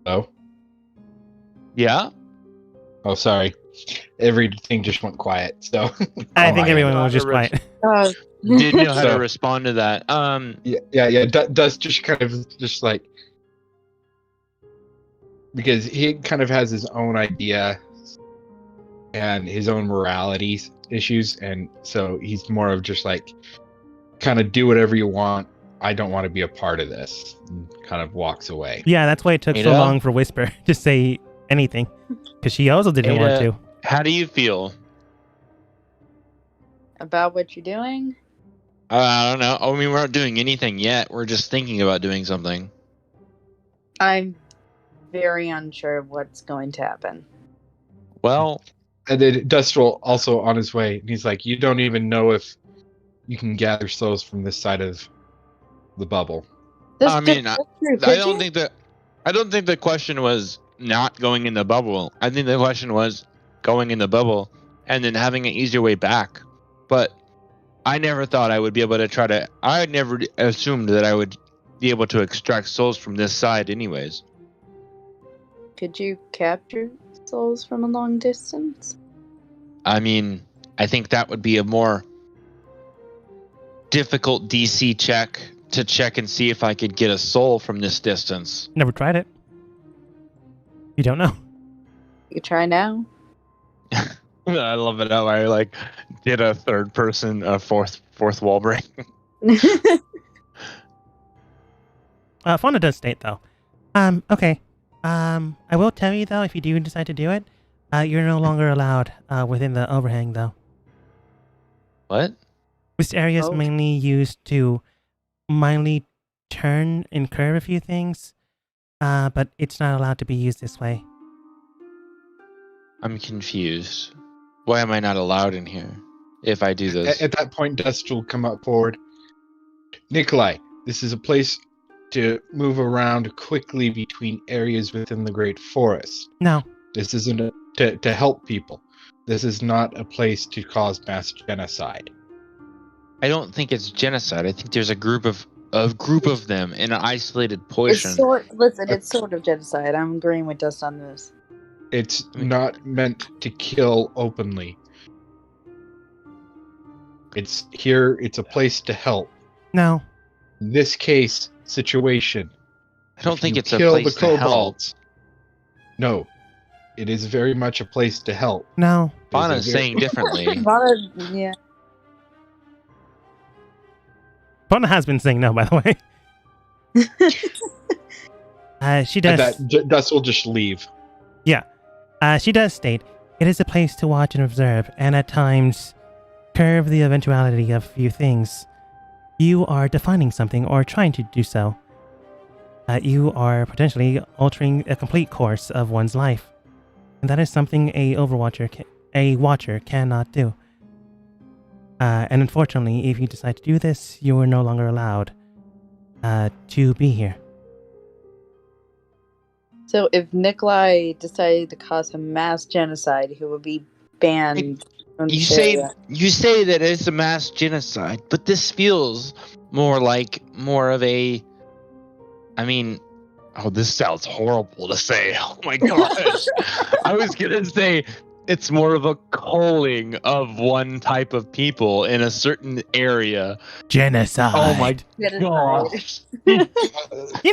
Oh? Yeah? Oh, sorry. Everything just went quiet, so... I think everyone was just quiet. Didn't know how to respond to that. Yeah. Dust just kind of just like... Because he kind of has his own idea and his own morality issues, and so he's more of just like, kind of do whatever you want. I don't want to be a part of this. And kind of walks away. Yeah, that's why it took so long for Whisper to say anything, because she also didn't want to. How do you feel about what you're doing? I don't know. I mean, we're not doing anything yet. We're just thinking about doing something. I'm very unsure of what's going to happen. Well, and then Dustral also on his way. He's like, you don't even know if you can gather souls from this side of the bubble. I don't think the question was not going in the bubble. I think the question was going in the bubble and then having an easier way back. But I never thought I would be able to I never assumed that I would be able to extract souls from this side anyways. Could you capture souls from a long distance? I mean, I think that would be a more difficult DC check to check and see if I could get a soul from this distance. Never tried it. You don't know. You try now. I love it how I like did a third person, a fourth wall break. Fauna does state though. Okay. I will tell you though, if you do decide to do it, you're no longer allowed within the overhang though. What? This area is mainly used to mildly turn and curve a few things, but it's not allowed to be used this way. I'm confused. Why am I not allowed in here if I do this? At that point, Dust will come up forward. Nikolai, this is a place to move around quickly between areas within the Great Forest. No. This isn't to help people. This is not a place to cause mass genocide. I don't think it's genocide. I think there's a group of them in an isolated portion. It's sort of genocide. I'm agreeing with Dust on this. It's not meant to kill openly. It's a place to help. No. In this situation, I don't think it's a place to help. No. It is very much a place to help. No. Fauna's saying differently. Yeah. Fauna has been saying no, by the way. She does. Dust will just leave. Yeah. She does state, it is a place to watch and observe, and at times curve the eventuality of few things. You are defining something or trying to do so. You are potentially altering a complete course of one's life. And that is something a watcher cannot do. And unfortunately, if you decide to do this, you are no longer allowed to be here. So if Nikolai decided to cause a mass genocide, he would be banned. You say that it's a mass genocide, but this feels more of a. I mean, this sounds horrible to say. Oh my gosh! I was gonna say it's more of a culling of one type of people in a certain area. Genocide. Oh my gosh! You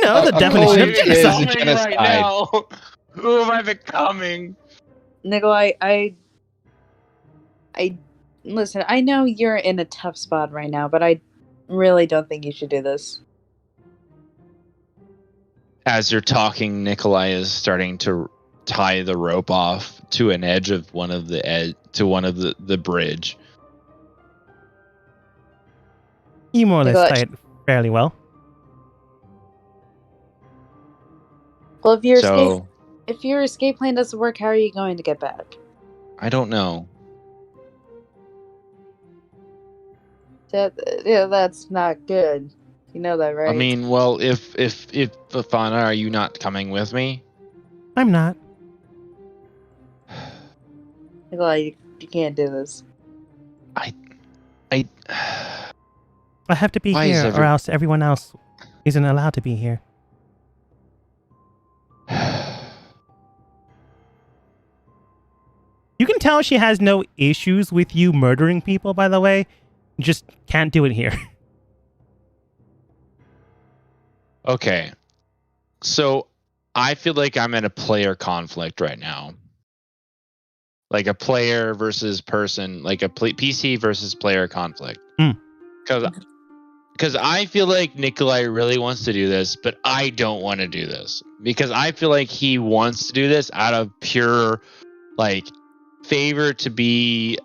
know the definition of genocide. Right now. Who am I becoming? Nikolai, I listen. I know you're in a tough spot right now, but I really don't think you should do this. As you're talking, Nikolai is starting to tie the rope off to an edge of one of the bridge. You more or less tie it fairly well. Well, if your escape plan doesn't work, how are you going to get back? I don't know. That's not good. You know that, right? I mean, well, if Fauna, are you not coming with me? I'm not. Nikolai, you can't do this. I have to be here, or else everyone else isn't allowed to be here. You can tell she has no issues with you murdering people, by the way. Just can't do it here. Okay. So I feel like I'm in a player conflict right now. Like a player versus person, like a PC versus player conflict. Because I feel like Nikolai really wants to do this, but I don't want to do this. Because I feel like he wants to do this out of pure, like, favor to be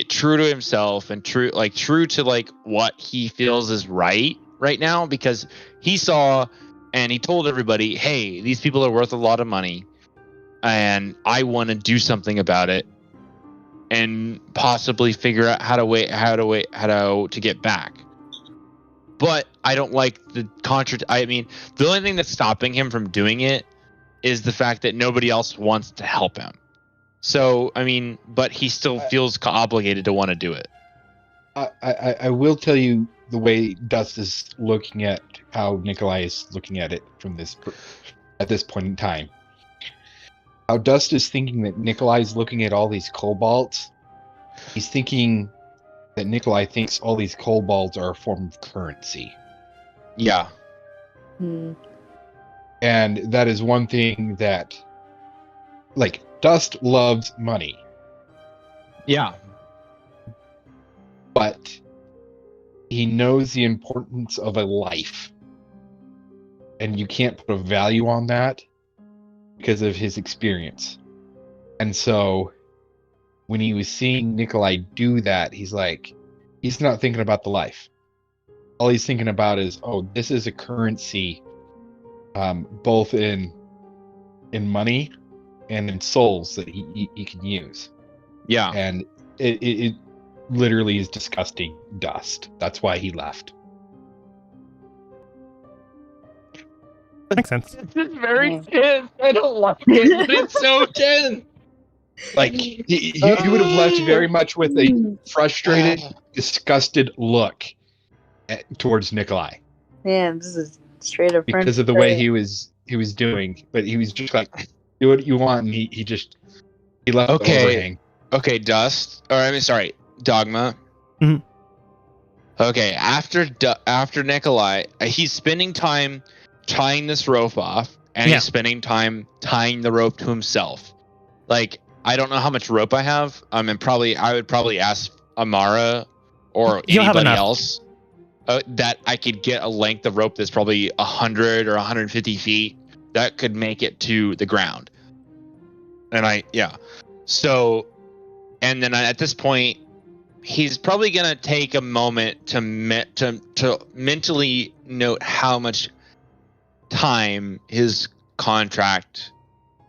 true to himself and true to like what he feels is right now, because he saw and he told everybody, hey, these people are worth a lot of money and I want to do something about it and possibly figure out how to get back. But I don't like the the only thing that's stopping him from doing it is the fact that nobody else wants to help him. So, but he still feels obligated to want to do it. I will tell you the way Dust is looking at how Nikolai is looking at it at this point in time. How Dust is thinking that Nikolai is looking at all these kobolds. He's thinking that Nikolai thinks all these kobolds are a form of currency. Yeah. And that is one thing that, like, Dust loves money. Yeah. But he knows the importance of a life. And you can't put a value on that because of his experience. And so when he was seeing Nikolai do that, he's not thinking about the life. All he's thinking about is, oh, this is a currency, both in money and in souls that he can use. Yeah. And it literally is disgusting Dust. That's why he left. Makes sense. This is very tense. I don't like it, but it's so tense. Like, he would have left very much with a frustrated, disgusted look towards Nikolai. Man, this is straight up because of the way he was doing. But he was just like, do what you want, and he left the overhang. Okay, Dogma. Mm-hmm. Okay, after Nikolai, he's spending time tying this rope off, and he's spending time tying the rope to himself. Like, I don't know how much rope I have. I would probably ask Amara or anybody else that I could get a length of rope that's probably 100 or 150 feet that could make it to the ground. So, and then at this point, he's probably gonna take a moment to mentally note how much time his contract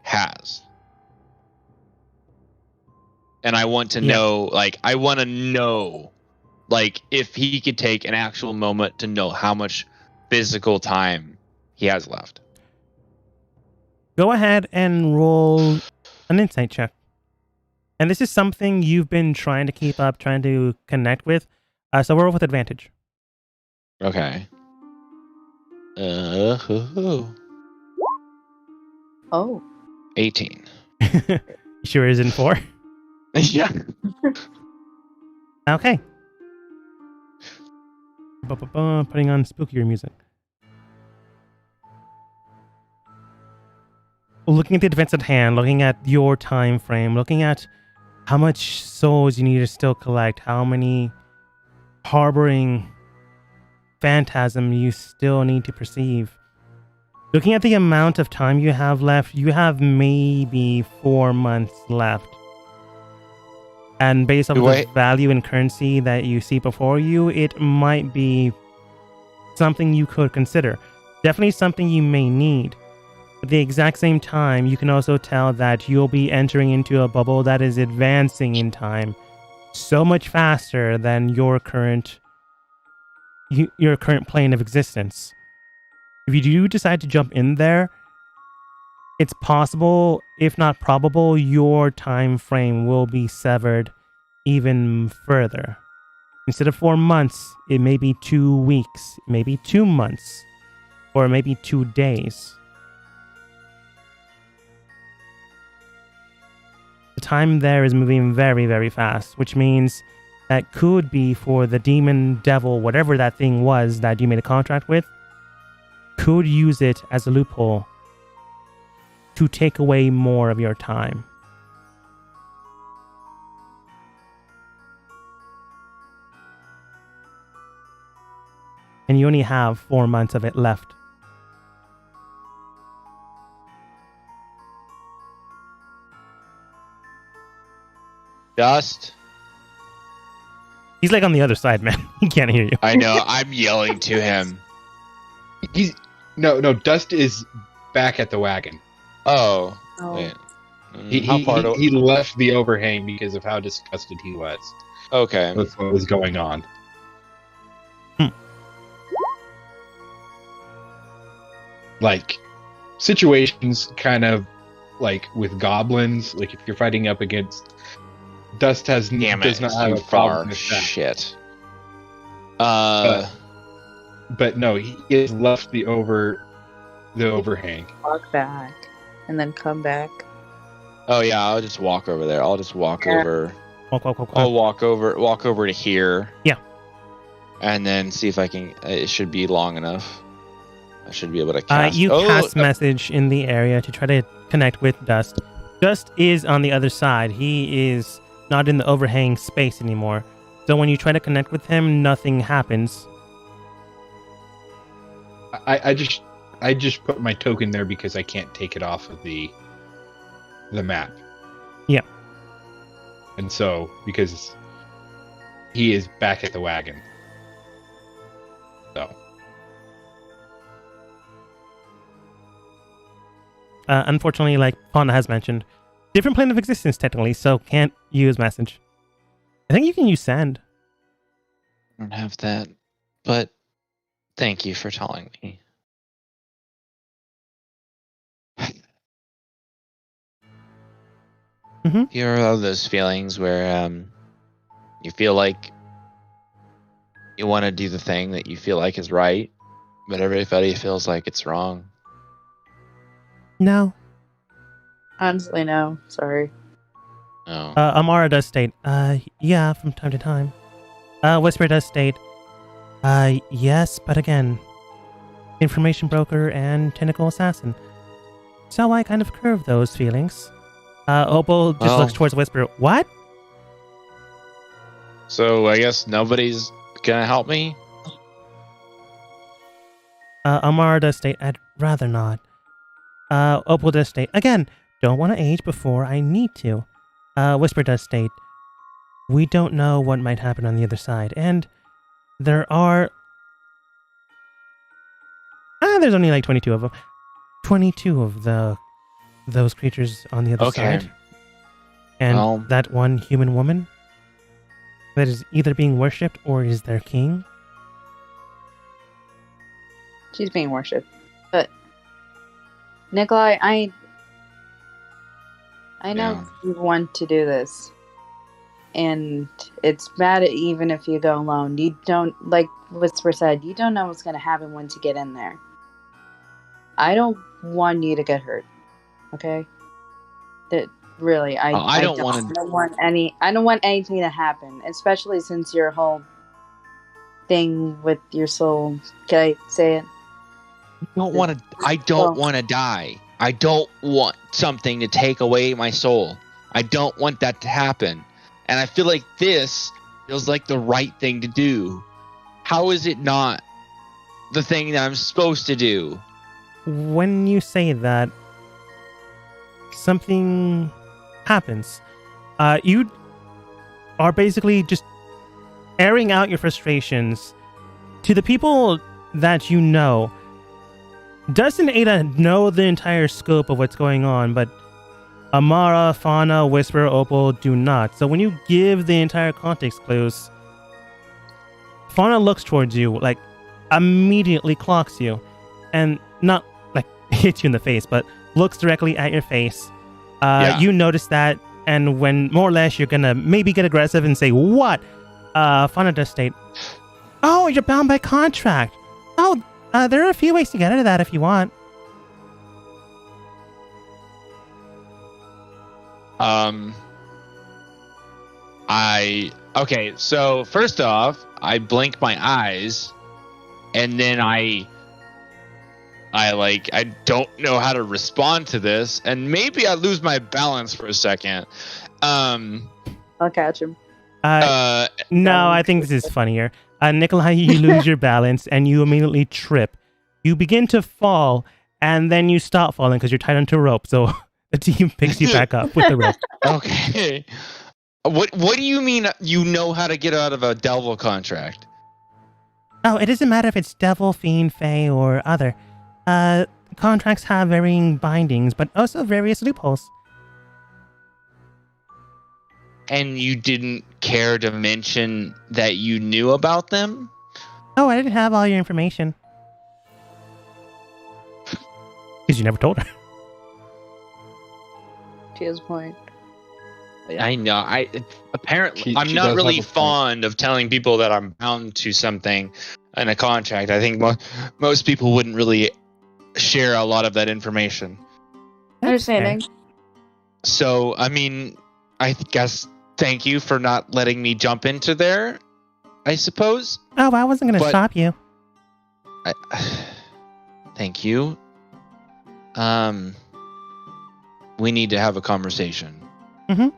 has. And I want to know, if he could take an actual moment to know how much physical time he has left. Go ahead and roll an insight check. And this is something you've been trying to keep up, trying to connect with. So roll with advantage. Okay. Oh. 18. Sure isn't 4? Yeah. Okay. Putting on spookier music. Looking at the events at hand, looking at your time frame, looking at how much souls you need to still collect, how many harboring phantasm you still need to perceive. Looking at the amount of time you have left, you have maybe 4 months left. And based on the value and currency that you see before you, it might be something you could consider. Definitely something you may need. At the exact same time, you can also tell that you'll be entering into a bubble that is advancing in time so much faster than your current plane of existence. If you do decide to jump in there, it's possible, if not probable, your time frame will be severed even further. Instead of 4 months, it may be 2 weeks, maybe 2 months, or maybe 2 days. The time there is moving very, very fast, which means that could be for the demon, devil, whatever that thing was that you made a contract with, could use it as a loophole to take away more of your time. And you only have 4 months of it left. Dust. He's like on the other side, man. He can't hear you. I know. I'm yelling to him. He's no. Dust is back at the wagon. Oh. Oh. Wait. He left the overhang because of how disgusted he was. Okay. With what was going on. Like, situations kind of like with goblins, like if you're fighting up against Dust does not have a problem with that. Shit. But no, he has left the overhang. Walk back and then come back. Oh yeah, I'll just walk over there. I'll just walk over. Walk. I'll walk over to here. Yeah. And then see if I can. It should be long enough. I should be able to cast. You cast message in the area to try to connect with Dust. Dust is on the other side. He is not in the overhang space anymore. So when you try to connect with him, nothing happens. I just put my token there because I can't take it off of the map. Yeah. And so because he is back at the wagon. So unfortunately, like Fauna has mentioned, different plane of existence technically, so can't use message. I think you can use send. I don't have that, but thank you for telling me. Mm-hmm. You ever have those feelings where you feel like you want to do the thing that you feel like is right, but everybody feels like it's wrong? No. Honestly, no. Sorry. Oh. Amara does state, yeah, from time to time. Whisper does state, yes, but again, information broker and tentacle assassin. So I kind of curve those feelings. Opal just looks towards Whisper. What? So I guess nobody's gonna help me? Amara does state, I'd rather not. Opal does state, again, don't want to age before I need to. Whisper does state, we don't know what might happen on the other side, and there are... there's only like 22 of them. 22 of those creatures on the other side. And that one human woman that is either being worshipped or is their king. She's being worshipped. But Nikolai, I know you want to do this. And it's bad even if you go alone. You don't, like Whisper said, you don't know what's going to happen once you get in there. I don't want you to get hurt. Okay? That really, I don't want anything to happen, especially since your whole thing with your soul. Can I say it? I don't want to die. I don't want something to take away my soul. I don't want that to happen. And I feel like this feels like the right thing to do. How is it not the thing that I'm supposed to do? When you say that, something happens. You are basically just airing out your frustrations to the people that you know. Dust and Ada know the entire scope of what's going on, but Amara, Fauna, Whisper, Opal do not. So when you give the entire context clues, Fauna looks towards you, like immediately clocks you, and not like hits you in the face, but looks directly at your face. You notice that, and when more or less you're gonna maybe get aggressive and say, what? Fauna does state, oh, you're bound by contract. Oh, there are a few ways to get out of that if you want. Okay, so first off, I blink my eyes, and then I don't know how to respond to this, and maybe I lose my balance for a second. I'll catch him. No, I think this is funnier. Nikolai, you lose your balance and you immediately trip. You begin to fall, and then you stop falling because you're tied onto a rope. So the team picks you back up with the rope. Okay. What do you mean you know how to get out of a devil contract? Oh, it doesn't matter if it's devil, fiend, fae, or other. Contracts have varying bindings, but also various loopholes. And you didn't care to mention that you knew about them? Oh, I didn't have all your information. Because you never told her. To his point. I know. I'm not really fond of telling people that I'm bound to something in a contract. I think most people wouldn't really share a lot of that information. Understanding. So, I mean, I guess thank you for not letting me jump into there, I suppose. Oh, I wasn't going to stop you. Thank you. We need to have a conversation. Mm-hmm.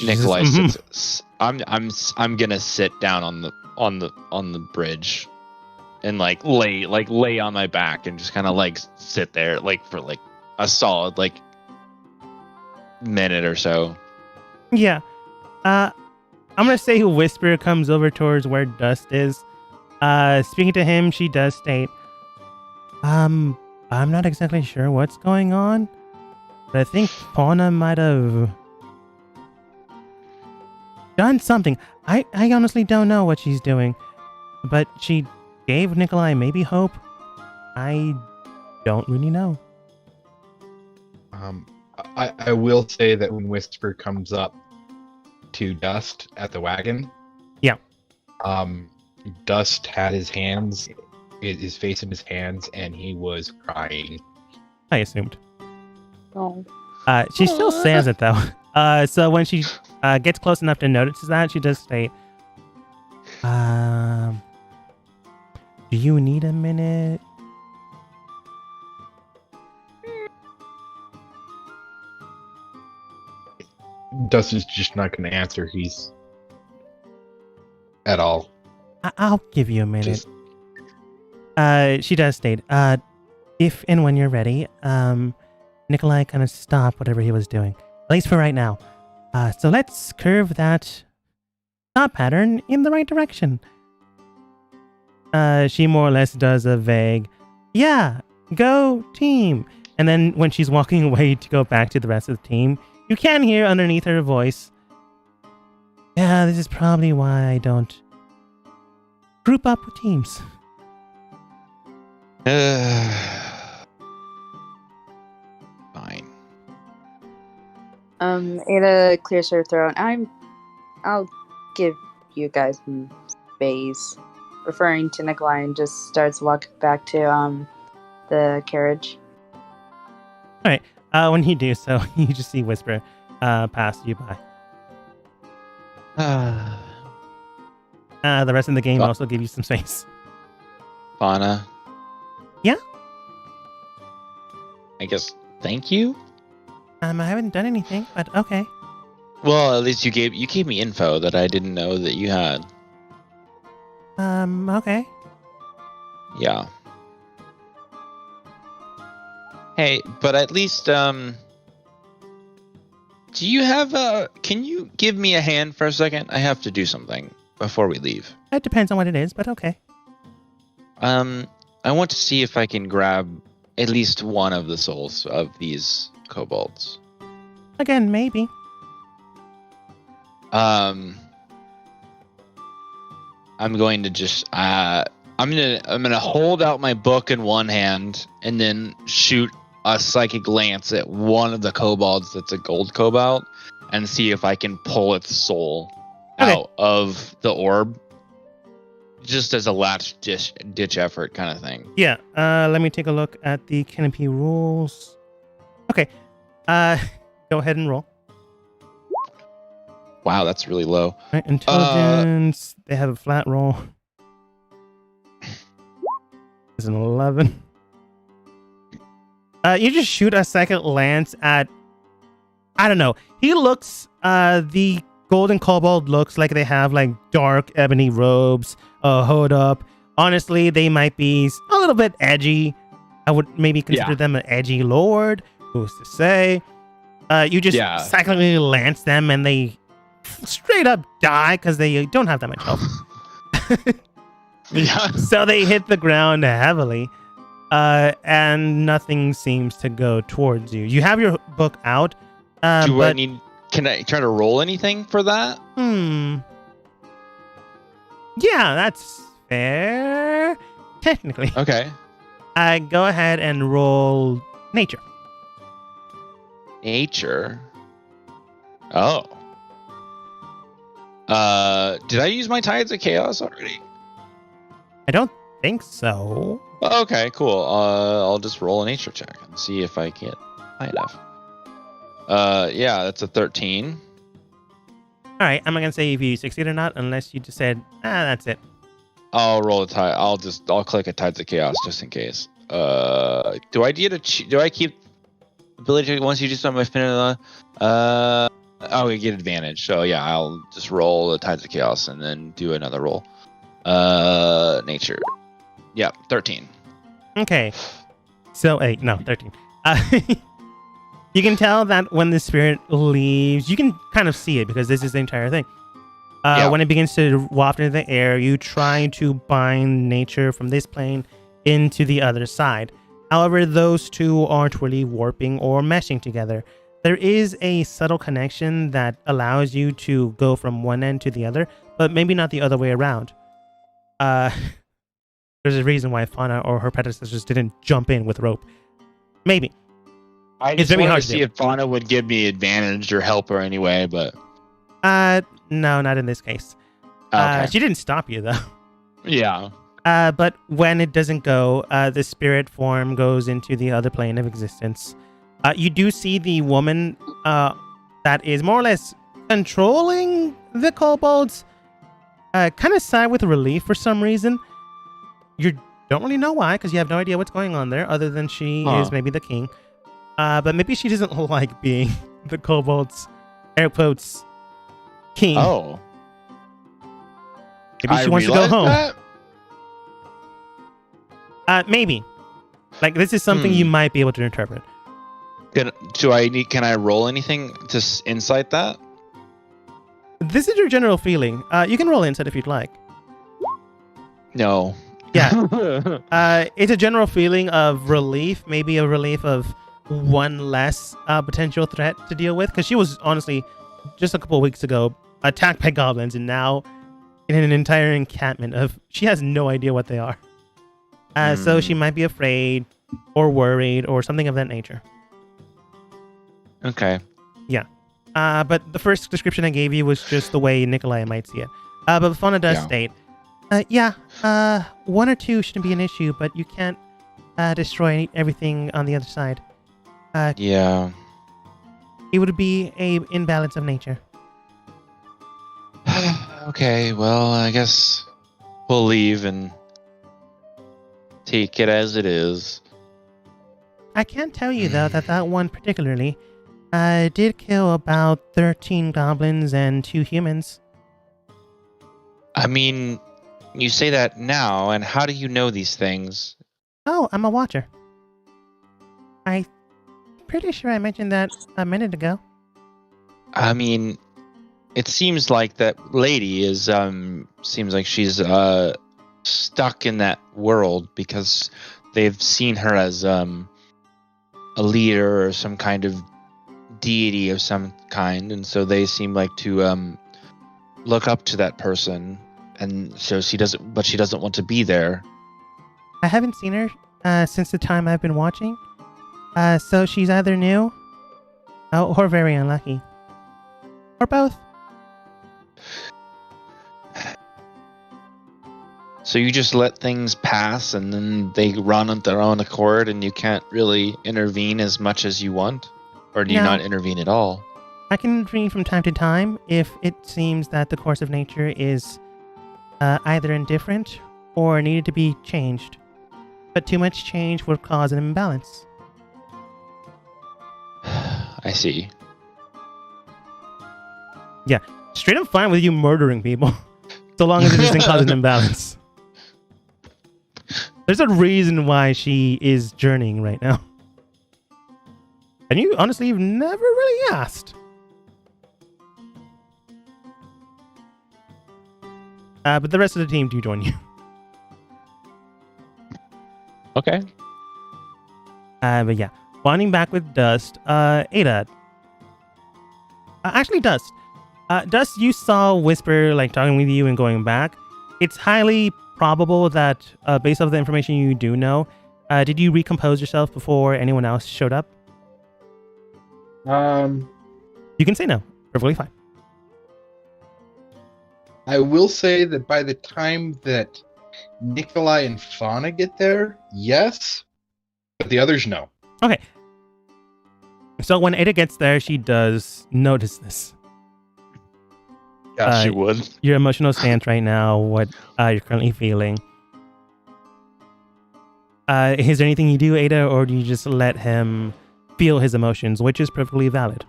Nikolai sits. I'm gonna sit down on the bridge, and lay on my back and just kind of sit there for a solid minute or so. Yeah. I'm gonna say Whisper comes over towards where Dust is. Speaking to him, she does state, I'm not exactly sure what's going on, but I think Fauna might have done something. I honestly don't know what she's doing, but she gave Nikolai maybe hope. I don't really know. I will say that when Whisper comes up to Dust at the wagon, yeah, Dust had his face in his hands, and he was crying. I assumed. Oh. She still says it though. So when she gets close enough to notice that, she does state, "Do you need a minute?" Dust is just not going to answer. He's at all. I'll give you a minute. She does state, if and when you're ready, Nikolai kind of stopped whatever he was doing, at least for right now. So let's curve that thought pattern in the right direction. She more or less does a vague, yeah, go team. And then when she's walking away to go back to the rest of the team, you can hear underneath her voice, yeah, this is probably why I don't group up with teams. Fine. Ada clears her throat. I'll give you guys some space. Referring to Nikolai, and just starts walking back to the carriage. All right. When you do so, you just see Whisper pass you by. The rest of the game also give you some space. Fauna. Yeah? I guess thank you? I haven't done anything, but okay. Well, at least you gave me info that I didn't know that you had. Okay. Yeah. Hey, but at least, do you have can you give me a hand for a second? I have to do something before we leave. It depends on what it is, but okay. I want to see if I can grab at least one of the souls of these kobolds. Again, maybe. I'm going to just I'm gonna hold out my book in one hand and then shoot a psychic glance at one of the kobolds that's a gold kobold and see if I can pull its soul out of the orb, just as a last ditch effort kind of thing. Yeah. Let me take a look at the canopy rules. Okay. go ahead and roll. Wow, that's really low. Right, intelligence. They have a flat roll. It's an 11. You just shoot a second lance at. I don't know. He looks. The golden kobold looks like they have like dark ebony robes, a hood up. Honestly, they might be a little bit edgy. I would maybe consider them an edgy lord. Who's to say? You just silently lance them, and they straight up die because they don't have that much health. So they hit the ground heavily, and nothing seems to go towards you. You have your book out. Can I try to roll anything for that? Yeah, that's fair. Technically. Okay. Go ahead and roll nature. Nature? Oh. Did I use my Tides of Chaos already? I don't think so. Okay, cool. I'll just roll a nature check and see if I get high enough. Yeah, that's a 13. All right, I'm not gonna say if you succeed or not unless you just said, that's it. I'll roll a tide. I'll click a Tides of Chaos just in case. Do I keep ability to once you do something with spin? We get advantage. So yeah, I'll just roll the Tides of Chaos and then do another roll. Nature. Yeah, 13. Okay. So 13. You can tell that when the spirit leaves, you can kind of see it because this is the entire thing. When it begins to waft into the air, you try to bind nature from this plane into the other side. However, those two aren't really warping or meshing together. There is a subtle connection that allows you to go from one end to the other, but maybe not the other way around. There's a reason why Fauna or her predecessors didn't jump in with rope. Maybe. It's very hard to see if Fauna would give me advantage or help her anyway, but... No, not in this case. Okay. She didn't stop you, though. Yeah. But when it doesn't go, the spirit form goes into the other plane of existence. You do see the woman that is more or less controlling the kobolds kind of sigh with relief for some reason. You don't really know why, because you have no idea what's going on there, other than she is maybe the king. But maybe she doesn't like being the kobolds, air quotes, king. Oh. Maybe she wants to go home. Maybe. Like, this is something you might be able to interpret. Can I roll anything to insight that? This is your general feeling. You can roll insight if you'd like. No. Yeah. It's a general feeling of relief, maybe a relief of one less potential threat to deal with, because she was honestly just a couple of weeks ago attacked by goblins, and now in an entire encampment of she has no idea what they are. So she might be afraid or worried or something of that nature. Okay. Yeah. But the first description I gave you was just the way Nikolai might see it. But Fauna does state, one or two shouldn't be an issue, but you can't destroy everything on the other side. It would be a imbalance of nature. Okay, well, I guess we'll leave and take it as it is. I can tell you, though, that one particularly did kill about 13 goblins and 2 humans. I mean, you say that now, and how do you know these things? Oh, I'm a watcher. I'm pretty sure I mentioned that a minute ago. I mean, it seems like that lady is, seems like she's, stuck in that world because they've seen her as, a leader or some kind of deity of some kind, and so they seem like to, look up to that person, and so she doesn't want to be there. I haven't seen her, since the time I've been watching. So she's either new, or very unlucky. Or both. So you just let things pass and then they run on their own accord and you can't really intervene as much as you want? Or do you not intervene at all? I can intervene from time to time if it seems that the course of nature is either indifferent or needed to be changed. But too much change would cause an imbalance. I see. Yeah, straight up fine with you murdering people, so long as it doesn't cause an imbalance. There's a reason why she is journeying right now. And you've never really asked. But the rest of the team do join you. Okay. But yeah, bonding back with Dust. Ada. Actually, Dust. Dust, you saw Whisper talking with you and going back. It's highly probable that, based off the information you do know, did you recompose yourself before anyone else showed up? You can say no. Perfectly fine. I will say that by the time that Nikolai and Fauna get there, yes, but the others, no. Okay. So when Ada gets there, she does notice this. Yeah, she would. Your emotional stance right now, what you're currently feeling. Is there anything you do, Ada, or do you just let him feel his emotions, which is perfectly valid?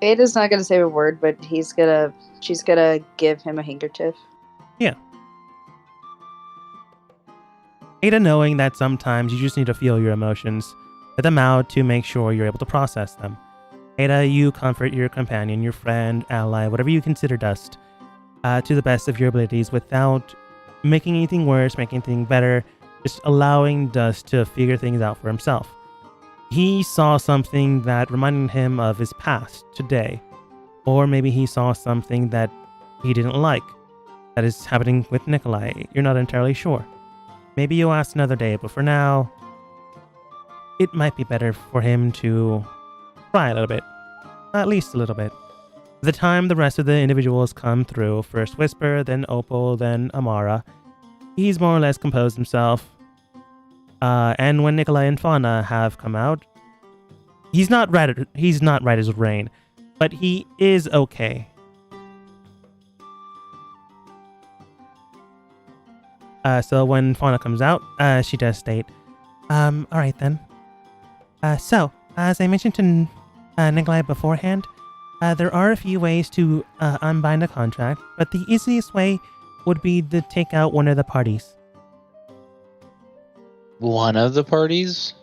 Ada's not gonna say a word, but she's gonna give him a handkerchief. Yeah. Ada, knowing that sometimes you just need to feel your emotions, let them out to make sure you're able to process them. Ada, you comfort your companion, your friend, ally, whatever you consider Dust, to the best of your abilities without making anything worse, making anything better, just allowing Dust to figure things out for himself. He saw something that reminded him of his past today, or maybe he saw something that he didn't like that is happening with Nikolai. You're not entirely sure. Maybe you'll ask another day, but for now, it might be better for him to cry a little bit, at least a little bit. By the time the rest of the individuals come through, first Whisper, then Opal, then Amara, he's more or less composed himself. And when Nikolai and Fauna have come out, he's not right as rain, but he is okay. So when Fauna comes out, she does state, all right then. So, as I mentioned to Nikolai beforehand, there are a few ways to unbind a contract, but the easiest way would be to take out one of the parties. One of the parties?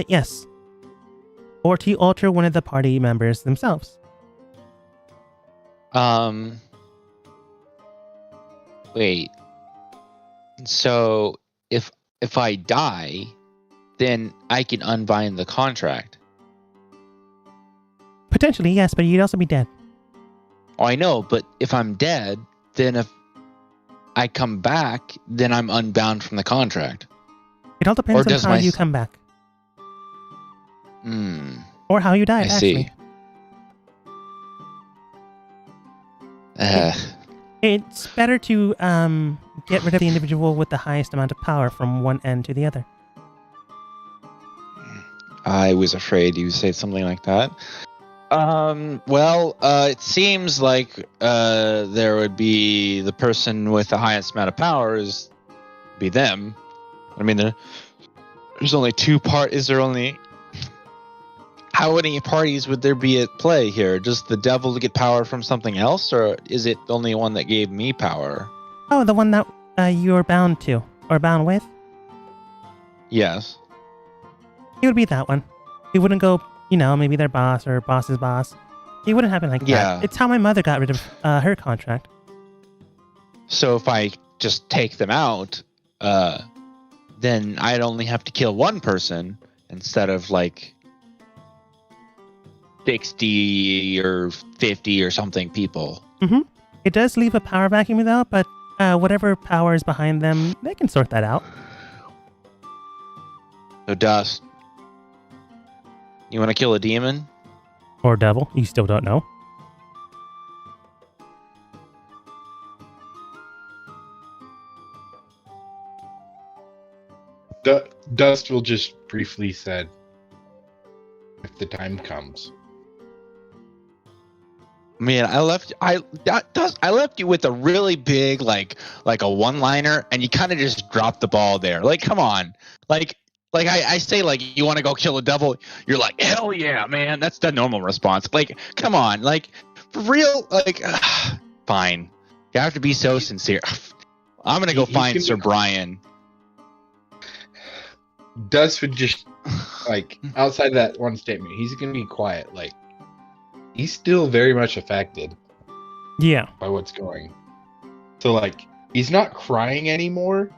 Yes. Or to alter one of the party members themselves. Wait. So, if I die, then I can unbind the contract. Potentially, yes, but you'd also be dead. Oh, I know, but if I'm dead, then if I come back, then I'm unbound from the contract. It all depends on how you come back. Or how you died, actually. I see. It's better to get rid of the individual with the highest amount of power from one end to the other. I was afraid you would say something like that. Well, it seems like there would be the person with the highest amount of power is be them. I mean, there's only two Is there only... How many parties would there be at play here? Just the devil to get power from something else, or is it only one that gave me power? Oh, the one that you're bound to, or bound with? Yes. It would be that one. He wouldn't go, maybe their boss or boss's boss. It wouldn't happen like that. It's how my mother got rid of her contract. So if I just take them out, then I'd only have to kill one person instead of 60 or 50 or something people. Mm-hmm. It does leave a power vacuum though, but whatever power is behind them, they can sort that out. So Dust, you want to kill a demon? Or devil, you still don't know. Dust will just briefly said, if the time comes. Man, I left you with a really big like a one-liner, and you kind of just dropped the ball there. Like, come on, like I say, like, you want to go kill a devil, you're like, hell yeah, man. That's the normal response. Like, come on, like, for real, like, fine. You have to be so sincere. I'm gonna go find Sir Brian. Dust would just, like, outside that one statement, he's gonna be quiet. Like, he's still very much affected. Yeah. By what's going. So, like, he's not crying anymore.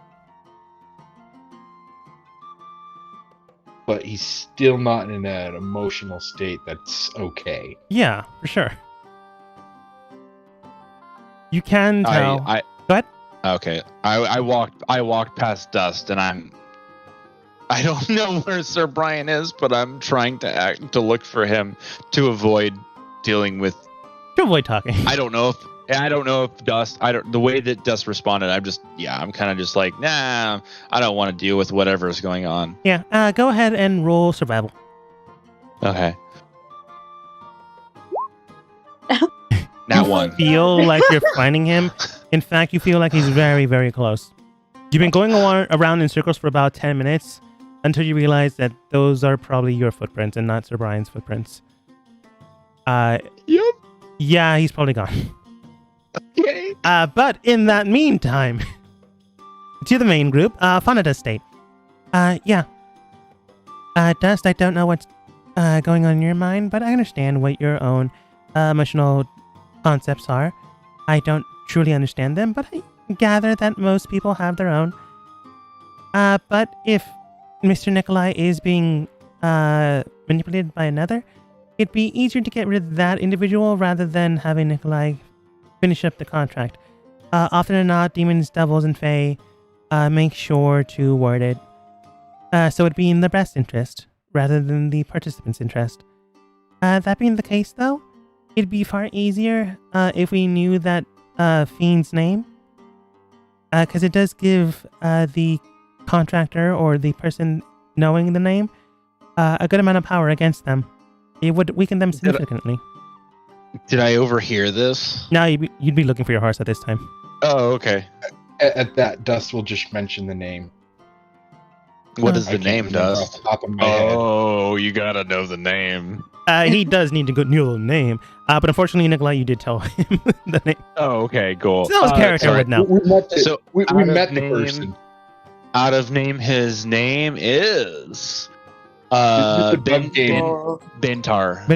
But he's still not in an emotional state that's okay. Yeah, for sure. You can tell. Go ahead. Okay. I walked past Dust, and I don't know where Sir Brian is, but I'm trying to look for him to avoid dealing with. To avoid talking. I don't know if Dust. The way that Dust responded. I'm kind of just like, nah. I don't want to deal with whatever is going on. Yeah. Go ahead and roll survival. Okay. Now one. Feel like you're finding him. In fact, you feel like he's very, very close. You've been going around in circles for about 10 minutes until you realize that those are probably your footprints and not Sir Brian's footprints. Yep. Yeah, he's probably gone. Okay. But in that meantime, to the main group, Fauna State. Yeah. Dust, I don't know what's going on in your mind, but I understand what your own emotional concepts are. I don't truly understand them, but I gather that most people have their own. But if Mr. Nikolai is being manipulated by another, it'd be easier to get rid of that individual rather than having Nikolai finish up the contract. Often or not, demons, devils, and fae make sure to word it so it'd be in the best interest rather than the participants' interest. That being the case, though, it'd be far easier if we knew that fiend's name, because it does give the contractor or the person knowing the name a good amount of power against them. It would weaken them significantly. Did I overhear this? No, you'd be looking for your horse at this time. Oh, okay. At that, Dust will just mention the name. What is the name, Dust? Oh, you gotta know the name. He does need to know the name, but unfortunately, Nikolai, you did tell him the name. Oh, okay, cool. So his character would know. We met the person. Out of name, his name is Bentar.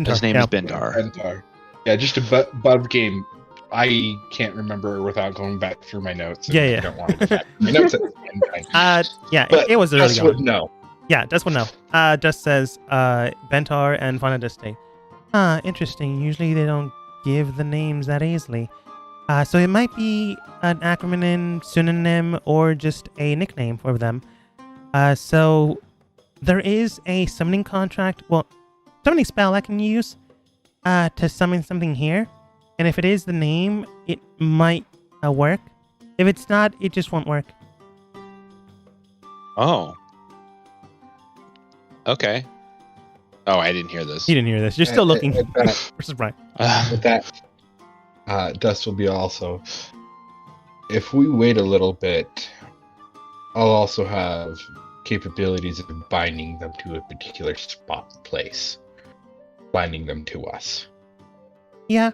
His name is Bentar. Bentar. Yeah, just a above game. I can't remember without going back through my notes. Yeah. I don't want to go back through my notes at the same time. Yeah, it was early on. Would know. Yeah, Dust would know. Dust says Bentar and Fauna State. Interesting. Usually they don't give the names that easily. So it might be an acronym, synonym, or just a nickname for them. So there is a summoning contract, summoning spell I can use to summon something here. And if it is the name, it might work. If it's not, it just won't work. Oh. Okay. Oh, I didn't hear this. You didn't hear this. You're still looking. Versus Brian. With that, Dust will be also. If we wait a little bit, I'll also have capabilities of binding them to a particular place. Binding them to us. Yeah.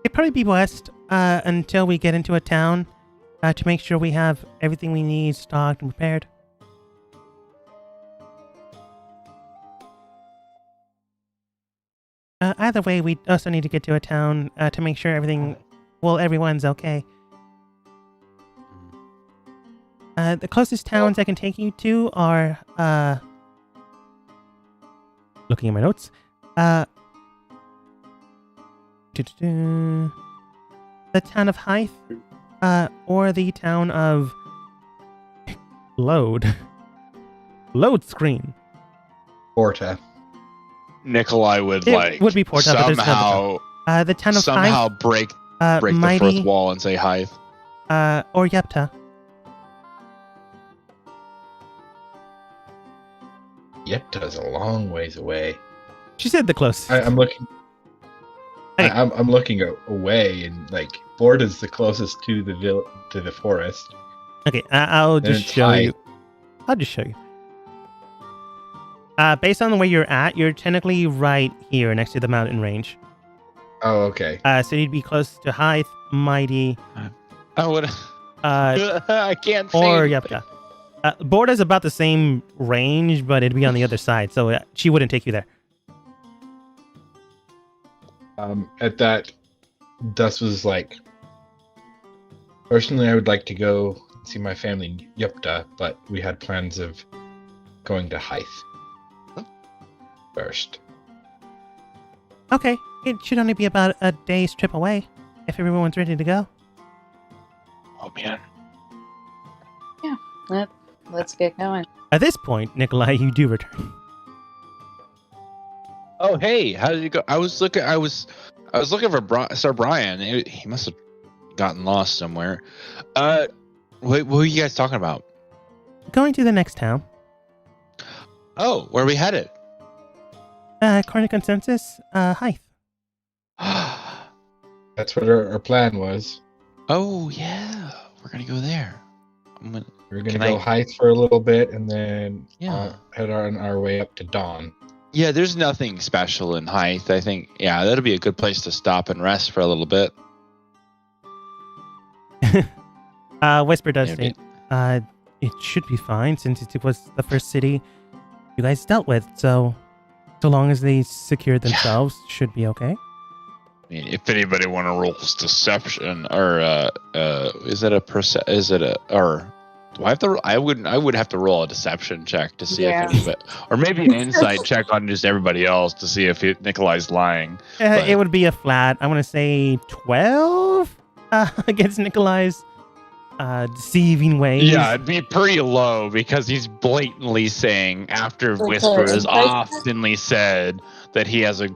It'd probably be best until we get into a town to make sure we have everything we need stocked and prepared. Either way, we also need to get to a town to make sure everyone's okay. The closest towns I can take you to are, looking at my notes, the town of Hythe, or the town of Load Screen. Porta. Nikolai would would be Porta, somehow the town of Hythe, break the fourth wall and say Hythe. Or Yepta. Yepta's a long ways away. She said the closest. I'm looking. Okay. I'm looking away, and like Borda's the closest to the forest. Okay, I'll just show you. I'll just show you. Based on where you're at, you're technically right here next to the mountain range. Oh, okay. So you'd be close to Hythe, Mighty. I would. I can't see. Or Yepta. Borda's about the same range, but it'd be on the other side, so she wouldn't take you there. At that, Dust was like, personally, I would like to go see my family in Yepta, but we had plans of going to Hythe first. Okay, it should only be about a day's trip away, if everyone's ready to go. Oh man. Yeah, let's get going. At this point, Nikolai, you do return. Oh hey, how did it go? I was looking for Sir Brian. He must have gotten lost somewhere. What were you guys talking about? Going to the next town. Oh, where are we headed? According to consensus, Hythe. That's what our plan was. Oh yeah, we're gonna go there. We're gonna go Hythe for a little bit, and then head on our way up to Dawn. Yeah, there's nothing special in Hythe. I think, yeah, that'll be a good place to stop and rest for a little bit. Whisper does state, it should be fine since it was the first city you guys dealt with, so long as they secured themselves, should be okay. I mean, if anybody want to roll deception, or do I have to? I would have to roll a deception check to see if anybody, or maybe an insight check on just everybody else to see if Nikolai's lying. It would be a flat. I want to say 12 against Nikolai's deceiving ways. Yeah, it'd be pretty low because he's blatantly saying, after Whisper has oftenly said that he has a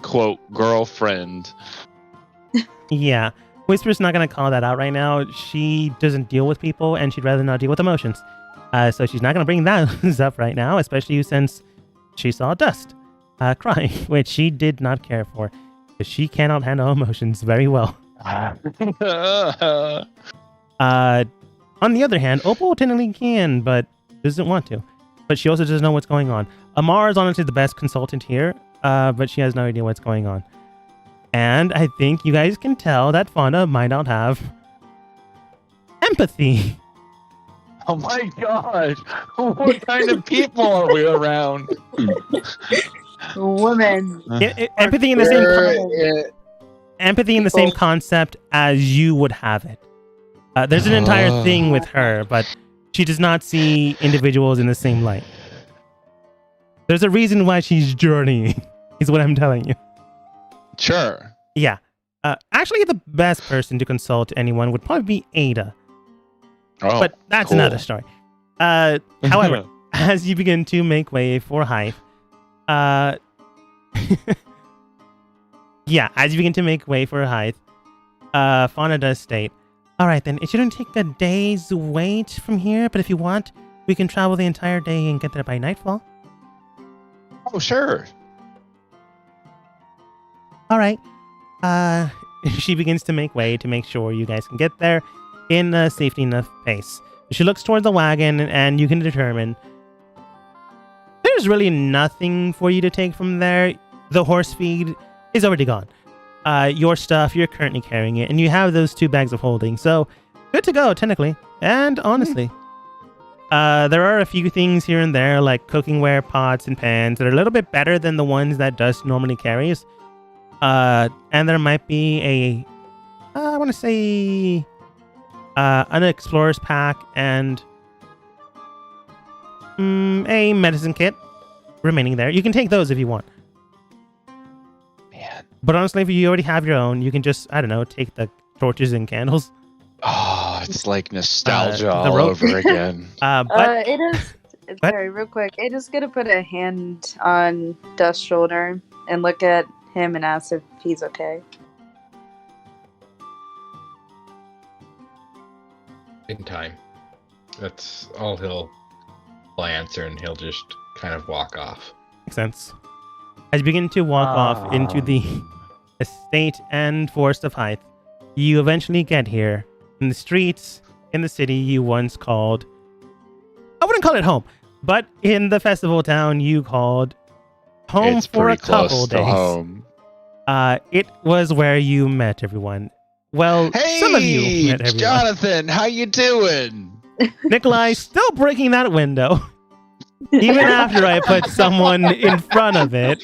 quote girlfriend. Yeah. Whisper's not going to call that out right now. She doesn't deal with people, and she'd rather not deal with emotions. So she's not going to bring that up right now, especially since she saw Dust crying, which she did not care for. Because she cannot handle emotions very well. On the other hand, Opal technically can, but doesn't want to. But she also doesn't know what's going on. Amara is honestly the best consultant here, but she has no idea what's going on. And I think you guys can tell that Fauna might not have empathy. Oh my gosh! What kind of people are we around? Women. Empathy in the same concept as you would have it. There's an entire thing with her, but she does not see individuals in the same light. There's a reason why she's journeying, is what I'm telling you. Sure. Yeah. Actually, the best person to consult anyone would probably be Ada. Oh, but that's cool. another story. However, as you begin to make way for Hythe, as you begin to make way for Hythe, Fauna does state, all right, then, it shouldn't take a day's wait from here, but if you want, we can travel the entire day and get there by nightfall. Oh, sure. All right. She begins to make way to make sure you guys can get there in a safety enough pace. She looks towards the wagon, and you can determine there's really nothing for you to take from there. The horse feed is already gone. Your stuff, you're currently carrying it, and you have those 2 bags of holding, so good to go, technically. And honestly, there are a few things here and there, like cookingware, pots, and pans that are a little bit better than the ones that Dust normally carries. And there might be I want to say, an explorer's pack and a medicine kit remaining there. You can take those if you want. Man. But honestly, if you already have your own, you can just, I don't know, take the torches and candles. Oh, it's like nostalgia all over again. It is. Sorry, real quick. It is gonna put a hand on Dust's shoulder and look at him and ask if he's okay. In time. That's all he'll I'll answer, and he'll just kind of walk off. Makes sense. As you begin to walk off into the estate and Forest of Hythe, you eventually get here in the streets in the city you once called, I wouldn't call it home, but in the festival town you called home it's for a pretty close couple to days. home. It was where you met everyone. Well, Hey, some of you met everyone. Jonathan, how you doing? Nikolai still breaking that window. Even after I put someone in front of it.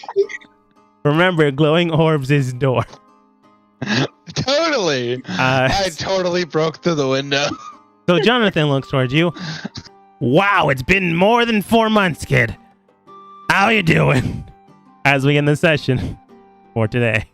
Remember, glowing orbs is door. Totally. I totally broke through the window. So Jonathan looks towards you. Wow, it's been more than 4 months, kid. How you doing? As we end the session for today.